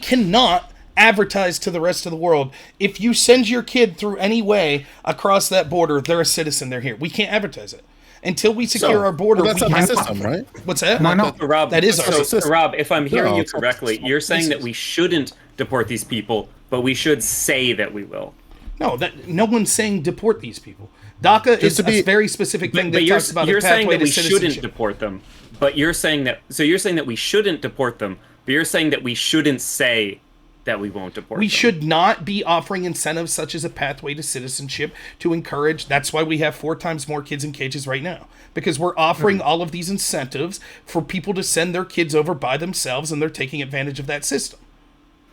cannot advertise to the rest of the world, if you send your kid through any way across that border, they're a citizen, they're here. We can't advertise it. Until we secure our border, Well, that's we not the have system, right? What's that? Why not? Rob, That is our so Rob, if I'm hearing No, you it's not- correctly, you're saying that we shouldn't deport these people, but we should say that we will. No, no one's saying deport these people. DACA is a very specific thing that talks about you're a saying pathway that to we shouldn't citizenship. deport them, but you're saying that we shouldn't deport them, but you're saying that we shouldn't say that we won't deport them. We should not be offering incentives such as a pathway to citizenship to encourage. That's why we have 4 times more kids in cages right now, because we're offering all of these incentives for people to send their kids over by themselves, and they're taking advantage of that system.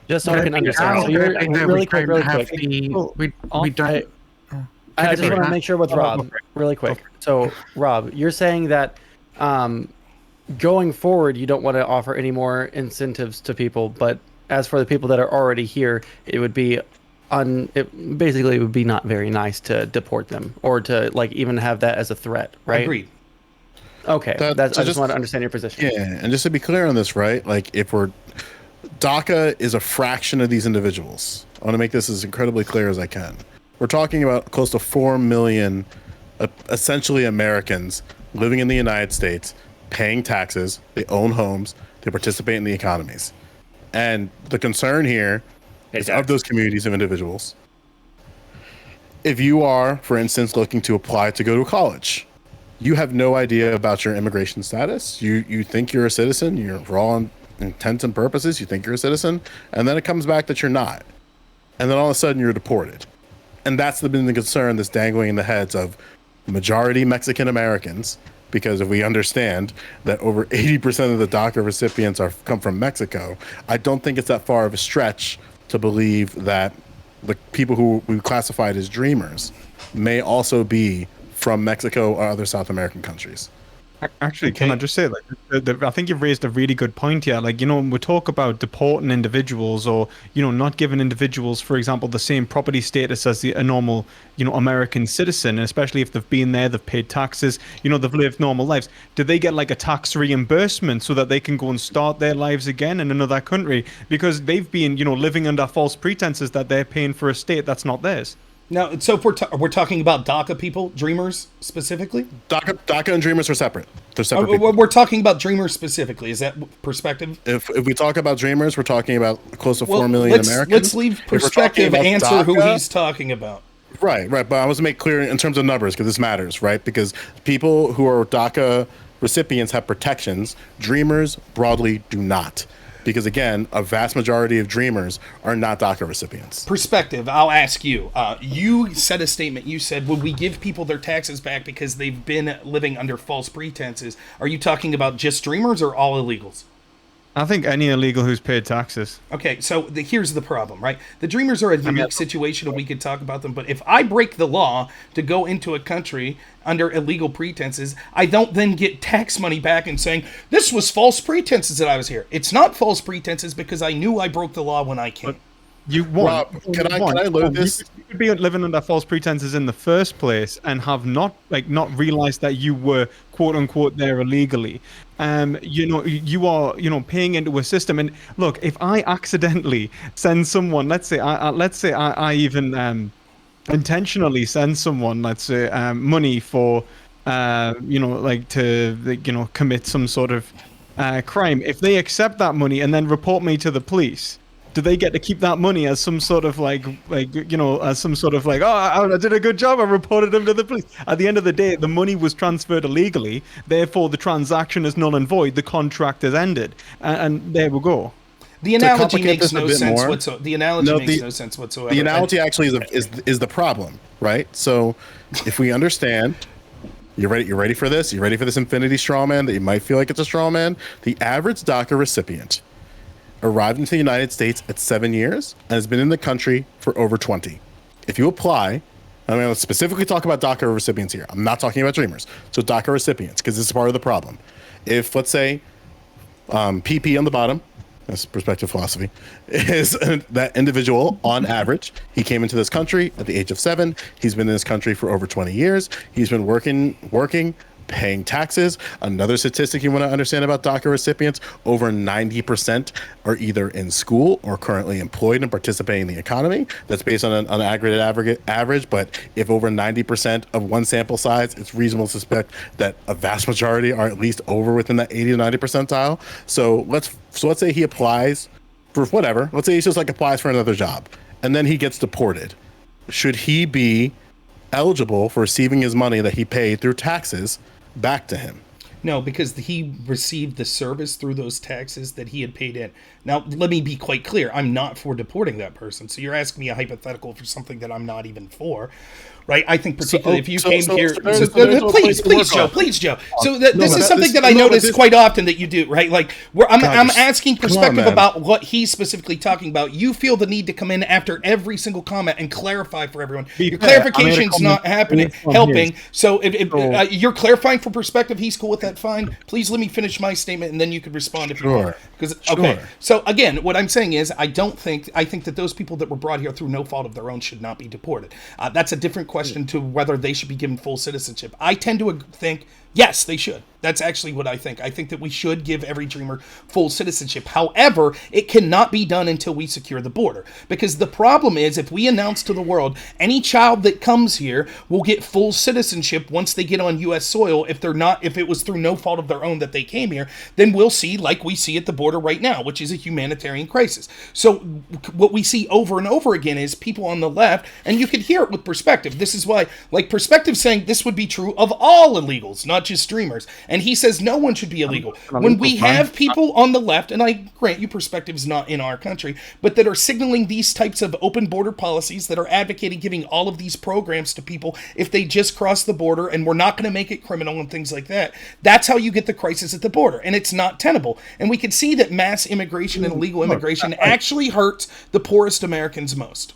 Just so I can understand. So you're really quick. We don't. I just want to Sorry. make sure with Rob, really quick. So, Rob, you're saying that going forward, you don't want to offer any more incentives to people, but as for the people that are already here, it would be it would be not very nice to deport them or to even have that as a threat, right? Agreed. Okay, I just want to understand your position. Yeah, and just to be clear on this, right? If we're DACA is a fraction of these individuals. I want to make this as incredibly clear as I can. We're talking about close to 4 million, essentially Americans living in the United States, paying taxes, they own homes, they participate in the economies. And the concern here is of those communities of individuals. If you are, for instance, looking to apply to go to college, you have no idea about your immigration status. You think you're a citizen, for all intents and purposes, you think you're a citizen, and then it comes back that you're not. And then all of a sudden you're deported. And that's been the concern that's dangling in the heads of majority Mexican Americans, because if we understand that over 80% of the DACA recipients come from Mexico, I don't think it's that far of a stretch to believe that the people who we classified as dreamers may also be from Mexico or other South American countries. Actually, can I just say, like, I think you've raised a really good point here. Like, when we talk about deporting individuals or, not giving individuals, for example, the same property status as a normal, American citizen, and especially if they've been there, they've paid taxes, they've lived normal lives. Do they get like a tax reimbursement so that they can go and start their lives again in another country? Because they've been, living under false pretenses that they're paying for a state that's not theirs. Now, so if we're talking about DACA people, Dreamers specifically? DACA and Dreamers are separate. They're separate people. We're talking about Dreamers specifically. Is that perspective? If we talk about Dreamers, we're talking about close to 4 million Americans. Let's leave perspective answer DACA, who he's talking about. Right. But I want to make clear in terms of numbers because this matters, right? Because people who are DACA recipients have protections. Dreamers broadly do not. Because again, a vast majority of Dreamers are not DACA recipients. Perspective, I'll ask you. You said a statement. You said, would we give people their taxes back because they've been living under false pretenses? Are you talking about just Dreamers or all illegals? I think any illegal who's paid taxes. Okay, so here's the problem, right? The Dreamers are a unique situation, and we could talk about them. But if I break the law to go into a country under illegal pretenses, I don't then get tax money back and saying, this was false pretenses that I was here. It's not false pretenses because I knew I broke the law when I came. You won. Rob, can I load this? You could be living under false pretenses in the first place and have not realized that you were quote unquote there illegally. You are paying into a system. And look, if I accidentally send someone, let's say I even intentionally send someone, let's say, money for to commit some sort of crime. If they accept that money and then report me to the police, do they get to keep that money as some sort of I did a good job, I reported him to the police? At the end of the day, the money was transferred illegally, therefore the transaction is null and void, the contract is ended, and there we go. The analogy makes no sense whatsoever. The analogy makes no sense whatsoever. The analogy actually is the problem, right? So if we understand, you're ready for this? You ready for this infinity straw man that you might feel like it's a straw man? The average DACA recipient arrived into the United States at 7 years and has been in the country for over 20. If you apply, I'm going to specifically talk about DACA recipients here. I'm not talking about Dreamers. So DACA recipients, because this is part of the problem. If, let's say, PP on the bottom, that's perspective philosophy, is that individual, on average, he came into this country at the age of 7. He's been in this country for over 20 years. He's been working, paying taxes. Another statistic you want to understand about DACA recipients, over 90% are either in school or currently employed and participating in the economy. That's based on an aggregate average, but if over 90% of one sample size, it's reasonable to suspect that a vast majority are at least over within that 80 to 90 percentile. So let's say he applies for whatever. Let's say he just applies for another job and then he gets deported. Should he be eligible for receiving his money that he paid through taxes back to him? No, because he received the service through those taxes that he had paid in. Now, let me be quite clear. I'm not for deporting that person. So you're asking me a hypothetical for something that I'm not even for. Right, I think particularly if you came here, please, Joe. So this is something that I notice quite often that you do, right? Like, I'm asking perspective about what he's specifically talking about. You feel the need to come in after every single comment and clarify for everyone. Your clarification's not helping. So if you're clarifying for perspective, he's cool with that. Fine. Please let me finish my statement, and then you could respond if you want. Okay. So again, what I'm saying is, I think that those people that were brought here through no fault of their own should not be deported. That's a different question to whether they should be given full citizenship. I tend to think yes, they should. That's actually what I think. I think that we should give every Dreamer full citizenship. However, it cannot be done until we secure the border. Because the problem is, if we announce to the world, any child that comes here will get full citizenship once they get on U.S. soil, if it was through no fault of their own that they came here, then we'll see, like we see at the border right now, which is a humanitarian crisis. So what we see over and over again is people on the left, and you can hear it with perspective. This is why, perspective saying this would be true of all illegals, not just Dreamers. And he says no one should be illegal. When we have people on the left, and I grant you perspective is not in our country, but that are signaling these types of open border policies, that are advocating giving all of these programs to people if they just cross the border, and we're not going to make it criminal and things like that, that's how you get the crisis at the border. And it's not tenable. And we can see that mass immigration and illegal immigration actually hurts the poorest Americans most.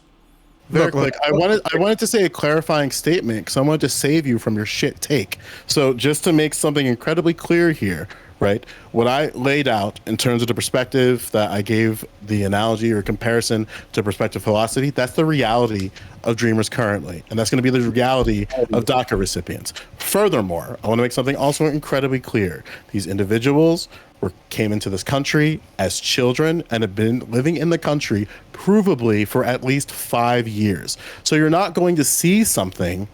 Very quick. I wanted to say a clarifying statement because I wanted to save you from your shit take. So just to make something incredibly clear here, right? What I laid out in terms of the perspective that I gave the analogy or comparison to perspective philosophy, that's the reality of dreamers currently. And that's going to be the reality of DACA recipients. Furthermore, I want to make something also incredibly clear. These individuals came into this country as children and have been living in the country provably for at least 5 years. So you're not going to see something.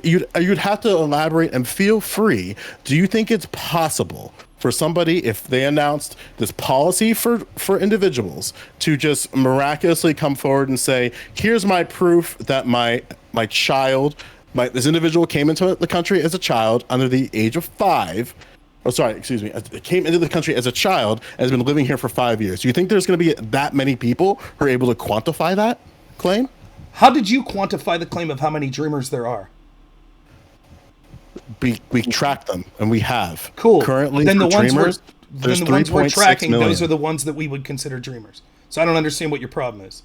You'd have to elaborate and feel free. Do you think it's possible for somebody, if they announced this policy for individuals, to just miraculously come forward and say, here's my proof that this individual came into the country as a child under the age of 5, came into the country as a child and has been living here for 5 years. Do you think there's going to be that many people who are able to quantify that claim? How did you quantify the claim of how many dreamers there are? We track them, and we have. Cool. Currently, then for the ones dreamers, there's then the ones we're 3.6 tracking, million. those are the ones that we would consider dreamers. So I don't understand what your problem is.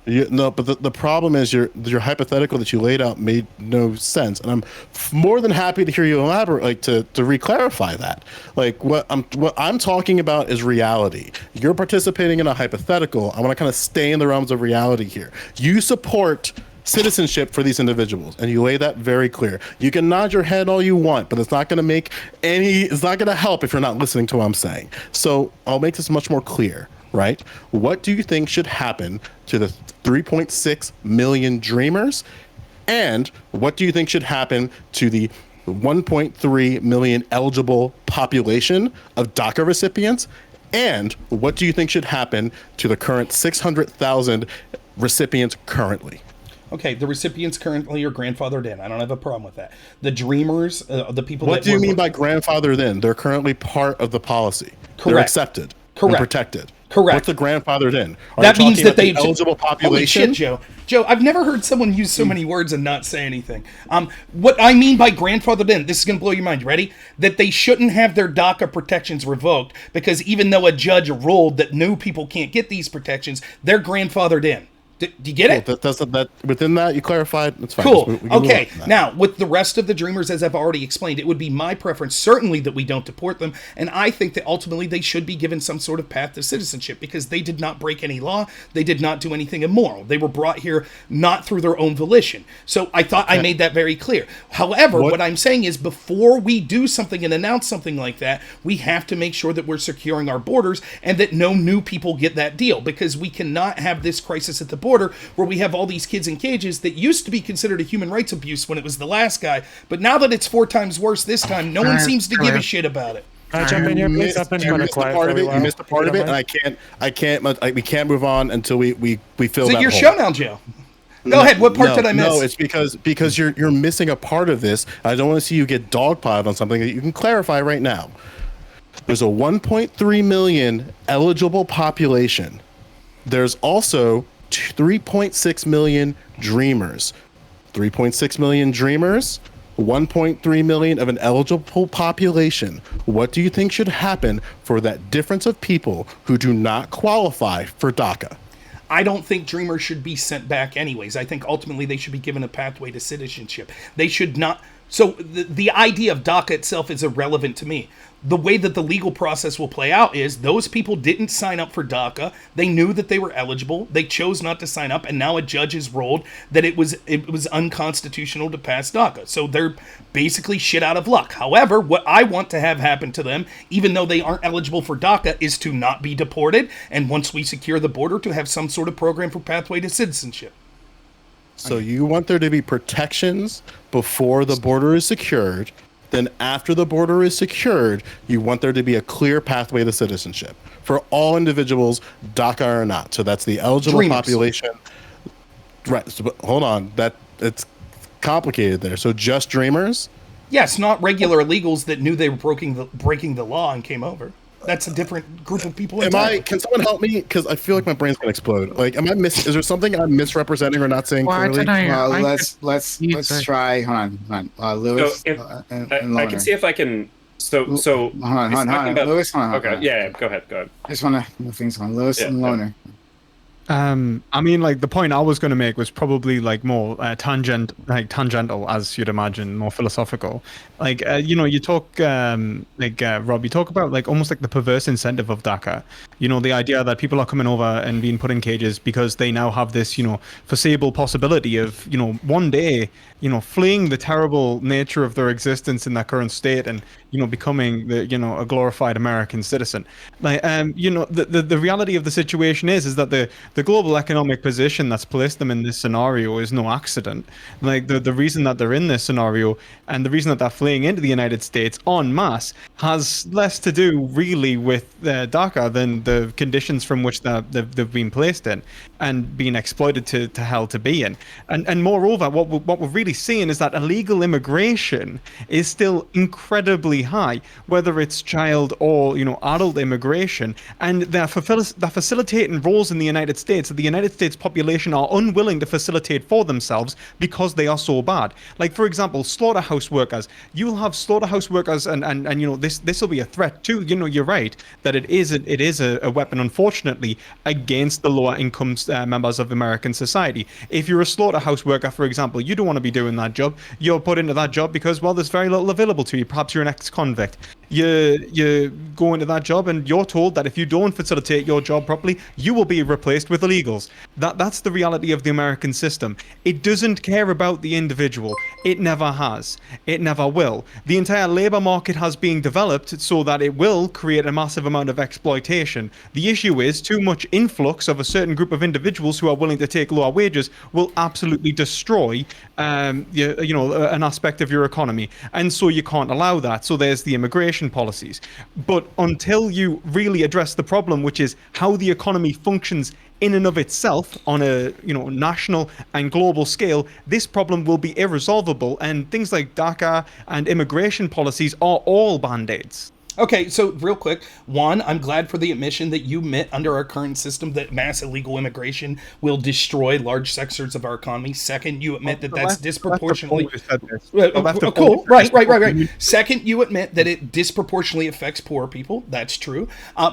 But the problem is your hypothetical that you laid out made no sense, and I'm more than happy to hear you elaborate, like to re-clarify that. Like what I'm talking about is reality. You're participating in a hypothetical. I want to kind of stay in the realms of reality here. You support citizenship for these individuals, and you lay that very clear. You can nod your head all you want, but it's not going to help if you're not listening to what I'm saying. So I'll make this much more clear. Right? What do you think should happen to the 3.6 million dreamers? And what do you think should happen to the 1.3 million eligible population of DACA recipients? And what do you think should happen to the current 600,000 recipients currently? Okay, the recipients currently are grandfathered in. I don't have a problem with that. The dreamers, the people What do you mean by grandfathered in? They're currently part of the policy. Correct. They're accepted. Correct. And protected. Correct. What's the grandfathered in? That means that they eligible population. Holy shit, Joe, I've never heard someone use so many words and not say anything. What I mean by grandfathered in, this is going to blow your mind. You ready? That they shouldn't have their DACA protections revoked because even though a judge ruled that new people can't get these protections, they're grandfathered in. Do you get it? That within that you clarified. That's fine. Cool. We can Okay. move on. Now, with the rest of the dreamers, as I've already explained, it would be my preference, certainly, that we don't deport them. And I think that ultimately they should be given some sort of path to citizenship because they did not break any law. They did not do anything immoral. They were brought here not through their own volition. So I thought I made that very clear. However, what I'm saying is before we do something and announce something like that, we have to make sure that we're securing our borders and that no new people get that deal because we cannot have this crisis at the border where we have all these kids in cages that used to be considered a human rights abuse when it was the last guy, but now that it's 4 times worse this time, no one seems to give a shit about it. Can I jump in here, please? I've been You kind of missed quiet part for of a it. while. You missed a part of it, If you and we can't move on until we fill Is that it your hole. show now, Joe? Go ahead. What part did I miss? No, it's because you're missing a part of this. I don't want to see you get dogpiled on something that you can clarify right now. There's a 1.3 million eligible population. There's also 3.6 million dreamers. 3.6 million dreamers, 1.3 million of an eligible population. What do you think should happen for that difference of people who do not qualify for DACA? I don't think dreamers should be sent back anyways. I think ultimately they should be given a pathway to citizenship. They should not. So the idea of DACA itself is irrelevant to me. The way that the legal process will play out is those people didn't sign up for DACA. They knew that they were eligible. They chose not to sign up, and now a judge has ruled that it was unconstitutional to pass DACA. So they're basically shit out of luck. However, what I want to have happen to them, even though they aren't eligible for DACA, is to not be deported, and once we secure the border, to have some sort of program for pathway to citizenship. So you want there to be protections before the border is secured. Then after the border is secured, you want there to be a clear pathway to citizenship for all individuals, DACA or not. So that's the eligible Dreamers. population. Right. So, but hold on. It's complicated there. So just dreamers? Yes, not regular illegals that knew they were breaking the law and came over. That's a different group of people. Can someone help me? Because I feel like my brain's gonna explode. Like, is there something I'm misrepresenting or not saying Well, I clearly? don't know. Let's try. Hold on. Lewis. So and I Loner. can see if I can. So Hold on. talking about- Lewis, hold on. Okay, yeah, go ahead. I just want to move things on. Lewis Yeah, and yeah. Loner. I mean, like the point I was going to make was probably like more tangential, as you'd imagine, more philosophical. Like, you talk, Rob, you talk about like almost like the perverse incentive of DACA. The idea that people are coming over and being put in cages because they now have this, foreseeable possibility of, one day, fleeing the terrible nature of their existence in their current state and, becoming a glorified American citizen. Like, the reality of the situation is that the global economic position that's placed them in this scenario is no accident. Like the reason that they're in this scenario and the reason that they're fleeing into the United States en masse has less to do really with DACA than the conditions from which they've been placed in and being exploited to hell to be in. And moreover, what we're really seeing is that illegal immigration is still incredibly high, whether it's child or adult immigration, and they're facilitating roles in the United States that the United States population are unwilling to facilitate for themselves because they are so bad. Like, for example, slaughterhouse workers. You'll have slaughterhouse workers, and this will be a threat too. You're right that it is a weapon, unfortunately, against the lower income members of American society. If you're a slaughterhouse worker, for example, you don't want to be doing that job. You're put into that job because, well, there's very little available to you. Perhaps you're an ex-convict. You go into that job and you're told that if you don't facilitate your job properly, you will be replaced with illegals. That's the reality of the American system. It doesn't care about the individual. It never has. It never will. The entire labor market has been developed so that it will create a massive amount of exploitation. The issue is too much influx of a certain group of individuals who are willing to take lower wages will absolutely destroy an aspect of your economy. And so you can't allow that. So there's the immigration policies. But until you really address the problem, which is how the economy functions in and of itself on a national and global scale, this problem will be irresolvable, and things like DACA and immigration policies are all band-aids. Okay, so real quick, one, I'm glad for the admission that you admit under our current system that mass illegal immigration will destroy large sectors of our economy. Second, you admit that that's disproportionately... Cool, right. Second, you admit that it disproportionately affects poor people. That's true.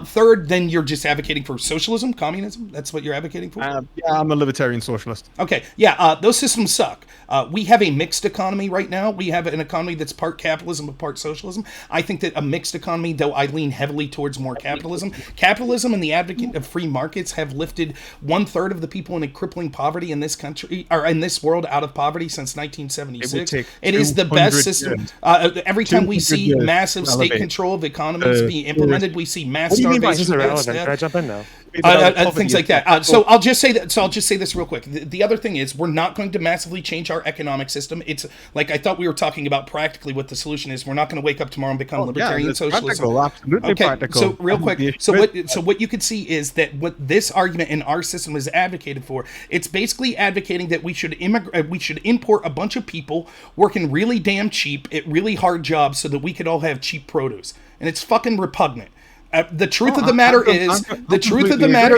Third, then you're just advocating for socialism, communism? That's what you're advocating for? Yeah, I'm a libertarian socialist. Okay, yeah, those systems suck. We have a mixed economy right now. We have an economy that's part capitalism and part socialism. I think that a mixed economy, though I lean heavily towards more capitalism. Capitalism and the advocate of free markets have lifted 1/3 of the people in crippling poverty in this country, or in this world, out of poverty since 1976. It is the best system. Every time we see massive state control of economies being implemented, we see mass starvation. Can I jump in now? Things like that. So I'll just say that. So I'll just say this real quick. The other thing is, we're not going to massively change our economic system. It's like I thought we were talking about practically what the solution is. We're not going to wake up tomorrow and become libertarian socialism. Absolutely practical. So real quick. So what you could see is that what this argument in our system is advocated for. It's basically advocating that we should import a bunch of people working really damn cheap at really hard jobs so that we could all have cheap produce, and it's fucking repugnant. The truth of the matter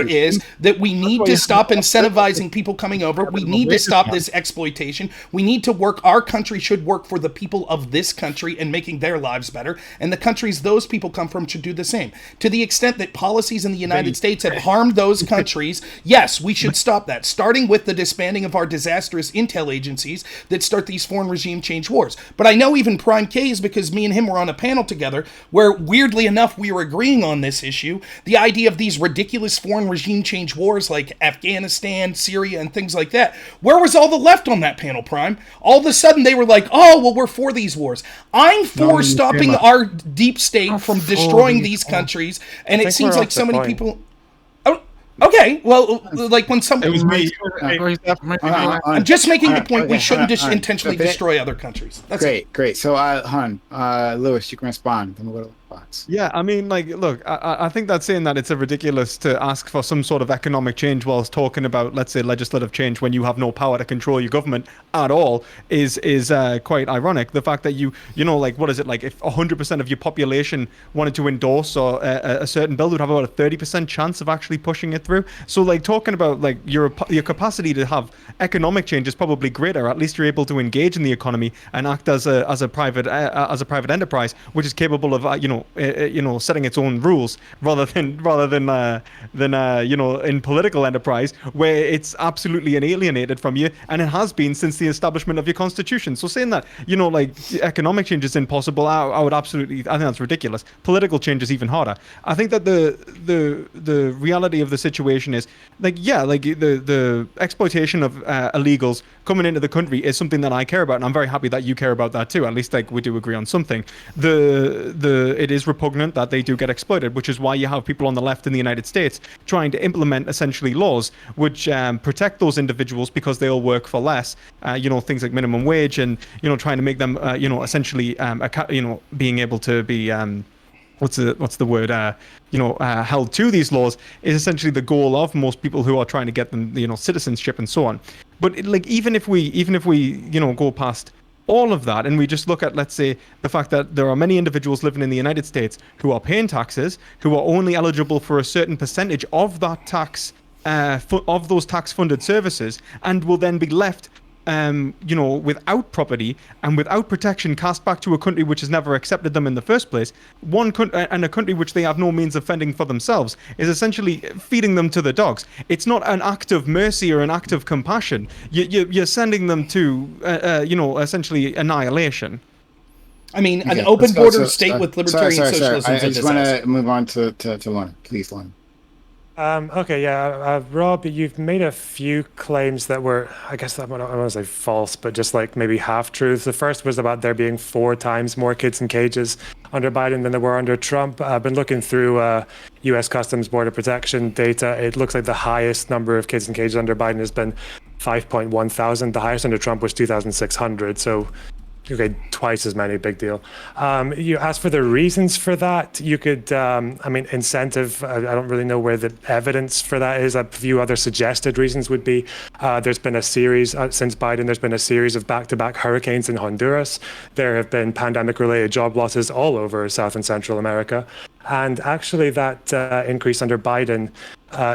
is that we need to stop incentivizing people coming over. We need to stop this exploitation. We need to work. Our country should work for the people of this country and making their lives better. And the countries those people come from should do the same. To the extent that policies in the United States have harmed those countries, yes, we should stop that. Starting with the disbanding of our disastrous intel agencies that start these foreign regime change wars. But I know even Primecayes, because me and him were on a panel together, where weirdly enough we were agreeing on this issue, the idea of these ridiculous foreign regime change wars like Afghanistan, Syria, and things like that. Where was all the left on that panel, Prime? All of a sudden they were like, oh, well, we're for these wars. I'm for stopping our deep state from destroying these countries, and it seems like so many people... Okay, well, like when some... It was me. I'm just making the point we shouldn't intentionally destroy other countries. That's great. So, Lewis, you can respond. Then we'll go to thoughts. Yeah, I mean, like, look, I think that's saying that it's ridiculous to ask for some sort of economic change whilst talking about, let's say, legislative change when you have no power to control your government at all is quite ironic. The fact that you like, what is it, like, if 100% of your population wanted to endorse or a certain bill, would have about a 30% chance of actually pushing it through. So, like, talking about, like, your capacity to have economic change is probably greater. At least you're able to engage in the economy and act as a private enterprise, which is capable of, setting its own rules rather than in political enterprise where it's absolutely alienated from you, and it has been since the establishment of your constitution. So saying that economic change is impossible, I think that's ridiculous. Political change is even harder. I think that the reality of the situation is the exploitation of illegals coming into the country is something that I care about, and I'm very happy that you care about that too. At least we do agree on something. It is repugnant that they do get exploited, which is why you have people on the left in the United States trying to implement essentially laws which protect those individuals because they'll work for less. Things like minimum wage, and trying to make them essentially being able to be what's the word held to these laws is essentially the goal of most people who are trying to get them citizenship and so on. But even if we go past all of that and we just look at, let's say, the fact that there are many individuals living in the United States who are paying taxes, who are only eligible for a certain percentage of that tax of those tax-funded services, and will then be left without property and without protection, cast back to a country which has never accepted them in the first place, and a country which they have no means of fending for themselves, is essentially feeding them to the dogs. It's not an act of mercy or an act of compassion. You're sending them to, essentially annihilation. I mean, an open border state with libertarian socialism. I just want to move on to Lorna. Please, Lorna. Okay, yeah, Rob, you've made a few claims that were, I guess I don't want to say false, but just like maybe half-truths. The first was about there being 4 times more kids in cages under Biden than there were under Trump. I've been looking through U.S. Customs Border Protection data. It looks like the highest number of kids in cages under Biden has been 5.1 thousand. The highest under Trump was 2,600. So okay, twice as many, big deal. You asked for the reasons for that. You could, incentive, I don't really know where the evidence for that is. A few other suggested reasons would be, there's been a series, since Biden, there's been a series of back-to-back hurricanes in Honduras. There have been pandemic-related job losses all over South and Central America. And actually that increase under Biden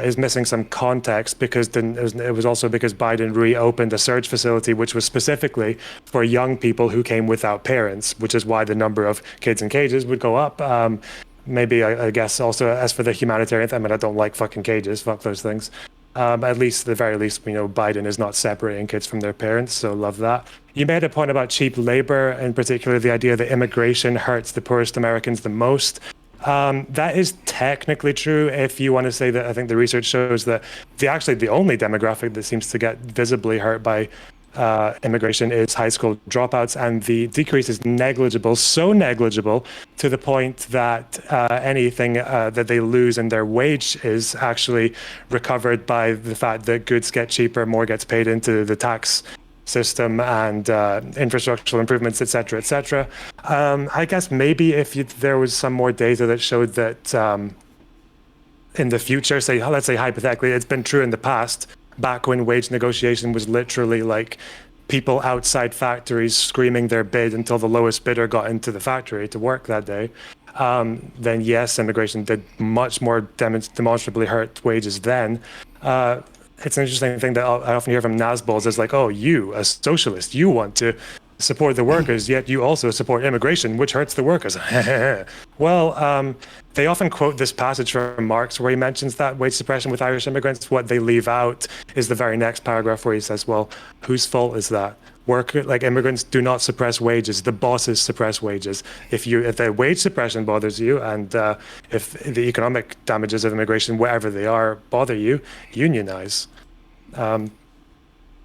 is missing some context, because it was also because Biden reopened a surge facility which was specifically for young people who came without parents, which is why the number of kids in cages would go up. Maybe I guess also as for the humanitarian, I don't like fucking cages, fuck those things. At least, at the very least, Biden is not separating kids from their parents, so love that. You made a point about cheap labor, in particular the idea that immigration hurts the poorest Americans the most. That is technically true if you want to say that. I think the research shows that the only demographic that seems to get visibly hurt by immigration is high school dropouts, and the decrease is negligible, so negligible to the point that anything that they lose in their wage is actually recovered by the fact that goods get cheaper, more gets paid into the tax system, and infrastructural improvements, et cetera, et cetera. I guess maybe if there was some more data that showed that in the future, let's say hypothetically, it's been true in the past, back when wage negotiation was literally like people outside factories screaming their bid until the lowest bidder got into the factory to work that day, then yes, immigration did much more demonstrably hurt wages then. It's an interesting thing that I often hear from Nazbols is like, oh, you, a socialist, you want to support the workers, yet you also support immigration, which hurts the workers. Well, they often quote this passage from Marx where he mentions that wage suppression with Irish immigrants. What they leave out is the very next paragraph where he says, well, whose fault is that? Immigrants do not suppress wages. The bosses suppress wages. If the wage suppression bothers you, and if the economic damages of immigration, wherever they are, bother you, unionize.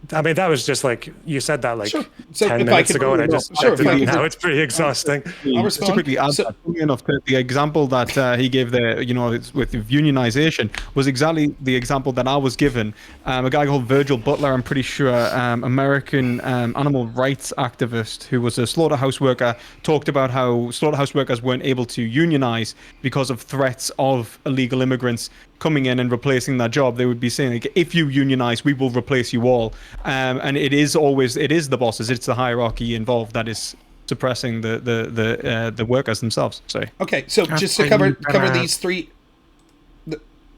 That was just like, you said that like 10 minutes ago, and I just checked it out now. It's pretty exhausting. I'll respond. Just to quickly add that, funny enough, the example that he gave there, with unionization, was exactly the example that I was given. A guy called Virgil Butler, I'm pretty sure, American animal rights activist who was a slaughterhouse worker, talked about how slaughterhouse workers weren't able to unionize because of threats of illegal immigrants coming in and replacing that job. They would be saying, like, if you unionize, we will replace you all. And it is the bosses, it's the hierarchy involved that is suppressing the workers themselves. Sorry. Okay, so just to cover these three.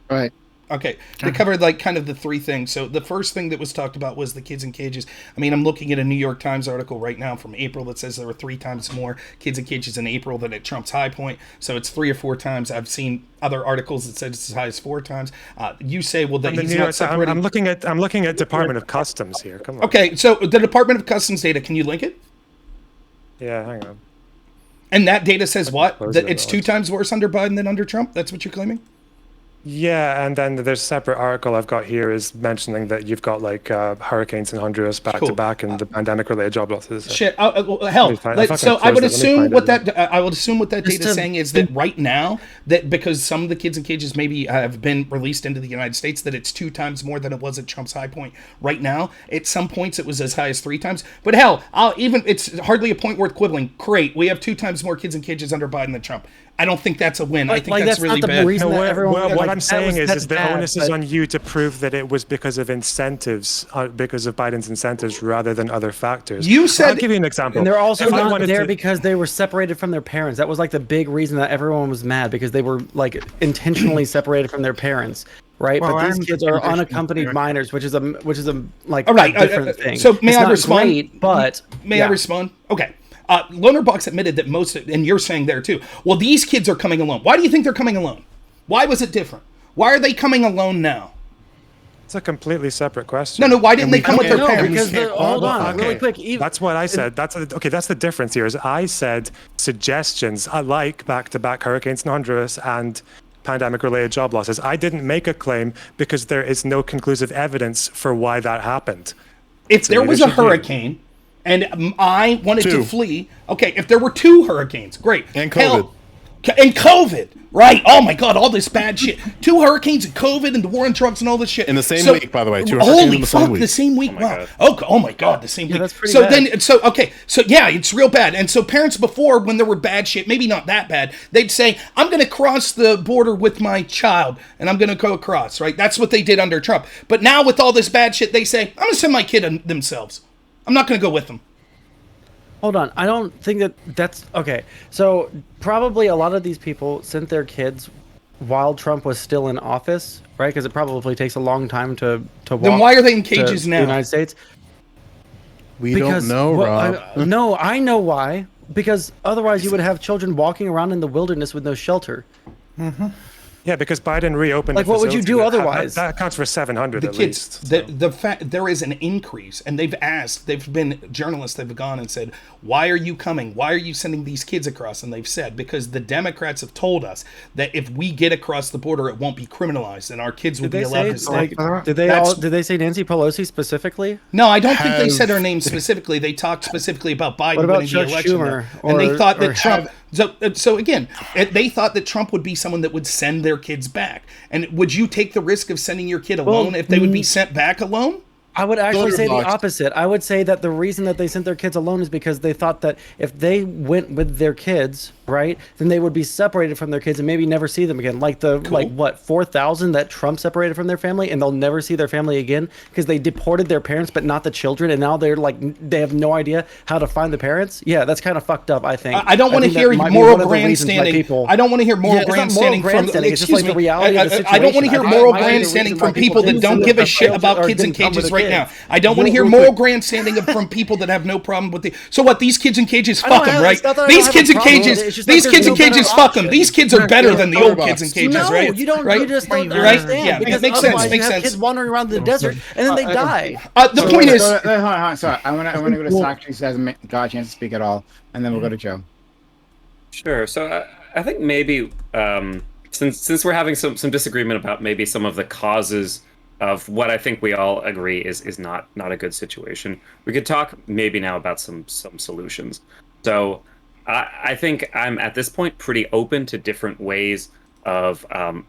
Right. Okay, they covered like kind of the three things. So the first thing that was talked about was the kids in cages. I mean, I'm looking at a New York Times article right now from April that says there were 3 times more kids in cages in April than at Trump's high point. So it's 3 or 4 times. I've seen other articles that said it's as high as 4 times. You say, well, that he's not separating. I'm looking at Department of Customs here. Come on. Okay, so the Department of Customs data, can you link it? Yeah, hang on. And that data says what? close That it it's out. 2 times worse under Biden than under Trump? That's what you're claiming? Yeah, and then there's a separate article I've got here is mentioning that you've got like hurricanes in Honduras back to back and the pandemic-related job losses. Shit. Well, hell. Let me find- if I can So I close would it, let me assume find what it. that I would assume what that Just data is to- saying is that right now, that because some of the kids in cages maybe have been released into the United States, that it's 2 times more than it was at Trump's high point. Right now, at some points it was as high as 3 times. But hell, it's hardly a point worth quibbling. Great, we have 2 times more kids in cages under Biden than Trump. I don't think that's a win. I Like- think like, that's that's really not the bad. reason No, that everyone. what like, I'm that saying was- is that's the bad, onus is but- on you to prove that it was because of incentives, because of Biden's incentives, rather than other factors. You said- I'll give you an example. And they're also If I not wanted there to- because they were separated from their parents. That was like the big reason that everyone was mad, because they were like intentionally separated from their parents, right? Well, but these and kids are conditions, unaccompanied yeah. minors, which is a like All right, a different thing. so may It's I not respond? Great, but May I yeah. respond? Okay. Loner Box admitted that most, and you're saying there too. Well, these kids are coming alone. Why do you think they're coming alone? Why was it different? Why are they coming alone now? It's a completely separate question. No, why didn't they come with their No, parents? because hold on, really quick. That's what I said. That's the difference here. Is I said suggestions. I like back-to-back hurricanes in Honduras and pandemic-related job losses. I didn't make a claim because there is no conclusive evidence for why that happened. If there was a leadership hurricane and I wanted to 2. flee, okay, if there were 2 hurricanes, great. And Hell, and COVID, right? Oh my God, all this bad shit. 2 hurricanes and COVID and the war on drugs and all this shit. In the same week, by the way, 2 hurricanes Holy in the same fuck, week. the same week. my Wow. God. Oh my God, the same week. that's pretty so bad. yeah, it's real bad. And so parents before, when there were bad shit, maybe not that bad, they'd say, I'm going to cross the border with my child and I'm going to go across, right? That's what they did under Trump. But now with all this bad shit, they say, I'm going to send my kid themselves. I'm not going to go with them. Hold on, I don't think that's okay. So probably a lot of these people sent their kids while Trump was still in office, right? Because it probably takes a long time to walk. Then why are they in to cages the now? United States. We don't know, well, Rob. no, I know why. Because otherwise, you would have children walking around in the wilderness with no shelter. Yeah, because Biden reopened. Like, the what would you facility. do That- otherwise? That accounts for 700 The at kids, least. the fact there is an increase, and they've been journalists, they've gone and said, why are you coming? Why are you sending these kids across? And they've said, because the Democrats have told us that if we get across the border, it won't be criminalized, and our kids will Did be they allowed say to stay. like? Did they That's- Did they say Nancy Pelosi specifically? No, I don't think they Have- said her name specifically. They talked specifically about Biden What about winning Chuck the election, Schumer and they or- thought that or Trump. So again, they thought that Trump would be someone that would send their kids back. And would you take the risk of sending your kid alone if they would be sent back alone? I would actually say the Box. opposite. I would say that the reason that they sent their kids alone is because they thought that if they went with their kids, right, then they would be separated from their kids and maybe never see them again. Like like what 4,000 that Trump separated from their family, and they'll never see their family again because they deported their parents but not the children, and now they're like they have no idea how to find the parents. Yeah, that's kind of fucked up. I think. I don't want to think that hear might be moral one of the reasons why grandstanding. people- I don't want to hear moral Yeah, it's not grandstanding moral from. grandstanding, it's just Excuse like the me. reality of the I don't want to situation. hear I think moral that might be the reason grandstanding why from people people that didn't don't send give a their shit children about or kids in didn't come with cages the right now. kids. I don't want to hear Real moral quick. grandstanding from people that have no problem with the. So what? These kids in cages, I don't fuck them, have- right? it's not that I These don't have kids a in problem with cages. it, it's just that These there's kids in no better cages, fuck them. option. These kids are better than the old kids in cages, No, right? you don't. Right? You just don't Right? understand. Yeah, because it makes sense. otherwise Makes you have sense. kids wandering around the desert and then they die. The point is, Hold on, sorry. I want to go to Socrates, who hasn't got a chance to speak at all, and then we'll go to Joe. Sure. So I think maybe since we're having some disagreement about maybe some of the causes of what I think we all agree is not a good situation, we could talk maybe now about some solutions. So I think I'm at this point pretty open to different ways of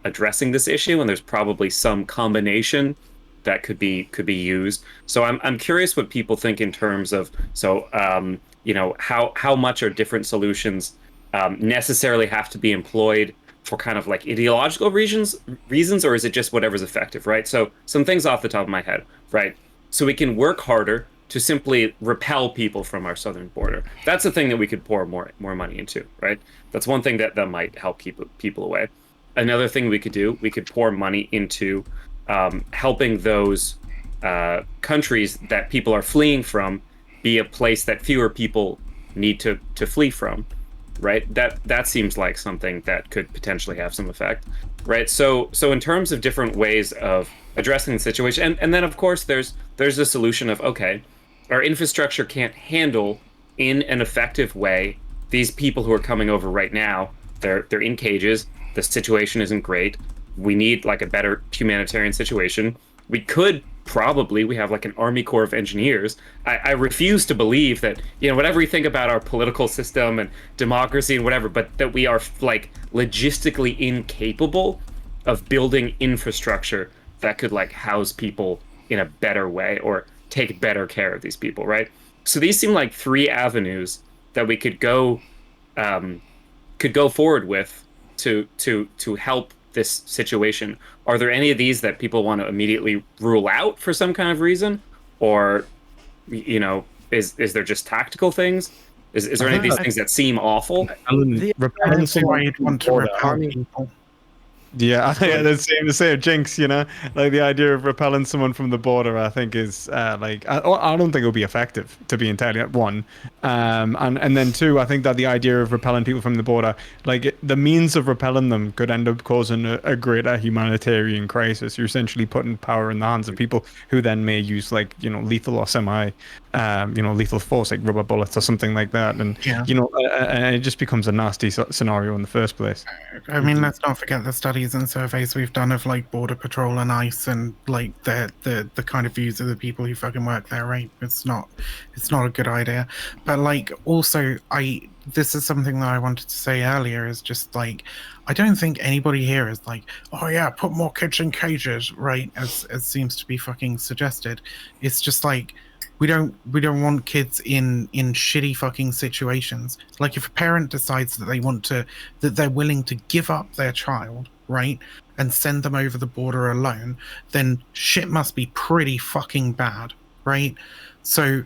addressing this issue, and there's probably some combination that could be used. So I'm curious what people think in terms of how much are different solutions necessarily have to be employed for kind of like ideological reasons, or is it just whatever's effective, right? So some things off the top of my head, right? So we can work harder to simply repel people from our southern border. That's the thing that we could pour more money into, right? That's one thing that might help keep people away. another thing we could do, we could pour money into helping those countries that people are fleeing from be a place that fewer people need to flee from, right? That seems like something that could potentially have some effect, right? So in terms of different ways of addressing the situation, and then of course there's the solution of, okay, our infrastructure can't handle in an effective way these people who are coming over right now. They're in cages. The situation isn't great. We need like a better humanitarian situation. We could probably, we have like an Army Corps of Engineers. I refuse to believe that, you know, whatever we think about our political system and democracy and whatever, but that we are like logistically incapable of building infrastructure that could like house people in a better way or take better care of these people, right? So these seem like three avenues that we could go forward with to help this situation. Are there any of these that people want to immediately rule out for some kind of reason, or you know, is there just tactical things? Is there any of these things that seem awful? Repelling someone you'd want to repel people. Yeah, I think the same jinx, you know, like the idea of repelling someone from the border, I think is like I don't think it'll be effective, to be entirely one, and then two, I think that the idea of repelling people from the border, like the means of repelling them, could end up causing a greater humanitarian crisis. You're essentially putting power in the hands of people who then may use like, you know, lethal or semi, lethal force, like rubber bullets or something like that, and you know, and it just becomes a nasty scenario in the first place. I mean, let's not forget the studies and surveys we've done of like border patrol and ICE and like the kind of views of the people who fucking work there, right? It's not a good idea. But like also this is something that I wanted to say earlier, is just like, I don't think anybody here is like, oh yeah, put more kids in cages, right? As seems to be fucking suggested. It's just like, we don't want kids in shitty fucking situations. Like if a parent decides that they're willing to give up their child, right, and send them over the border alone, then shit must be pretty fucking bad, right? So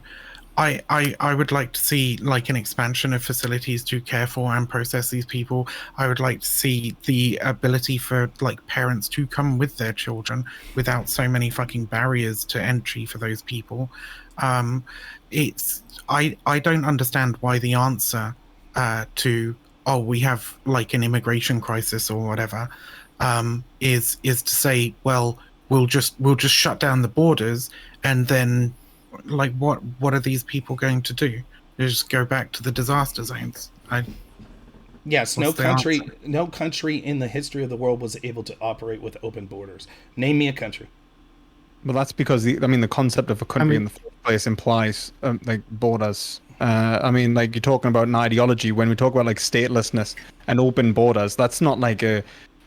I would like to see like an expansion of facilities to care for and process these people. I would like to see the ability for like parents to come with their children without so many fucking barriers to entry for those people. I don't understand why the answer to, oh, we have like an immigration crisis or whatever, is to say, well, we'll just shut down the borders, and then like what are these people going to do? They just go back to the disaster zones. Yes, no country in the history of the world was able to operate with open borders. Name me a country. Well, that's because the concept of a country in the first place implies like borders. I mean, like you're talking about an ideology. When we talk about like statelessness and open borders, that's not like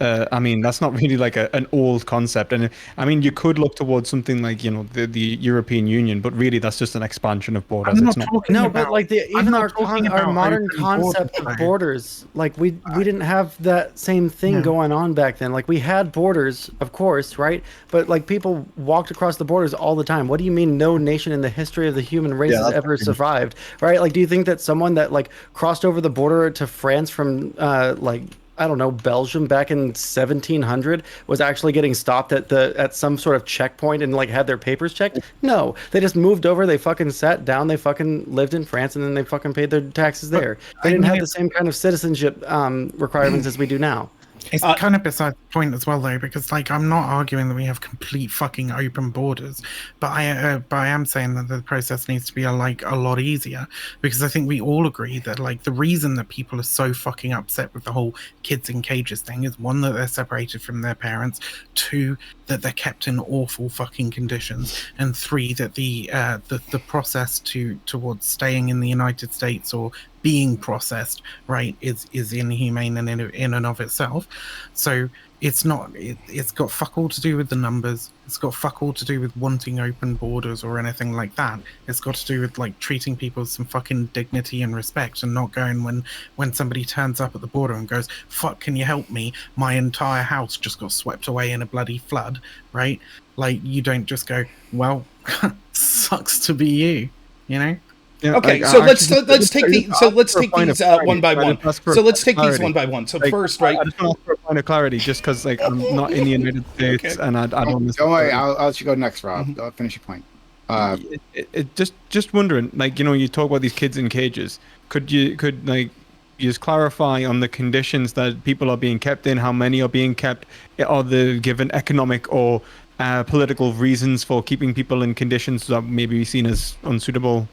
that's not really like an old concept. And I mean, you could look towards something like, you know, the European Union, but really that's just an expansion of borders. But like even our modern concept of borders, like we didn't have that same thing going on back then. Like we had borders, of course, right? But like people walked across the borders all the time. What do you mean no nation in the history of the human race has ever survived, right? Like, do you think that someone that like crossed over the border to France from like, I don't know, Belgium back in 1700 was actually getting stopped at some sort of checkpoint and like had their papers checked? No, they just moved over, they fucking sat down, they fucking lived in France, and then they fucking paid their taxes there. They didn't have the same kind of citizenship requirements as we do now. It's kind of beside the point as well, though, because like I'm not arguing that we have complete fucking open borders, but I am saying that the process needs to be a lot easier, because I think we all agree that like the reason that people are so fucking upset with the whole kids in cages thing is, one, that they're separated from their parents, two, that they're kept in awful fucking conditions, and three, that the process towards staying in the United States or being processed, right, is inhumane and in and of itself. So it's got fuck all to do with the numbers. It's got fuck all to do with wanting open borders or anything like that. It's got to do with like treating people with some fucking dignity and respect, and not going when somebody turns up at the border and goes, fuck, can you help me? My entire house just got swept away in a bloody flood, right? Like, you don't just go, well, sucks to be you know? Yeah, Okay, like, so actually, let's take just for a point of these clarity. one by Can I one. just ask for a So point let's of take these clarity? one by one. So Like, first, right? I just want to ask for a point of clarity, just because like I'm not in the United States Okay. and I don't. Don't worry, I'll let you go next, Rob. Go finish your point. Just wondering, like, you talk about these kids in cages. Could like you just clarify on the conditions that people are being kept in, how many are being kept, are they given economic or political reasons for keeping people in conditions that may be seen as unsuitable?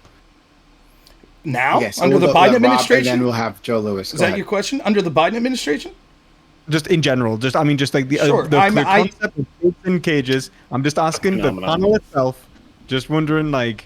Now, Okay, so under the we'll Biden let Rob, administration, and then we'll have Joe Lewis. is Go that ahead. your question? Under the Biden administration? Just in general, just like the Sure, the I- concept of kids in cages. I'm just asking the Phenomenon. panel itself. Just wondering, like,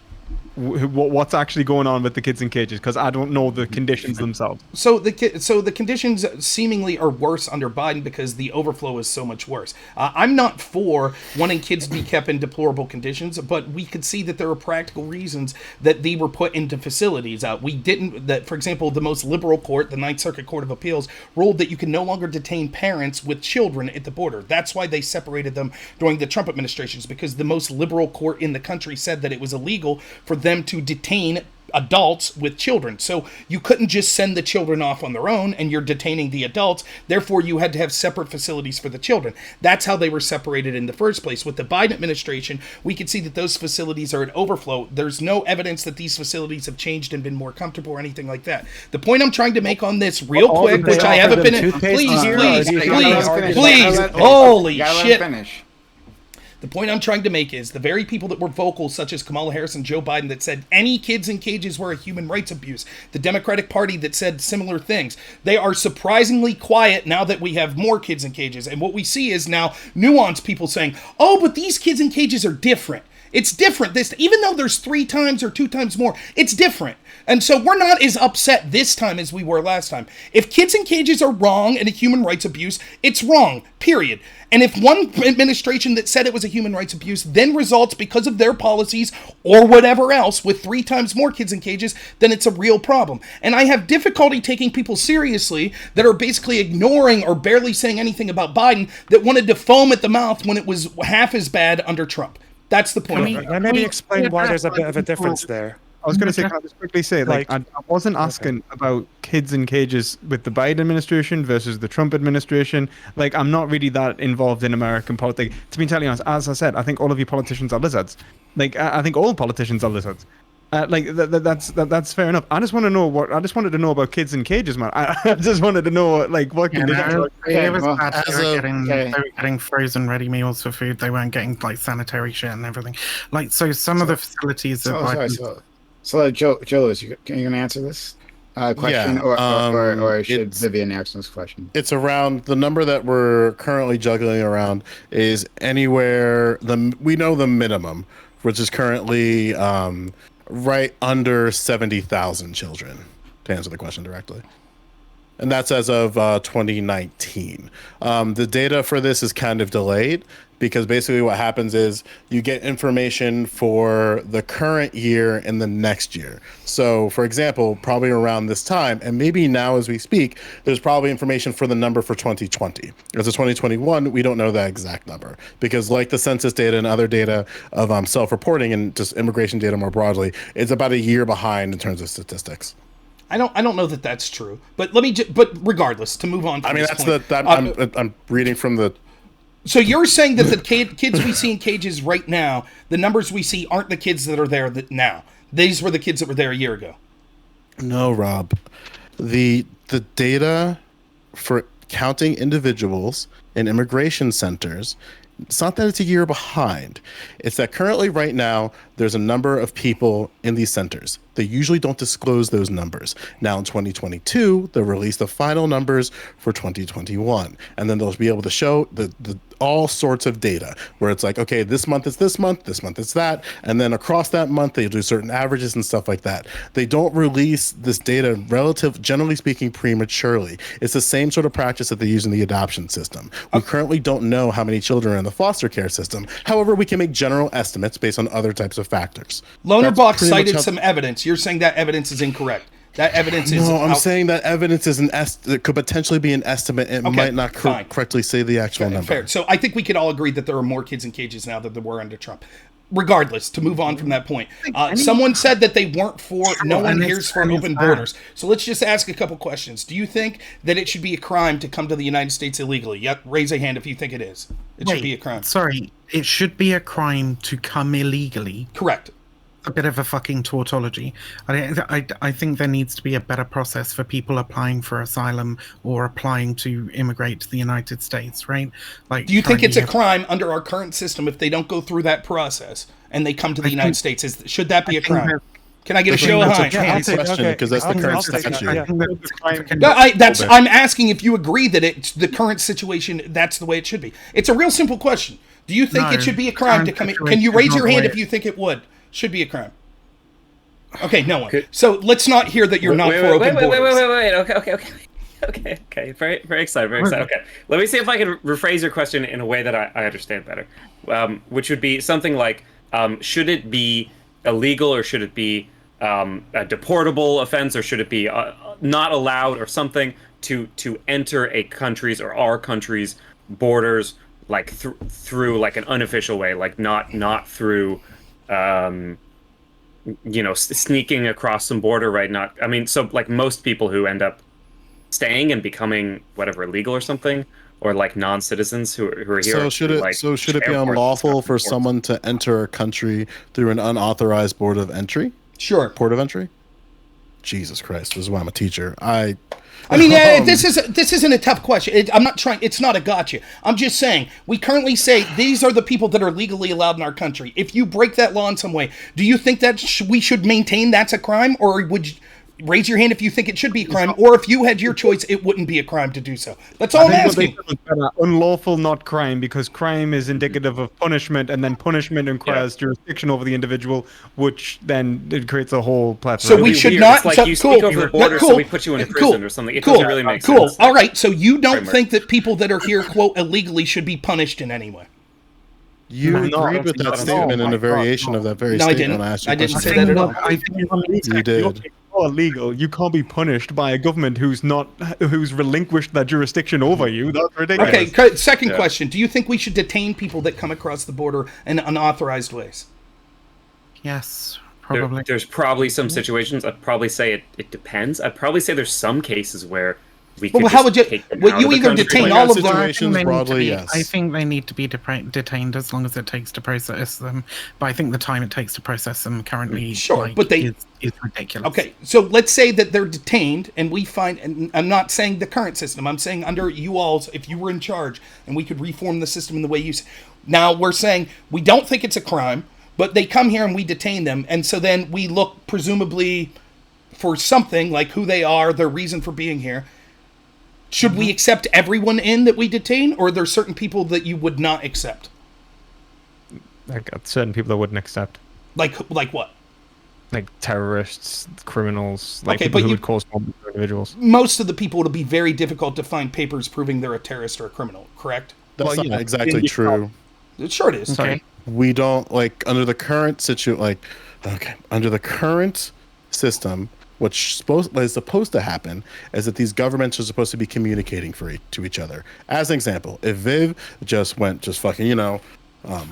what's actually going on with the kids in cages, because I don't know the conditions themselves. So the conditions seemingly are worse under Biden because the overflow is so much worse. I'm not for wanting kids to be kept in deplorable conditions, but we could see that there are practical reasons that they were put into facilities. We didn't that, for example, the most liberal court, the Ninth Circuit Court of Appeals, ruled that you can no longer detain parents with children at the border. That's why they separated them during the Trump administrations, because the most liberal court in the country said that it was illegal for them to detain adults with children. So you couldn't just send the children off on their own and you're detaining the adults. Therefore, you had to have separate facilities for the children. That's how they were separated in the first place. With the Biden administration, we could see that those facilities are at overflow. There's no evidence that these facilities have changed and been more comfortable or anything like that. The point I'm trying to make on this real All quick, the which I offer haven't them been... toothpaste Please, here, or please, do you think please, they are- please. You Holy gotta let him shit. finish. The point I'm trying to make is the very people that were vocal, such as Kamala Harris and Joe Biden, that said any kids in cages were a human rights abuse, the Democratic Party that said similar things, they are surprisingly quiet now that we have more kids in cages. And what we see is now nuanced people saying, oh, but these kids in cages are different. It's different. This, even though there's 3 times or 2 times more, it's different. And so we're not as upset this time as we were last time. If kids in cages are wrong and a human rights abuse, it's wrong, period. And if one administration that said it was a human rights abuse then results because of their policies or whatever else with 3 times more kids in cages, then it's a real problem. And I have difficulty taking people seriously that are basically ignoring or barely saying anything about Biden, that wanted to foam at the mouth when it was half as bad under Trump. That's the point. Now maybe explain why there's a bit of a difference there. I was going to say, can I just quickly say, like, Like- I wasn't asking about kids in cages with the Biden administration versus the Trump administration. Like, I'm not really that involved in American politics. To be entirely honest, as I said, I think all of you politicians are lizards. Like, I think all politicians are lizards. Like that's fair enough. I just wanted to know about kids in cages, man. I just wanted to know, like, what conditions. Okay, It was well, bad. as They a- were getting, okay. they were getting frozen ready meals for food. They weren't getting like sanitary shit and everything. Like, so some of the facilities that So Joe Lewis, you gonna answer this question, Yeah, or should it's- Vivian ask this question? It's around the number that we're currently juggling around is anywhere we know the minimum, which is currently right under 70,000 children, to answer the question directly. And that's as of 2019. The data for this is kind of delayed because basically what happens is you get information for the current year and the next year. So, for example, probably around this time, and maybe now as we speak, there's probably information for the number for 2020. As of 2021, we don't know that exact number because, like the census data and other data of self-reporting and just immigration data more broadly, it's about a year behind in terms of statistics. I don't know that that's true, but let me. But regardless, to move on. From I mean, this that's point, I'm reading from the. So you're saying that the kids we see in cages right now, the numbers we see aren't the kids that are there now. These were the kids that were there a year ago. No, Rob. The data for counting individuals in immigration centers, it's not that it's a year behind. It's that currently right now there's a number of people in these centers. They usually don't disclose those numbers. Now in 2022, they'll release the final numbers for 2021. And then they'll be able to show the all sorts of data where it's like, okay, this month it's this month it's that. And then across that month, they do certain averages and stuff like that. They don't release this data generally speaking, prematurely. It's the same sort of practice that they use in the adoption system. We currently don't know how many children are in the foster care system. However, we can make general estimates based on other types of factors. Lonerbox pretty much cited how- some evidence. You're saying that evidence is incorrect. That evidence is. No, I'm saying that evidence is it could potentially be an estimate. It Okay, might not fine. correctly say the actual number. Fair. So I think we could all agree that there are more kids in cages now than there were under Trump. regardless, to move on from that point, someone said that they weren't for, no one here's for open borders. So let's just ask a couple questions. Do you think that it should be a crime to come to the United States illegally? Yep, raise a hand if you think it is. It should be a crime. Sorry, it should be a crime to come illegally. Correct. A bit of a fucking tautology. I think there needs to be a better process for people applying for asylum or applying to immigrate to the United States, right? Like, do you think it's a crime under our current system if they don't go through that process and they come to the United States? Should that be a crime? Can I get a show of hands? Because that's the current statute. No, I'm asking if you agree that it's the current situation. That's the way it should be. It's a real simple question. Do you think it should be a crime to come in? Can you raise your hand if you think it should be a crime? Okay, no one. So let's not hear that you're not for open borders. Wait. Okay. Very excited. Okay. Let me see if I can rephrase your question in a way that I understand better. Which would be something like, should it be illegal or should it be a deportable offense or should it be not allowed or something to enter a country's or our country's borders like through like an unofficial way, like not through sneaking across some border, right? So like most people who end up staying and becoming whatever illegal or something, or like non-citizens who are here. So should it be unlawful for someone to enter a country through an unauthorized port of entry? Sure. Port of entry? Jesus Christ, this is why I'm a teacher. This isn't a tough question. I'm not trying. It's not a gotcha. I'm just saying we currently say these are the people that are legally allowed in our country. If you break that law in some way, do you think that we should maintain that's a crime, or would you raise your hand if you think it should be a crime, or if you had your choice, it wouldn't be a crime to do so? That's all I'm asking. Unlawful, not crime, because crime is indicative of punishment, and then punishment requires jurisdiction over the individual, which then it creates a whole platform. So we should not. It's like you speak over the border, so we put you in prison or something. It doesn't really make sense. All right. So you don't think that people that are here, quote, illegally should be punished in any way? You agreed with that statement in a variation of that very statement. I didn't say that at all. You did. Illegal, you can't be punished by a government who's relinquished that jurisdiction over you. That's ridiculous. Okay, second question. Do you think we should detain people that come across the border in unauthorized ways? Yes, probably. There's probably some situations. I'd probably say it depends. I'd probably say there's some cases where we could how would you? Would you either detain all of them? I think they need to be detained as long as it takes to process them. But I think the time it takes to process them currently is ridiculous. Okay, so let's say that they're detained, and we find. And I'm not saying the current system. I'm saying under you all's, if you were in charge, and we could reform the system in the way you. Now we're saying we don't think it's a crime, but they come here and we detain them, and so then we look presumably for something like who they are, their reason for being here. Should we accept everyone in that we detain, or are there certain people that you would not accept? I got certain people that wouldn't accept. Like what? Like terrorists, criminals, like people who would cause problems to individuals. Most of the people, it'll be very difficult to find papers proving they're a terrorist or a criminal, correct? That's not exactly true. Sure it is. Okay. We don't, under the current under the current system, what is supposed to happen is that these governments are supposed to be communicating to each other. As an example, if Viv just fucking, I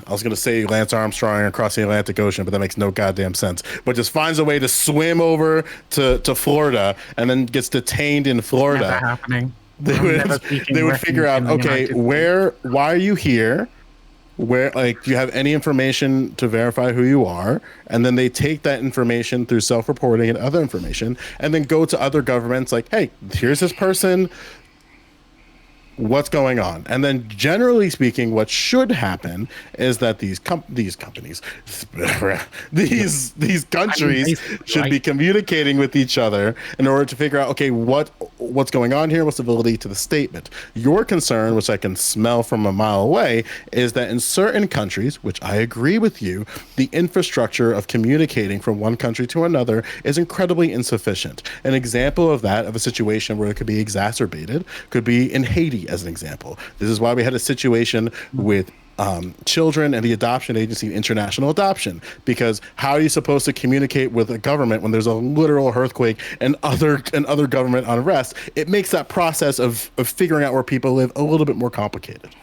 was going to say Lance Armstrong across the Atlantic Ocean, but that makes no goddamn sense. But just finds a way to swim over to Florida and then gets detained in Florida. Never happening. They would figure out, okay, why are you here? Where, do you have any information to verify who you are? And then they take that information through self-reporting and other information and then go to other governments like, hey, here's this person. What's going on? And then generally speaking, what should happen is that these companies, these countries should be communicating with each other in order to figure out, okay, what's going on here? What's the validity to the statement? Your concern, which I can smell from a mile away, is that in certain countries, which I agree with you, the infrastructure of communicating from one country to another is incredibly insufficient. An example of that, of a situation where it could be exacerbated, could be in Haiti, as an example. This is why we had a situation with children and the adoption agency, international adoption, because how are you supposed to communicate with a government when there's a literal earthquake and other government unrest? It makes that process of figuring out where people live a little bit more complicated.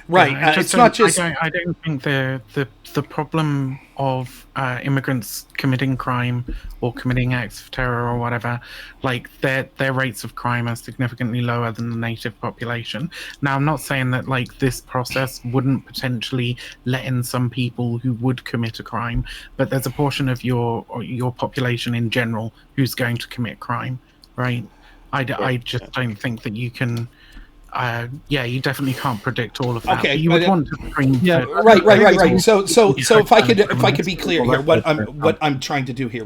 Right. It's not just. I don't think the problem of immigrants committing crime or committing acts of terror or whatever, like their rates of crime are significantly lower than the native population. Now, I'm not saying that like this process wouldn't potentially let in some people who would commit a crime, but there's a portion of your population in general who's going to commit crime, right? I just don't think that you can. You definitely can't predict all of that. Okay, but you would want to bring. Right. So if I could be clear here, what I'm trying to do here,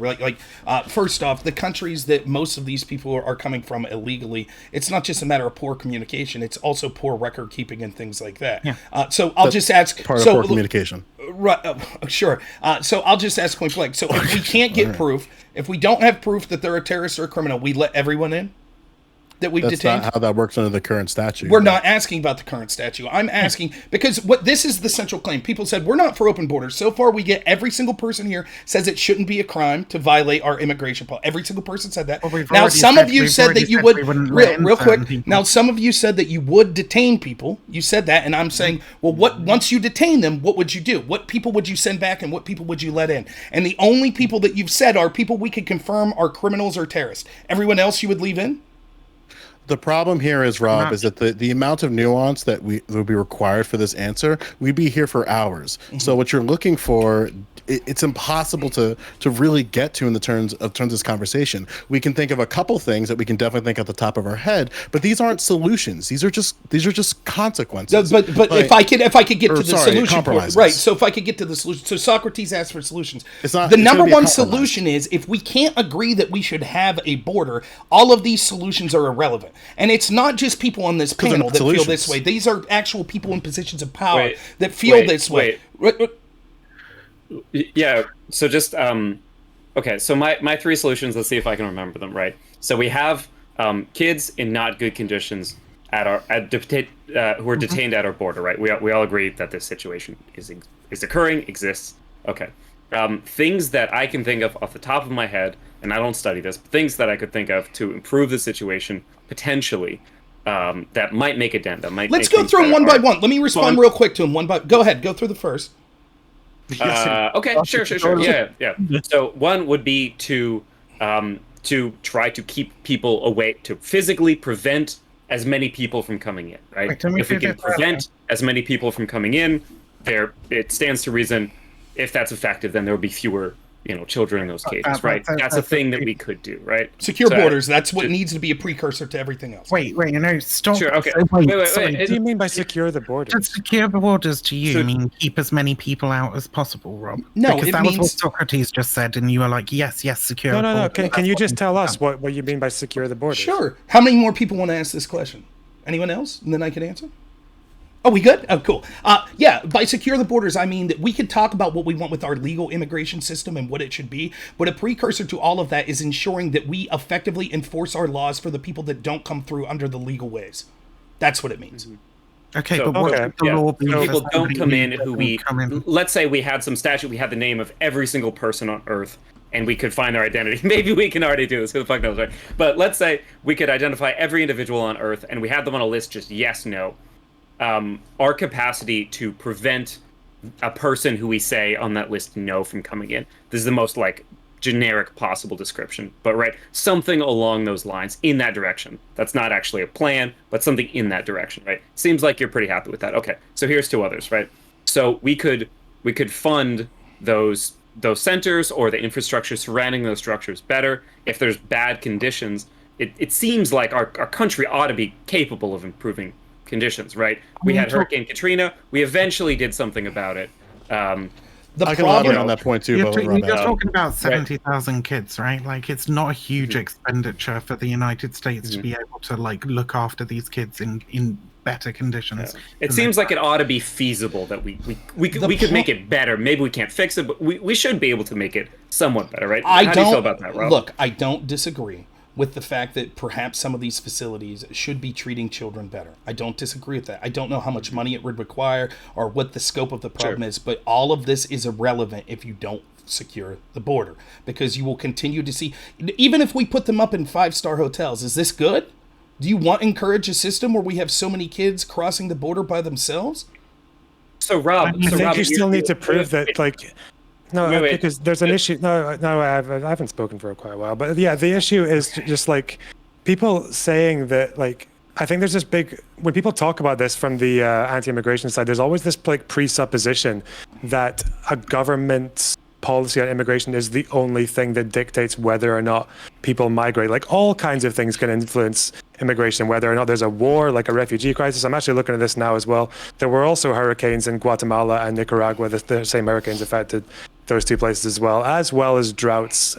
first off, the countries that most of these people are coming from illegally, it's not just a matter of poor communication; it's also poor record keeping and things like that. Yeah. So I'll just ask. Part of poor communication. Right. Sure. So I'll just ask point blank. So if we can't get proof, if we don't have proof that they're a terrorist or a criminal, we let everyone in that we've detained? That's not how that works under the current statute. We're not asking about the current statute. I'm asking because this is the central claim. People said we're not for open borders. So far, we get every single person here says it shouldn't be a crime to violate our immigration policy. Every single person said that. Well, now, some of you said that you would real quick. People. Now, some of you said that you would detain people. You said that, and I'm saying, well, once you detain them, what would you do? What people would you send back, and what people would you let in? And the only people that you've said are people we could confirm are criminals or terrorists. Everyone else you would leave in? The problem here is, Rob, is that the amount of nuance that would be required for this answer, we'd be here for hours. Mm-hmm. So what you're looking for, it's impossible to really get to in the terms of this conversation. We can think of a couple things that we can definitely think at the top of our head, but these aren't solutions. These are just consequences. But if I could get to the solution, right? So if I could get to the solution, so Socrates asked for solutions. The number one solution is if we can't agree that we should have a border, all of these solutions are irrelevant. And it's not just people on this panel that feel this way. These are actual people in positions of power that feel this way. Yeah. So just okay. So my three solutions. Let's see if I can remember them right. So we have kids in not good conditions who are detained at our border. Right. We all agree that this situation is occurring, exists. Okay. Things that I can think of off the top of my head, and I don't study this, but things that I could think of to improve the situation potentially, that might make a dent. That might. Let's go through them one by one. Let me respond real quick to them one by. Go ahead. Go through the first. Okay. Sure. Yeah. So one would be to try to keep people away, to physically prevent as many people from coming in. Right. If we can prevent as many people from coming in, it stands to reason. If that's effective, then there will be fewer, children in those cages, right? That's a thing that we could do, right? Secure borders. That's what needs to be a precursor to everything else. Wait, stop. Sure, okay. Wait. What do you mean by secure the borders? Does secure the borders to you mean keep as many people out as possible, Rob? No, because that was what Socrates just said, and you were like, yes, secure. No. Can you just tell us what you mean by secure the borders? Sure. How many more people want to ask this question? Anyone else? And then I can answer. Oh, we good? Oh, cool. By secure the borders, I mean that we could talk about what we want with our legal immigration system and what it should be, but a precursor to all of that is ensuring that we effectively enforce our laws for the people that don't come through under the legal ways. That's what it means. Mm-hmm. Okay, but what the law be people don't come in who let's say we had some statute, we had the name of every single person on Earth, and we could find their identity. Maybe we can already do this, who the fuck knows, right? But let's say we could identify every individual on Earth, and we had them on a list, just yes, no. Our capacity to prevent a person who we say on that list no from coming in. This is the most generic possible description, but something along those lines in that direction. That's not actually a plan, but something in that direction, right? Seems like you're pretty happy with that. Okay, so here's two others, right? So we could fund those centers or the infrastructure surrounding those structures better. If there's bad conditions, it seems like our country ought to be capable of improving conditions, right? We had Hurricane Katrina. We eventually did something about it. I can elaborate on that point too. You're talking about 70,000 kids, right? Like, it's not a huge expenditure for the United States to be able to look after these kids in better conditions. Yeah. It seems like it ought to be feasible that we could make it better. Maybe we can't fix it, but we should be able to make it somewhat better, right? How do you feel about that, Rob? Look, I don't disagree with the fact that perhaps some of these facilities should be treating children better. I don't disagree with that. I don't know how much money it would require or what the scope of the problem is, but all of this is irrelevant if you don't secure the border, because you will continue to see, even if we put them up in 5-star hotels, is this good? Do you want to encourage a system where we have so many kids crossing the border by themselves? So Rob, I think Rob, you still need to prove that, like, no, Wait. because there's an issue. No, I haven't spoken for quite a while. But yeah, the issue is just like people saying that, like, I think there's this big, when people talk about this from the anti-immigration side, there's always this like presupposition that a government's policy on immigration is the only thing that dictates whether or not people migrate. Like all kinds of things can influence immigration, whether or not there's a war, like a refugee crisis. I'm actually looking at this now as well. There were also hurricanes in Guatemala and Nicaragua. The same hurricanes affected those two places as well as droughts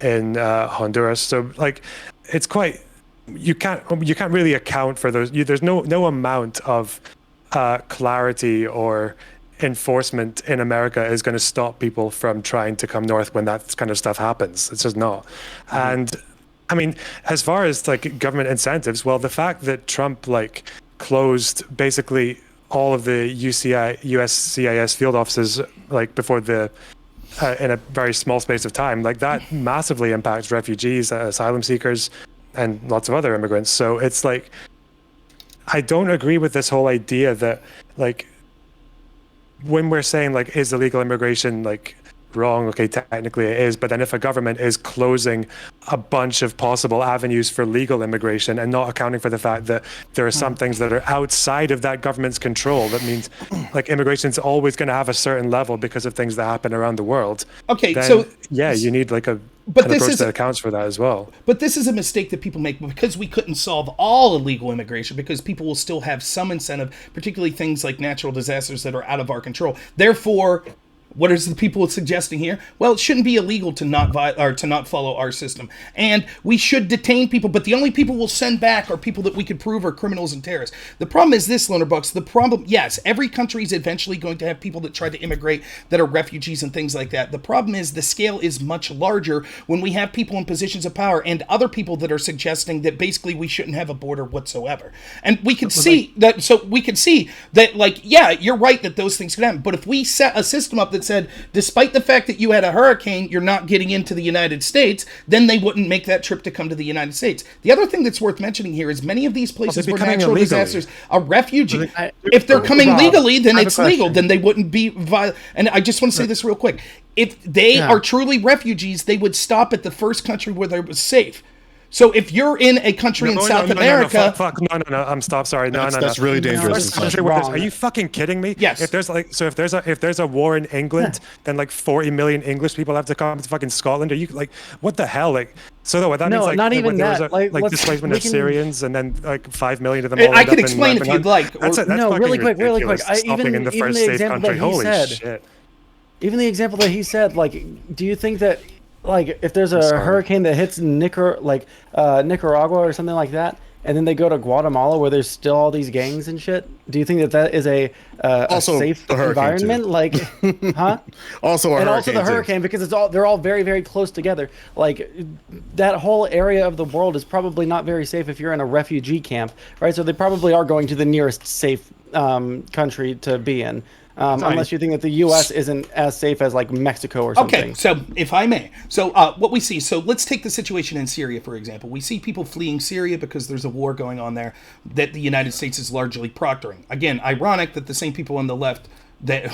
in Honduras. So like, it's quite, you can't really account for those. There's no amount of clarity or enforcement in America is going to stop people from trying to come north when that kind of stuff happens. It's just not. And I mean, as far as like government incentives, well, the fact that Trump like closed basically all of the USCIS field offices like before the in a very small space of time, like that massively impacts refugees, asylum seekers, and lots of other immigrants. So it's like, I don't agree with this whole idea that like, when we're saying like, is illegal immigration like wrong? Okay, technically it is, but then if a government is closing a bunch of possible avenues for legal immigration and not accounting for the fact that there are some things that are outside of that government's control, that means like immigration is always going to have a certain level because of things that happen around the world. Okay, then, so yeah, you need like an this approach is that accounts for that as well. But this is a mistake that people make because we couldn't solve all illegal immigration, because people will still have some incentive, particularly things like natural disasters that are out of our control. Therefore, what is the people suggesting here? Well, it shouldn't be illegal to not follow our system, and we should detain people. But the only people we'll send back are people that we could prove are criminals and terrorists. The problem is this, Loner Bucks. The problem, yes, every country is eventually going to have people that try to immigrate that are refugees and things like that. The problem is the scale is much larger when we have people in positions of power and other people that are suggesting that basically we shouldn't have a border whatsoever. And we can see that. So we can see that, like, yeah, you're right that those things could happen. But if we set a system up that said, despite the fact that you had a hurricane, you're not getting into the United States, then they wouldn't make that trip to come to the United States. The other thing that's worth mentioning here is many of these places where natural disasters are refugee. If they're coming legally, then it's legal. Then they wouldn't be violent. And I just want to say this real quick. If they are truly refugees, they would stop at the first country where they was safe. So if you're in a country in South America, no, I'm stop. Sorry, that's really dangerous. Are you fucking kidding me? Yes. If there's a war in England, then like 40 million English people have to come to fucking Scotland. Are you like, what the hell? Like, so what that means, like, not even that. Like displacement of Syrians, and then like 5 million of them. I can explain if you'd like. No, really quick. Stopping in the first safe country. Holy shit. Even the example that he said, like, do you think that, like, if there's a hurricane that hits Nicaragua or something like that, and then they go to Guatemala where there's still all these gangs and shit, do you think that is a safe environment? Like, huh? Also the hurricane, because they're all very, very close together. Like, that whole area of the world is probably not very safe if you're in a refugee camp, right? So they probably are going to the nearest safe country to be in. Unless you think that the U.S. isn't as safe as like Mexico or something. Okay, so if I may, what we see, so let's take the situation in Syria, for example. We see people fleeing Syria because there's a war going on there that the United States is largely proctoring. Again, ironic that the same people on the left that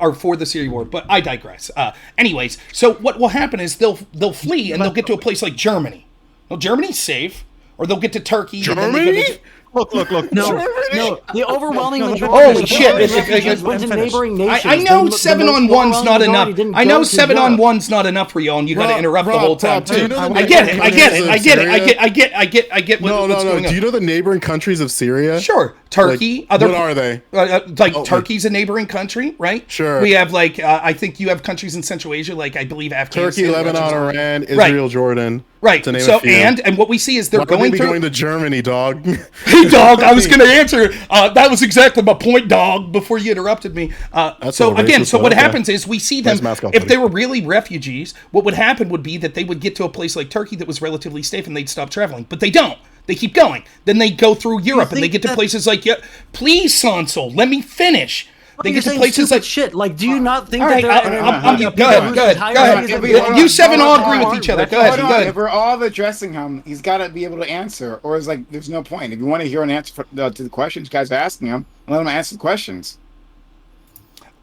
are for the Syria war, but I digress. Anyways, so what will happen is they'll flee and they'll get to a place like Germany. Well, Germany's safe, or they'll get to Turkey. Germany? Look. No. The overwhelming majority. Holy shit! Went to neighboring nations. I know 7-on-1's not enough. I know 7-on-1's not enough for y'all, and you got to interrupt the whole time too. I get it. I get what's going on. Do you know the neighboring countries of Syria? Sure. Turkey. What are they? Turkey's a neighboring country, right? Sure. We have I think you have countries in Central Asia, like I believe Afghanistan, Turkey, Lebanon, Iran, Israel, Jordan. Right. So and what we see is they're going to Germany, dog. Hey, dog. I was going to answer. That was exactly my point, dog. Before you interrupted me. So what happens is we see them. If they were really refugees, what would happen would be that they would get to a place like Turkey that was relatively safe, and they'd stop traveling. But they don't. They keep going. Then they go through Europe, and they get to places like. Please, Sansol, let me finish. They get to places like shit. Like, do you not think that? Go ahead. You seven all agree with each other. Go ahead. If we're all addressing him, he's got to be able to answer, or it's like there's no point. If you want to hear an answer to the questions you guys are asking him, let him answer the questions.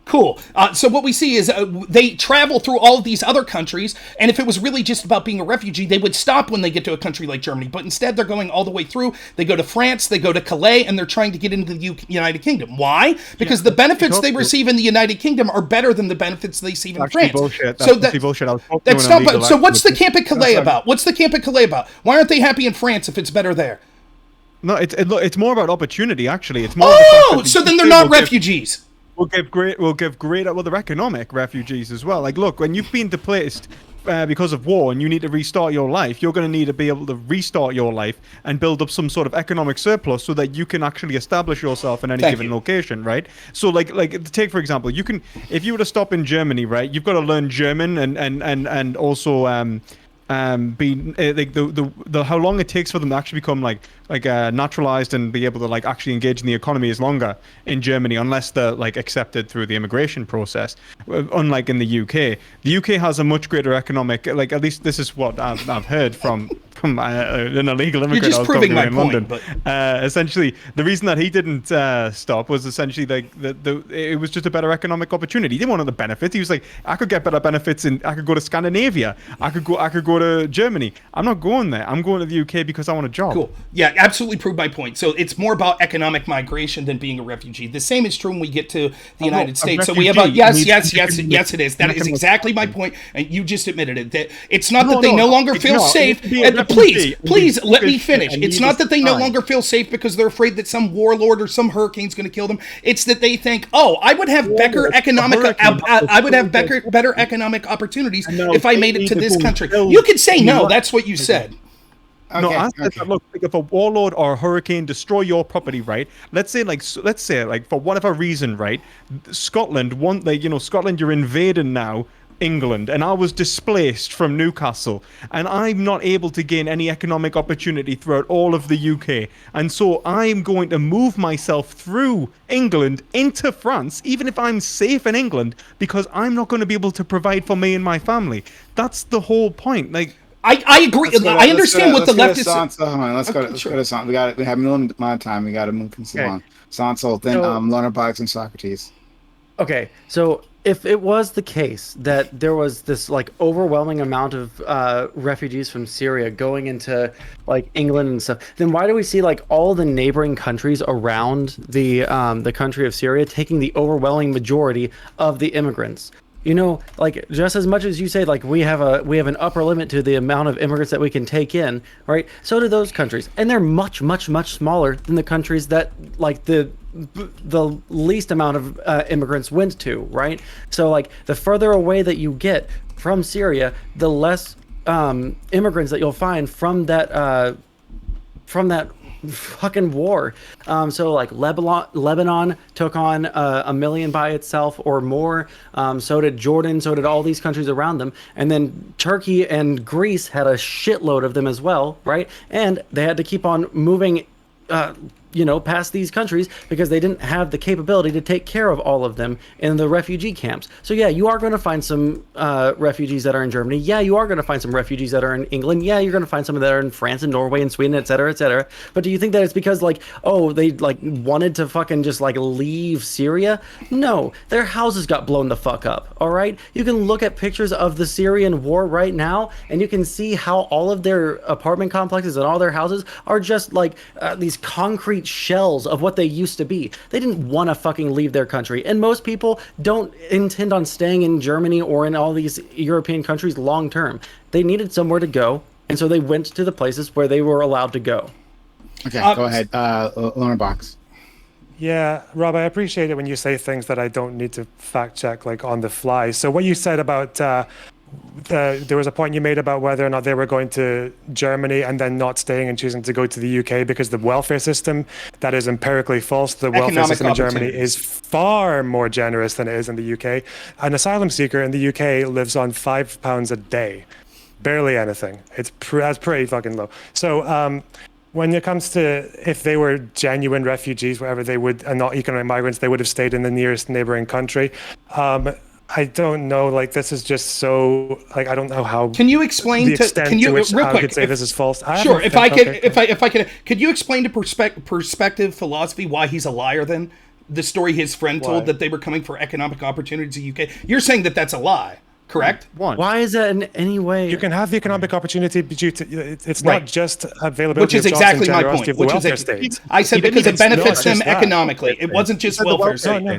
Cool. So what we see is they travel through all of these other countries, and if it was really just about being a refugee, they would stop when they get to a country like Germany. But instead, they're going all the way through. They go to France, they go to Calais, and they're trying to get into the United Kingdom. Why? Because the benefits they receive in the United Kingdom are better than the benefits they receive in France. Bullshit. So That's bullshit. that's not. So what's the camp at Calais about? What's the camp at Calais about? Why aren't they happy in France if it's better there? No, it's more about opportunity. Actually, it's more. Oh, so then they're not refugees. We'll give great. Well, they're economic refugees as well. Like, look, when you've been displaced because of war and you need to restart your life, you're going to need to be able to restart your life and build up some sort of economic surplus so that you can actually establish yourself in any given location, right? So, like take for example, you can, if you were to stop in Germany, right, you've got to learn German and also be like the how long it takes for them to actually become like naturalized and be able to like actually engage in the economy is longer in Germany unless they're like accepted through the immigration process. Unlike in the UK, the UK has a much greater economic, like, at least this is what I've heard from an illegal immigrant. You're just proving my point. London. But Essentially, the reason that he didn't stop was essentially like it was just a better economic opportunity. He didn't want the benefits. He was like, I could get better benefits and I could go to Scandinavia. I could go to Germany. I'm not going there. I'm going to the UK because I want a job. Cool. Yeah, absolutely proved my point. So it's more about economic migration than being a refugee. The same is true when we get to the United States. So we have yes, it is. That is exactly my point, and you just admitted it. That it's not that they no longer feel safe. And please let me finish. It's not that they no longer feel safe because they're afraid that some warlord or some hurricane's going to kill them. It's that they think, oh, I would have better economic opportunities if I made it to this country. You could say no. That's what you said. Okay, no, I said that, look, like, if a warlord or a hurricane destroy your property, right? Let's say for whatever reason, right? Scotland, Scotland, you're invading now England, and I was displaced from Newcastle, and I'm not able to gain any economic opportunity throughout all of the UK, and so I'm going to move myself through England into France, even if I'm safe in England, because I'm not going to be able to provide for me and my family. That's the whole point. Like, I agree. I understand what the leftists. Hold on, let's go to Sansa. We have a limited amount of time. We got to move things along. Sansa, then Loner Boggs and Socrates. Okay, so if it was the case that there was this like overwhelming amount of refugees from Syria going into like England and stuff, then why do we see like all the neighboring countries around the country of Syria taking the overwhelming majority of the immigrants? You know, like, just as much as you say, like, we have an upper limit to the amount of immigrants that we can take in, right? So do those countries, and they're much, much, much smaller than the countries that like the least amount of immigrants went to, right? So like the further away that you get from Syria, the less immigrants that you'll find from that fucking war. So like Lebanon took on 1 million by itself or more. So did Jordan. So did all these countries around them. And then Turkey and Greece had a shitload of them as well, right? And they had to keep on moving past these countries because they didn't have the capability to take care of all of them in the refugee camps. So yeah, you are going to find some refugees that are in Germany. Yeah, you are going to find some refugees that are in England. Yeah, you're going to find some that are in France and Norway and Sweden, et cetera, et cetera. But do you think that it's because like, oh, they like wanted to fucking just like leave Syria? No, their houses got blown the fuck up. All right, you can look at pictures of the Syrian war right now, and you can see how all of their apartment complexes and all their houses are just like these concrete shells of what they used to be. They didn't want to fucking leave their country, and most people don't intend on staying in Germany or in all these European countries long term. They needed somewhere to go, and so they went to the places where they were allowed to go. Okay, go ahead, Loner Box. Yeah, Rob, I appreciate it when you say things that I don't need to fact check like on the fly. So what you said about there was a point you made about whether or not they were going to Germany and then not staying and choosing to go to the UK because the welfare system, that is empirically false. The welfare system in Germany is far more generous than it is in the UK. An asylum seeker in the UK lives on £5 a day. Barely anything. That's pretty fucking low. So when it comes to if they were genuine refugees, whatever they would, and not economic migrants, they would have stayed in the nearest neighboring country. I don't know. Like, this is just so like I don't know how. Can you explain the extent to which real I quick, could say this is false? Sure. If I could, could you explain to perspective philosophy why he's a liar then? the story his friend Why? told that they were coming for economic opportunities in the UK? You're saying that that's a lie, correct? One. Why is that in any way? You can have the economic opportunity due to it's Right. not just availability Which is of jobs and exactly my generosity point. of the Which is welfare it. state. I said He didn't because it even- benefits not them just that. economically. It wasn't just welfare state. No.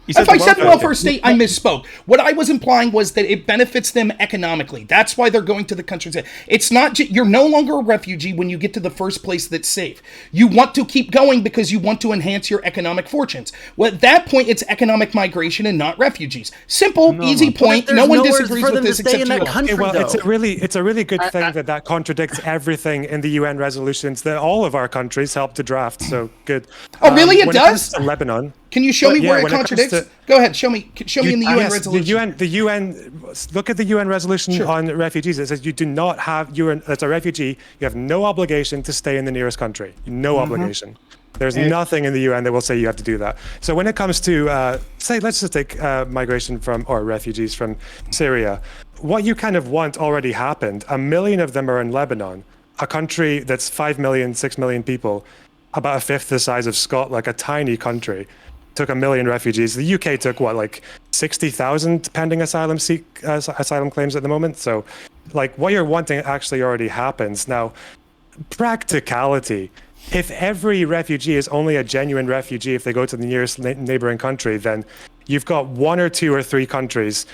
He If I said the welfare state, I misspoke. What I was implying was that it benefits them economically. That's why they're going to the countries. It's not you're no longer a refugee when you get to the first place that's safe. You want to keep going because you want to enhance your economic fortunes. Well, at that point, it's economic migration and not refugees. Simple, easy point. There's No one nowhere disagrees for with them to this stay except in that you. country, Well, though. it's a really good thing that contradicts everything in the UN resolutions that all of our countries helped to draft. So good. Oh, really? It when does? It comes to Lebanon. Can you show me But, yeah, where it when it comes contradicts? to- Go ahead. Show me. Show me in the UN Yes, resolution. The UN. Look at the UN resolution on refugees. It says you do not have. As a refugee, you have no obligation to stay in the nearest country. No obligation. There's nothing in the UN that will say you have to do that. So when it comes to, say, let's just take migration from or refugees from Syria, what you kind of want already happened. 1 million of them are in Lebanon, a country that's 5 million, 6 million people, about a fifth the size of Scotland, like a tiny country. Took 1 million refugees. The UK took what, like 60,000 pending asylum claims at the moment. So, like, what you're wanting actually already happens. Now, practicality. If every refugee is only a genuine refugee if they go to the nearest neighboring country, then you've got 1 or 2 or 3 countries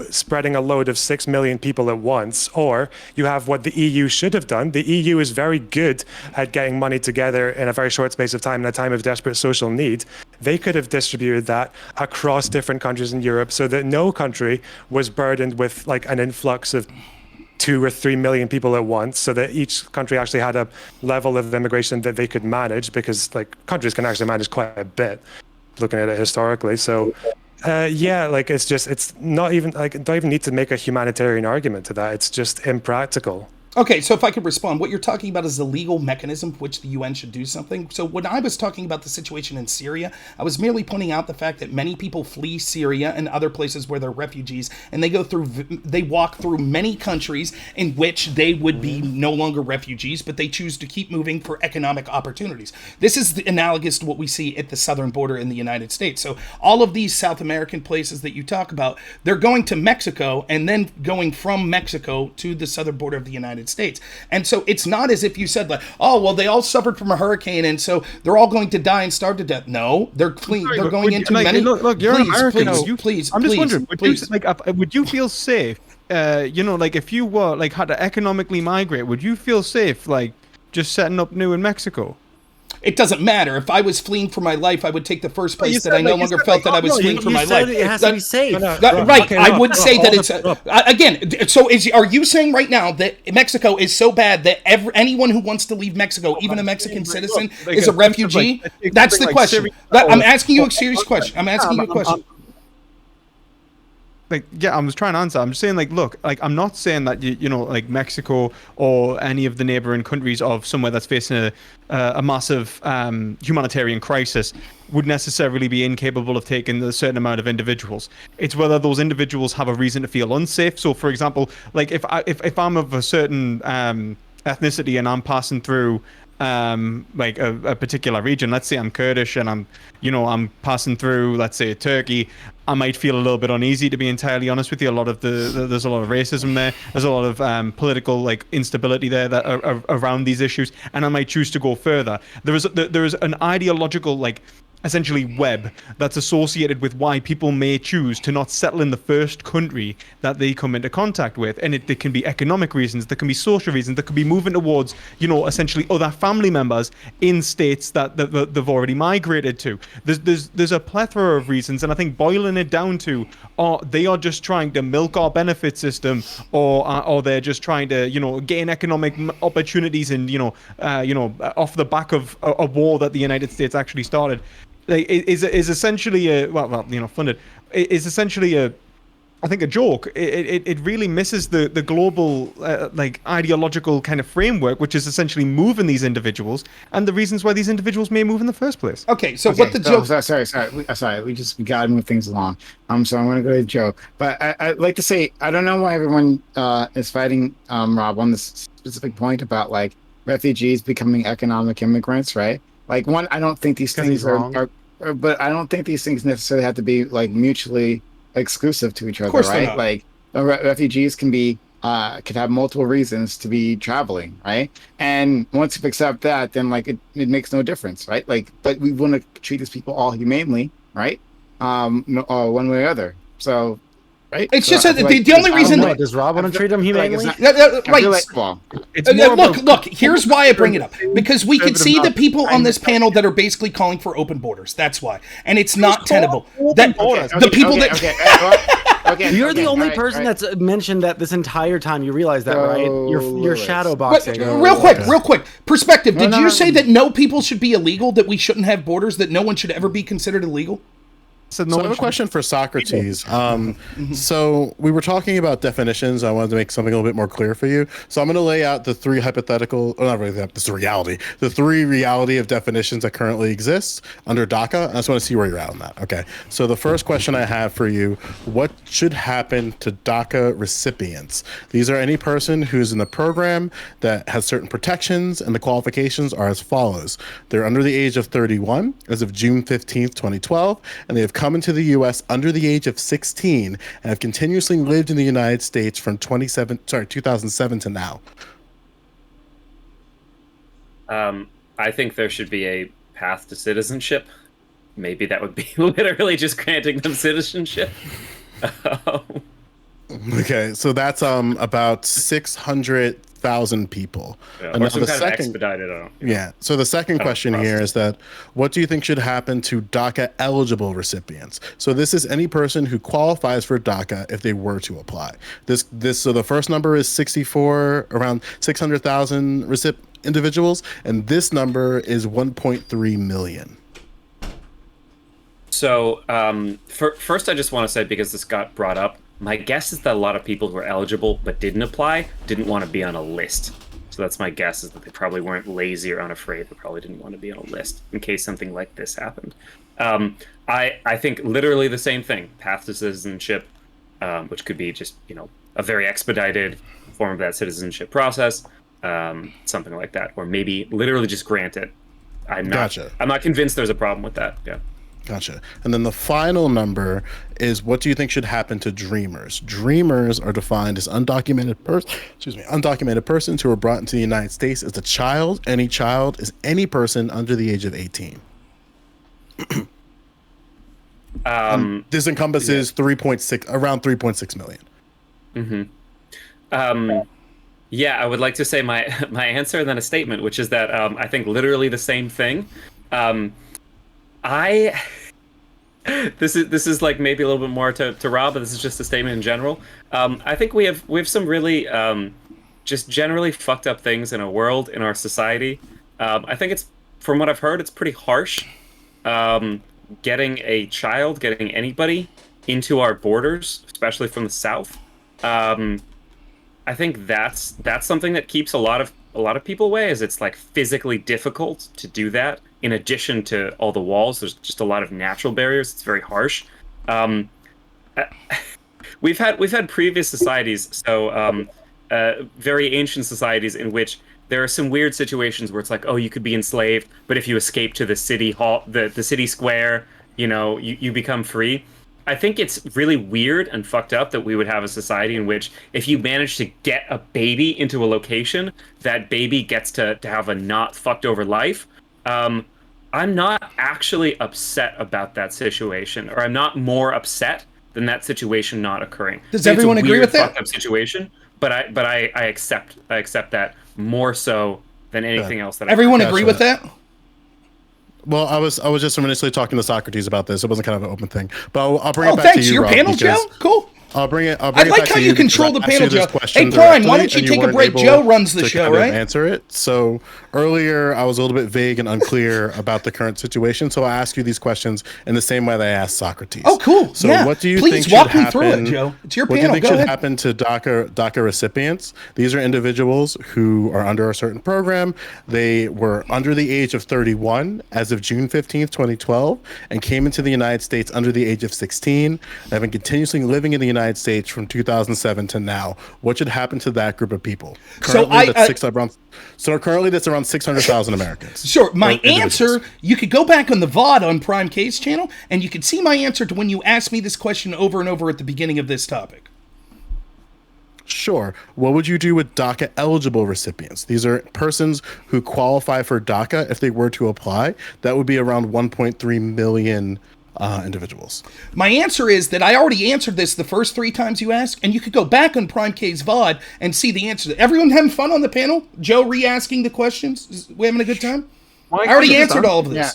spreading a load of 6 million people at once, or you have what the EU should have done. The EU is very good at getting money together in a very short space of time in a time of desperate social need. They could have distributed that across different countries in Europe so that no country was burdened with like an influx of 2 or 3 million people at once, so that each country actually had a level of immigration that they could manage, because like countries can actually manage quite a bit looking at it historically. So it's not even like, don't even need to make a humanitarian argument to that. It's just impractical. Okay, so if I could respond, what you're talking about is the legal mechanism for which the UN should do something. So when I was talking about the situation in Syria, I was merely pointing out the fact that many people flee Syria and other places where they're refugees, and they walk through many countries in which they would be no longer refugees, but they choose to keep moving for economic opportunities. This is analogous to what we see at the southern border in the United States. So all of these South American places that you talk about, they're going to Mexico and then going from Mexico to the southern border of the United States. And so it's not as if you said like, oh, well, they all suffered from a hurricane and so they're all going to die and starve to death. No, they're clean. They're going into many. Look, you're please, American. please, I'm just wondering, please. would you feel safe? Like if you were like had to economically migrate, would you feel safe like just setting up new in Mexico? It doesn't matter. If I was fleeing for my life, I would take the first place that I no longer felt that I was fleeing for my life. It has to be safe. Right. Okay, I would say that it's again. So, are you saying right now that Mexico is so bad that anyone who wants to leave Mexico, even a Mexican citizen, is a refugee? That's the question. I'm asking you a serious question. I'm asking you a question. Like, yeah, I was trying to answer. I'm just saying, like, look, like, I'm not saying that you know, like Mexico or any of the neighboring countries of somewhere that's facing a massive humanitarian crisis would necessarily be incapable of taking a certain amount of individuals. It's whether those individuals have a reason to feel unsafe. So, for example, like if I'm of a certain ethnicity and I'm passing through like a particular region, let's say I'm Kurdish and I'm passing through, let's say, Turkey, I might feel a little bit uneasy, to be entirely honest with you. There's a lot of racism there. There's a lot of political like instability there that are around these issues, and I might choose to go further. There is an ideological like essentially web that's associated with why people may choose to not settle in the first country that they come into contact with. And there can be economic reasons, there can be social reasons, there could be moving towards, you know, essentially other family members in states that they've already migrated to. There's a plethora of reasons, and I think boiling it down to, they are just trying to milk our benefit system, or they're just trying to, you know, gain economic opportunities and, off the back of a war that the United States actually started. Like, is essentially funded is essentially I think a joke. It really misses the global like ideological kind of framework, which is essentially moving these individuals and the reasons why these individuals may move in the first place. Okay, so what the joke? Sorry. We just gotta move things along. So I'm gonna go to the joke, but I'd like to say I don't know why everyone is fighting Rob on this specific point about like refugees becoming economic immigrants, right? Like one, I don't think these 'Cause he's things are, wrong. but I don't think these things necessarily have to be like mutually exclusive to each Of other, course they're right? not. Like refugees can be could have multiple reasons to be traveling, right? And once you accept that, then like it makes no difference, right? Like, but we want to treat these people all humanely, right? No, one way or other. So, right? It's So just I that feel the only I don't reason know. that Does Rob want to treat him I feel like it's humanely? not- I right. feel like, well, It's more of Look, a- look. Here's why I bring it up, because we can see the people on this Conservative panel that are basically calling for open borders. That's why, and it's not tenable. That borders. the people that okay, You're the okay, only all right, person all right. that's mentioned that this entire time. You realize that, right? You're Lewis. shadow But, boxing. real quick, perspective. Did no, you no, say no. that no people should be illegal? That we shouldn't have borders? That no one should ever be considered illegal? So So I have a question for Socrates. So we were talking about definitions. I wanted to make something a little bit more clear for you. So I'm going to lay out the three hypothetical, or not really, this is reality. The three reality of definitions that currently exist under DACA. I just want to see where you're at on that. Okay. So the first question I have for you: what should happen to DACA recipients? These are any person who's in the program that has certain protections, and the qualifications are as follows: they're under the age of 31 as of June 15th, 2012, and they have come into the U.S. under the age of 16 and have continuously lived in the United States from 2007 to now. I think there should be a path to citizenship. Maybe that would be literally just granting them citizenship. Okay, so that's about 600,000 people. Yeah, And or now some the kind second- of expedited. I don't. Yeah. So the second question here is that what do you think should happen to DACA eligible recipients? So this is any person who qualifies for DACA if they were to apply. So the first number is 64, around 600,000 individuals, and this number is 1.3 million. So, first, I just want to say, because this got brought up, my guess is that a lot of people who are eligible but didn't apply didn't want to be on a list. So that's my guess, is that they probably weren't lazy or unafraid. They probably didn't want to be on a list in case something like this happened. I think literally the same thing: path to citizenship, which could be just a very expedited form of that citizenship process, something like that, or maybe literally just grant it. Gotcha. I'm not convinced there's a problem with that. Yeah. Gotcha. And then the final number is what do you think should happen to dreamers? Dreamers are defined as undocumented persons who are brought into the United States as a child. Any child is any person under the age of 18. This encompasses around 3.6 million. Yeah, I would like to say my answer and then a statement, which is that I think literally the same thing. This is like maybe a little bit more to Rob, but this is just a statement in general. I think we have some really just generally fucked up things in our world, in our society. I think it's, from what I've heard, it's pretty harsh. Getting anybody into our borders, especially from the South. I think that's something that keeps a lot of people away, is it's like physically difficult to do that. In addition to all the walls, there's just a lot of natural barriers. It's very harsh. We've had previous societies, so very ancient societies, in which there are some weird situations where it's like, oh, you could be enslaved, but if you escape to the city hall, the city square, you become free. I think it's really weird and fucked up that we would have a society in which if you manage to get a baby into a location, that baby gets to have a not fucked over life. I'm not actually upset about that situation, or I'm not more upset than that situation not occurring. Does everyone agree with that? Fucked up situation, but I accept that more so than anything else that Everyone Gotcha. agree with that? Well, I was just initially talking to Socrates about this. It wasn't kind of an open thing, but I'll bring Oh, it back thanks. to you, Your Rob, panel, Joe? because Cool. I'll bring it. I back like how to you because control I the asked panel, you this Joe. question Hey, Prime, why directly, don't you and take a weren't break? able Joe runs the to show, kind of right? Answer it. So earlier, I was a little bit vague and unclear about the current situation. So I ask you these questions in the same way that I asked Socrates. Oh, cool. So Yeah. what do you Please think walk should me through it, happen? Joe. It's your What do you panel. think Go should ahead. happen to DACA recipients? These are individuals who are under a certain program. They were under the age of 31 as of June 15th, 2012, and came into the United States under the age of 16. They have been continuously living in the United States from 2007 to now, what should happen to that group of people? So Currently, that's around 600,000 Americans. Sure. My or individuals. answer, you could go back on the VOD on Primecayes channel, and you could see my answer to when you asked me this question over and over at the beginning of this topic. Sure. What would you do with DACA eligible recipients? These are persons who qualify for DACA if they were to apply. That would be around 1.3 million individuals. My answer is that I already answered this the first 3 times you asked, and you could go back on Primecayes VOD and see the answer. Everyone having fun on the panel? Joe re-asking the questions? We having a good time? I already answered all of this. Yeah.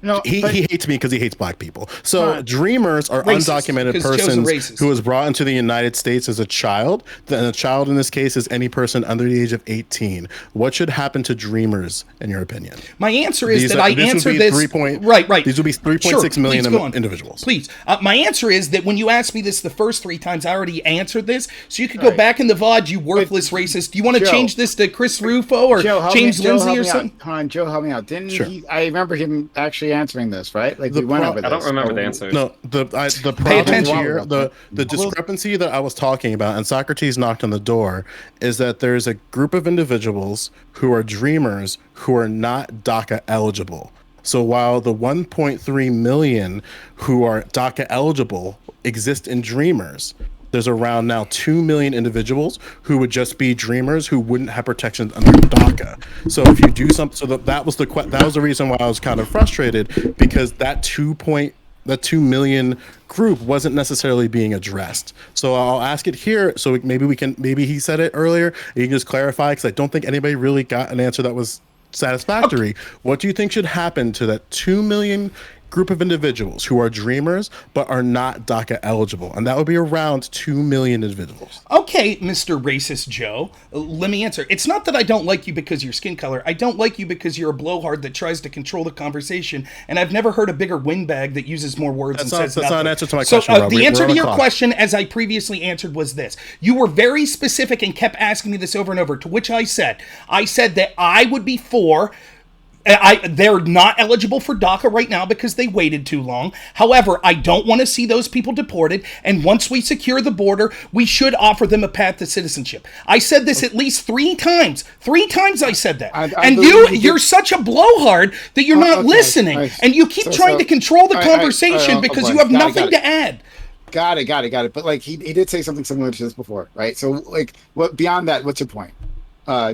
No, He hates me because he hates black people. So dreamers are Racist, undocumented because Joe's a persons racist. who was brought into the United States as a child. Then a child in this case is any person under the age of 18. What should happen to dreamers, in your opinion? My answer is I this answered would be this. Right. These would be 3.6 Sure, million please go on. individuals. Please. My answer is that when you asked me this the first 3 times, I already answered this. So you could go back in the VOD, you worthless racist. Do you want to Joe. change this to Chris Rufo or James Lindsay or something? Come on, Joe, help me out. Didn't Sure. he? I remember him actually answering this, right? Like The we went pro- over this. I don't remember the answer. No, the Pay problem attention. here, the discrepancy that I was talking about, and Socrates knocked on the door, is that there's a group of individuals who are dreamers who are not DACA eligible. So while the 1.3 million who are DACA eligible exist in dreamers, there's around now 2 million individuals who would just be dreamers who wouldn't have protections under DACA. So if you do something, so that was the reason why I was kind of frustrated, because that 2 million group wasn't necessarily being addressed. So I'll ask it here. So maybe he said it earlier. You can just clarify, because I don't think anybody really got an answer that was satisfactory. What do you think should happen to that 2 million group of individuals who are dreamers but are not DACA eligible? And that would be around 2 million individuals. Okay, Mr. Racist Joe, let me answer. It's not that I don't like you because of your skin color. I don't like you because you're a blowhard that tries to control the conversation, and I've never heard a bigger windbag that uses more words That's and not- says that's nothing. not an answer to my question, So Rob. the We're answer on to the your clock. question, as I previously answered, was this. You were very specific and kept asking me this over and over, to which I said that I would be for... they're not eligible for DACA right now because they waited too long. However, I don't want to see those people deported. And once we secure the border, we should offer them a path to citizenship. I said this at least 3 times. 3 times I said that. I And believe you're such a blowhard that you're not okay. listening. All right. And you keep trying to control the conversation because you have nothing to add. Got it. But like he did say something similar to this before, right? So like, what beyond that? What's your point,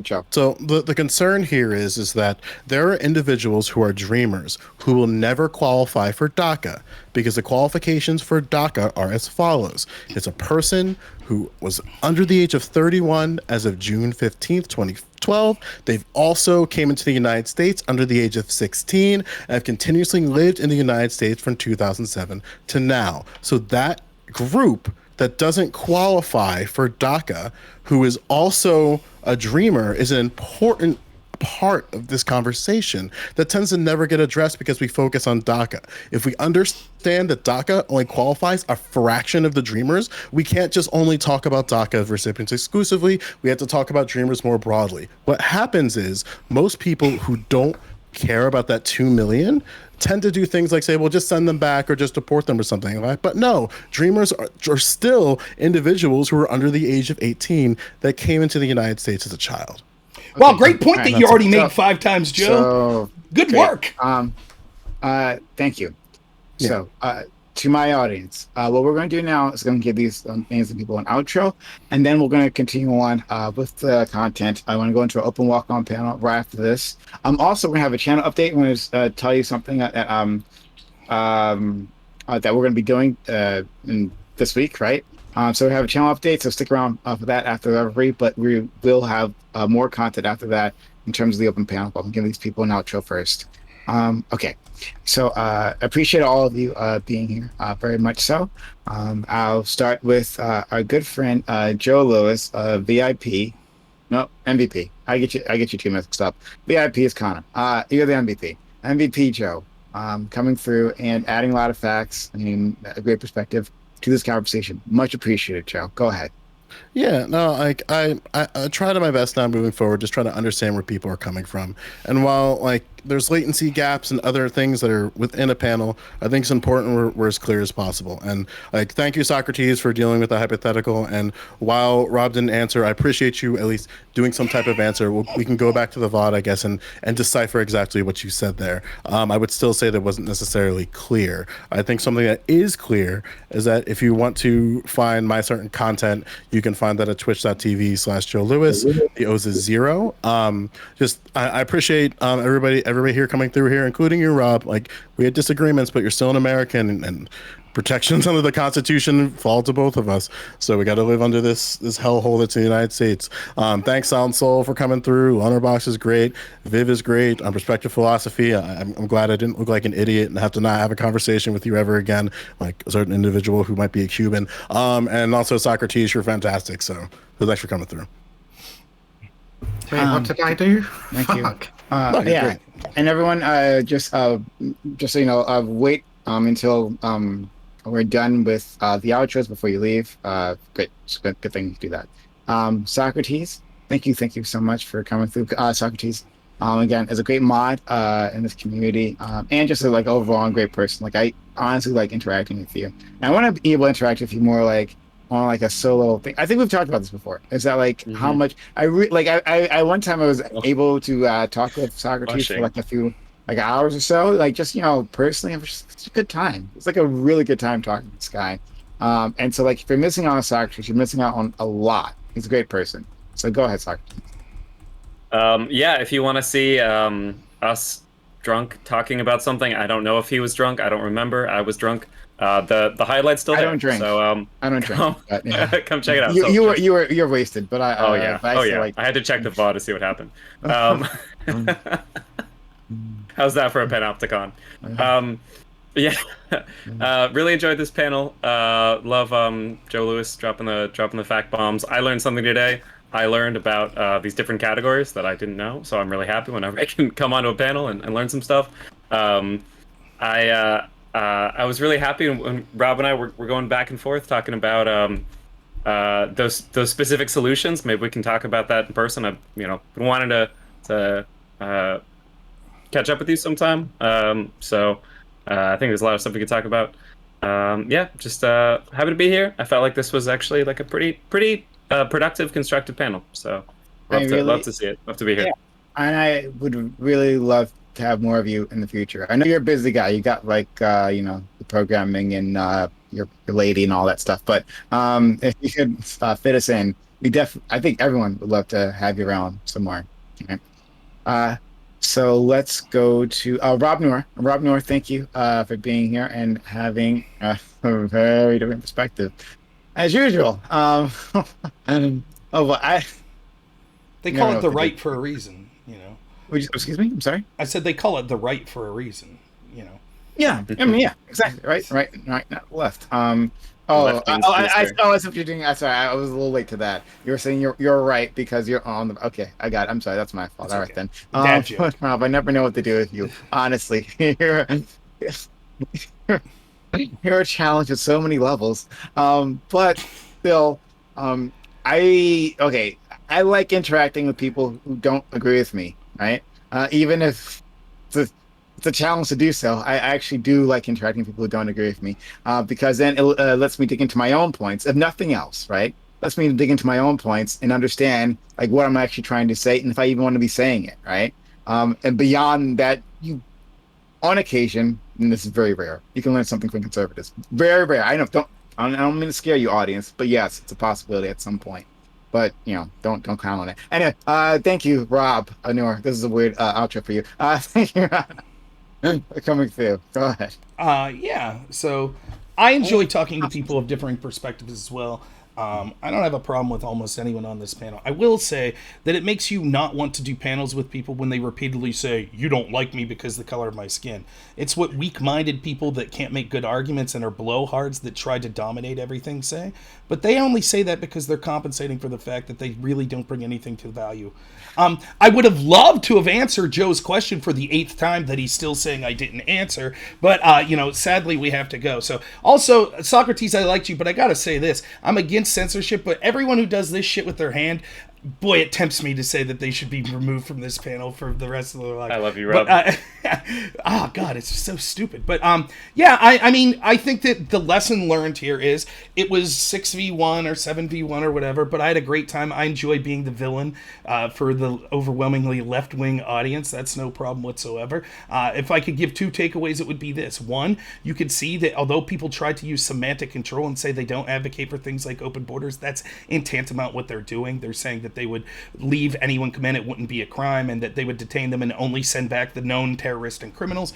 Joe? So the concern here is that there are individuals who are dreamers who will never qualify for DACA, because the qualifications for DACA are as follows. It's a person who was under the age of 31 as of June 15th, 2012. They've also came into the United States under the age of 16 and have continuously lived in the United States from 2007 to now. So that group that doesn't qualify for DACA, who is also a dreamer, is an important part of this conversation that tends to never get addressed because we focus on DACA. If we understand that DACA only qualifies a fraction of the dreamers, we can't just only talk about DACA recipients exclusively. We have to talk about dreamers more broadly. What happens is most people who don't care about that 2 million tend to do things like say, well, just send them back or just deport them or something like that. But no, dreamers are still individuals who are under the age of 18 that came into the United States as a child. Well, great point that you already So- made 5 times, Joe. So, Good okay, work. Thank you. Yeah. So, to my audience, what we're going to do now is going to give these amazing people an outro, and then we're going to continue on with the content. I want to go into an open walk-on panel right after this. Also, we're going to have a channel update. I'm going to tell you something that we're going to be doing in this week, right? So we have a channel update, so stick around for that after the referee, but we will have more content after that in terms of the open panel. But I'm giving these people an outro first. Okay, so appreciate all of you being here, very much so. I'll start with our good friend Joe Lewis, VIP. No, MVP. I get you two mixed up. VIP is Connor. You're the MVP. MVP Joe, coming through and adding a lot of facts and a great perspective to this conversation. Much appreciated, Joe. Go ahead. Yeah, no, like I try to my best now moving forward, just try to understand where people are coming from. And while like there's latency gaps and other things that are within a panel, I think it's important we're as clear as possible. And like, thank you, Socrates, for dealing with the hypothetical. And while Rob didn't answer, I appreciate you at least doing some type of answer. We can go back to the VOD, I guess, and decipher exactly what you said there. I would still say that wasn't necessarily clear. I think something that is clear is that if you want to find my certain content, you can find that at twitch.tv/Joe Lewis. The O's is 0. I appreciate everybody here coming through here, including you, Rob. Like, we had disagreements, but you're still an American, and protections under the Constitution fall to both of us. So we got to live under this hellhole that's the United States. Thanks, Sound Soul, for coming through. Honorbox is great. Viv is great. Perspective Philosophy. I'm glad I didn't look like an idiot and have to not have a conversation with you ever again, like a certain individual who might be a Cuban. And also Socrates, you're fantastic. So thanks for coming through. Wait, what did I do? Thank Fuck. you. Yeah, and everyone, just so you know, wait until we're done with the outros before you leave. Great, it's a good thing to do that. Socrates, thank you so much for coming through. Socrates, again, is a great mod in this community, and just a, like, overall great person. Like, I honestly like interacting with you, and I want to be able to interact with you more like on like a solo thing. I think we've talked about this before. Is that like how much I one time I was able to talk with Socrates for like a few like hours or so, like just, you know, personally, it was just a good time. It's like a really good time talking to this guy. And so, like, if you're missing out on Socrates, you're missing out on a lot. He's a great person. So go ahead, Socrates. Yeah, if you want to see us drunk talking about something, I don't know if he was drunk. I don't remember. I was drunk. The highlight's still there. I don't drink. So I don't drink. But, yeah. Come check it out. You're wasted, but I. Oh yeah. Like... I had to check the VOD to see what happened. How's that for a panopticon? Yeah. Really enjoyed this panel. Love Joe Lewis dropping the fact bombs. I learned something today. I learned about these different categories that I didn't know, so I'm really happy whenever I can come onto a panel and learn some stuff. I was really happy when Rob and I were going back and forth talking about those specific solutions. Maybe we can talk about that in person. I've been wanting to catch up with you sometime. So I think there's a lot of stuff we could talk about. Just happy to be here. I felt like this was actually like a pretty productive, constructive panel. So love to see it. Love to be here. Yeah. And I would really love to have more of you in the future. I know you're a busy guy. You got like the programming and your lady and all that stuff. But if you could fit us in, I think everyone would love to have you around some more. Okay. So let's go to Rob Noerr. Rob Noerr, thank you for being here and having a very different perspective, as usual. They call it the right for a reason, you know. Excuse me? I'm sorry? I said they call it the right for a reason, you know. Yeah, I mean, yeah, exactly. Right, not left. I see what you're doing. Sorry, I was a little late to that. You were saying you're right because you're on the. Okay, I got it. I'm sorry, that's my fault. All right then. Rob, I never know what to do with you. Honestly, you're a challenge at so many levels. But still, I like interacting with people who don't agree with me. Right, even if it's a challenge to do so. I actually do like interacting with people who don't agree with me, because then it lets me dig into my own points, if nothing else, right? Lets me dig into my own points and understand like what I'm actually trying to say, and if I even want to be saying it, right? And beyond that, on occasion, and this is very rare, you can learn something from conservatives. Very rare. I don't mean to scare you, audience, but yes, it's a possibility at some point. But don't count on it. Anyway, thank you, Rob Noerr. This is a weird outro for you. Thank you. Coming through. Go ahead. Yeah. So I enjoy talking to people of differing perspectives as well. I don't have a problem with almost anyone on this panel. I will say that it makes you not want to do panels with people when they repeatedly say, you don't like me because of the color of my skin. It's what weak-minded people that can't make good arguments and are blowhards that try to dominate everything say. But they only say that because they're compensating for the fact that they really don't bring anything to value. I would have loved to have answered Joe's question for the 8th time that he's still saying I didn't answer, but sadly we have to go. So also, Socrates, I liked you, but I gotta say this: I'm against mind censorship, but everyone who does this shit with their hand, boy, it tempts me to say that they should be removed from this panel for the rest of their life. I love you, Rob. But, oh God, it's so stupid. But yeah, I mean, I think that the lesson learned here is it was 6v1 or 7v1 or whatever, but I had a great time. I enjoy being the villain for the overwhelmingly left-wing audience. That's no problem whatsoever. If I could give two takeaways, it would be this. One, you could see that although people try to use semantic control and say they don't advocate for things like open borders, that's in tantamount what they're doing. They're saying that they would leave anyone come in, it wouldn't be a crime, and that they would detain them and only send back the known terrorists and criminals.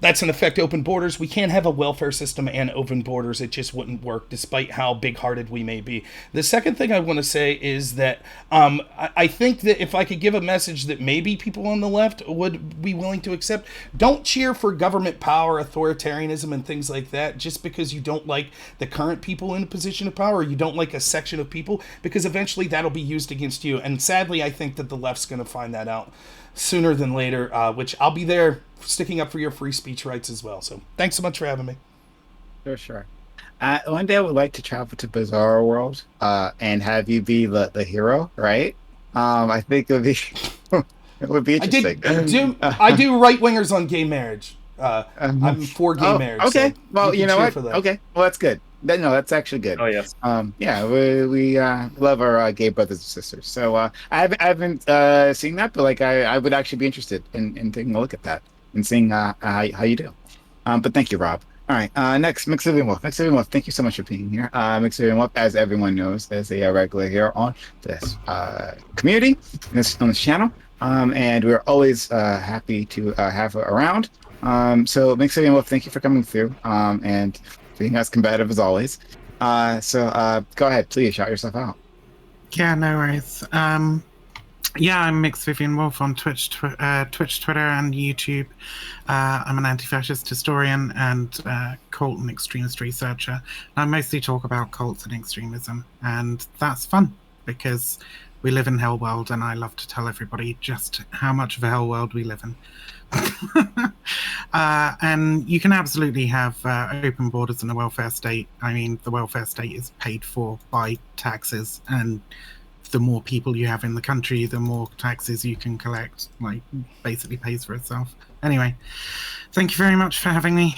That's in effect open borders. We can't have a welfare system and open borders. It just wouldn't work, despite how big-hearted we may be. The second thing I want to say is that I think that if I could give a message that maybe people on the left would be willing to accept, don't cheer for government power, authoritarianism, and things like that just because you don't like the current people in a position of power, or you don't like a section of people, because eventually that'll be used against you. And sadly, I think that the left's going to find that out sooner than later, which I'll be there sticking up for your free speech rights as well. So thanks so much for having me. Sure. One day I would like to travel to Bizarro World and have you be the hero, right? I think it would be it would be interesting. I do right wingers on gay marriage. I'm for gay marriage. Okay, so well, you know what? for that. Okay, well that's good. No, that's actually good. Oh yes. Yeah, we love our gay brothers and sisters. So I haven't seen that, but like I would actually be interested in taking a look at that and seeing how you do. But thank you, Rob. All right, next, Mixavian Wolf. Mixavian Wolf, thank you so much for being here. Mixavian Wolf, as everyone knows, is a regular here on this community, on this channel, and we're always happy to have her around. So Mixavian Wolf, thank you for coming through and being as combative as always. So go ahead, please shout yourself out. Yeah, no worries. Yeah, I'm Mixed Vivian Wolf on Twitch, Twitter, and YouTube. I'm an anti-fascist historian and cult and extremist researcher. I mostly talk about cults and extremism, and that's fun because we live in Hell World, and I love to tell everybody just how much of a Hell World we live in. And you can absolutely have open borders in a welfare state. I mean, the welfare state is paid for by taxes, and the more people you have in the country, the more taxes you can collect. Like, basically pays for itself. Anyway, thank you very much for having me.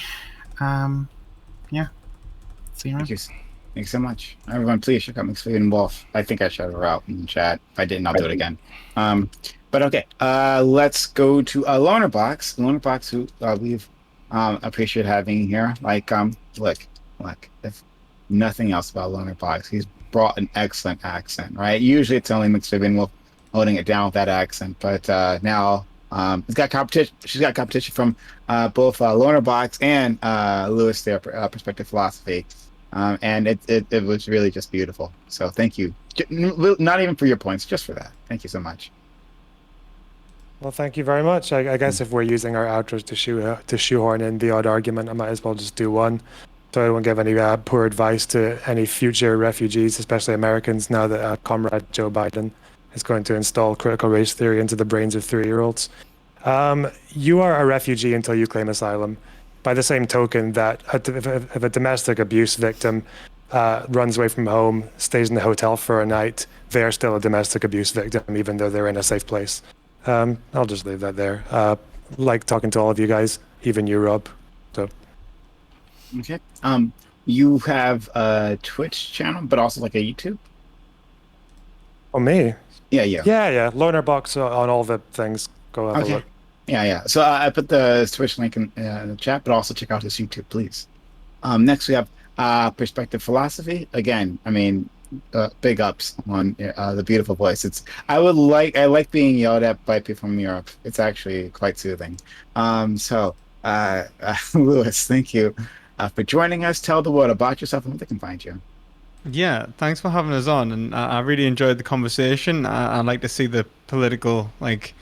Yeah. See you around. Thank you so much. Everyone, please check out Mixavian Wolf. I think I shouted her out in the chat. If I didn't, I'll do it again. But okay, let's go to Loner Box. Loner Box, who we've appreciate having here. Like, look, if nothing else about Loner Box, he's brought an excellent accent, right? Usually it's only Mixavian Wolf holding it down with that accent, but now it's got competition. She's got competition from both Loner Box and Lewis there, Perspective Philosophy, and it was really just beautiful. So thank you. Not even for your points, just for that. Thank you so much. Well, thank you very much. I guess if we're using our outros to shoehorn in the odd argument, I might as well just do one. So I won't give any poor advice to any future refugees, especially Americans, now that Comrade Joe Biden is going to install critical race theory into the brains of 3-year-olds. You are a refugee until you claim asylum. By the same token that if a domestic abuse victim runs away from home, stays in the hotel for a night, they're still a domestic abuse victim, even though they're in a safe place. I'll just leave that there. Like talking to all of you guys, even you, Rob. So. Okay. You have a Twitch channel, but also like a YouTube? Oh, me? Yeah. Yeah. Loner Box on all the things. Go have a look. Yeah. So I put the Twitch link in the chat, but also check out his YouTube, please. Next we have Perspective Philosophy. Again, I mean, big ups on the beautiful voice. I like being yelled at by people from Europe. It's actually quite soothing. So Lewis, thank you for joining us. Tell the world about yourself and where they can find you. Yeah, thanks for having us on, and I really enjoyed the conversation. I like to see the political, like,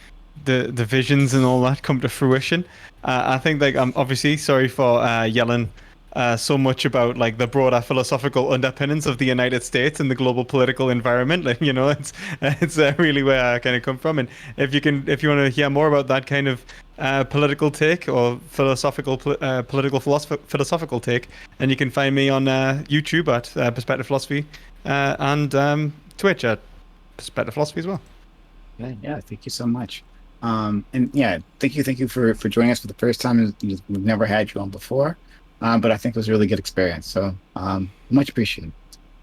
the visions and all that come to fruition. I think, like, I'm obviously sorry for yelling so much about, like, the broader philosophical underpinnings of the United States and the global political environment. Like, you know, it's really where I kind of come from. And if you want to hear more about that kind of political take or philosophical take, and you can find me on YouTube at Perspective Philosophy and Twitch at Perspective Philosophy as well. Yeah, thank you so much. And yeah, thank you for joining us for the first time. We've never had you on before, but I think it was a really good experience. So much appreciated.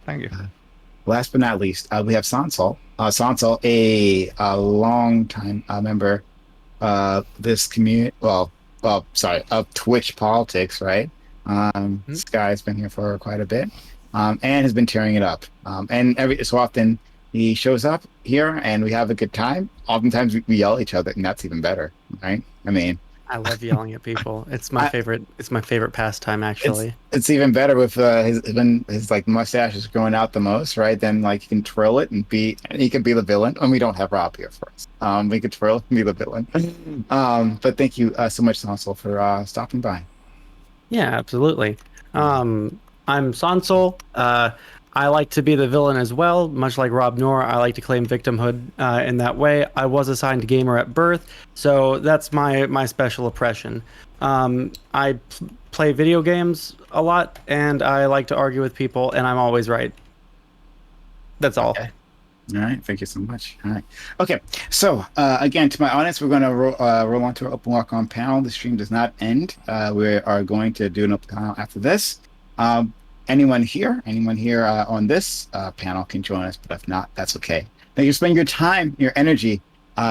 Thank you. Last but not least, we have Sansol. Sansol, a long time member this community. Sorry, of Twitch politics, right? This guy's been here for quite a bit, and has been tearing it up. And every so often he shows up here, and we have a good time. Oftentimes we yell at each other, and that's even better, right? I mean, I love yelling at people. It's my favorite. It's my favorite pastime, actually. it's even better with his like mustache is growing out the most, right? Then like he can twirl it and he can be the villain. And we don't have Rob here for us. We could twirl and be the villain. But thank you so much, Sansol, for stopping by. Yeah, absolutely. I'm Sansol. I like to be the villain as well, much like Rob Noerr. I like to claim victimhood in that way. I was assigned gamer at birth, so that's my special oppression. I play video games a lot, and I like to argue with people, and I'm always right. That's all. Okay. All right, thank you so much. All right, okay. So again, to my audience, we're going to roll on to our open walk on panel. The stream does not end. We are going to do an open panel after this. Anyone here on this panel can join us, but if not, that's okay. Thank you for spending your time, your energy,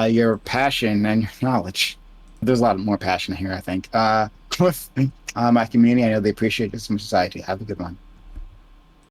your passion, and your knowledge. There's a lot more passion here, I think. With my community, I know they appreciate it as much as I do. Have a good one.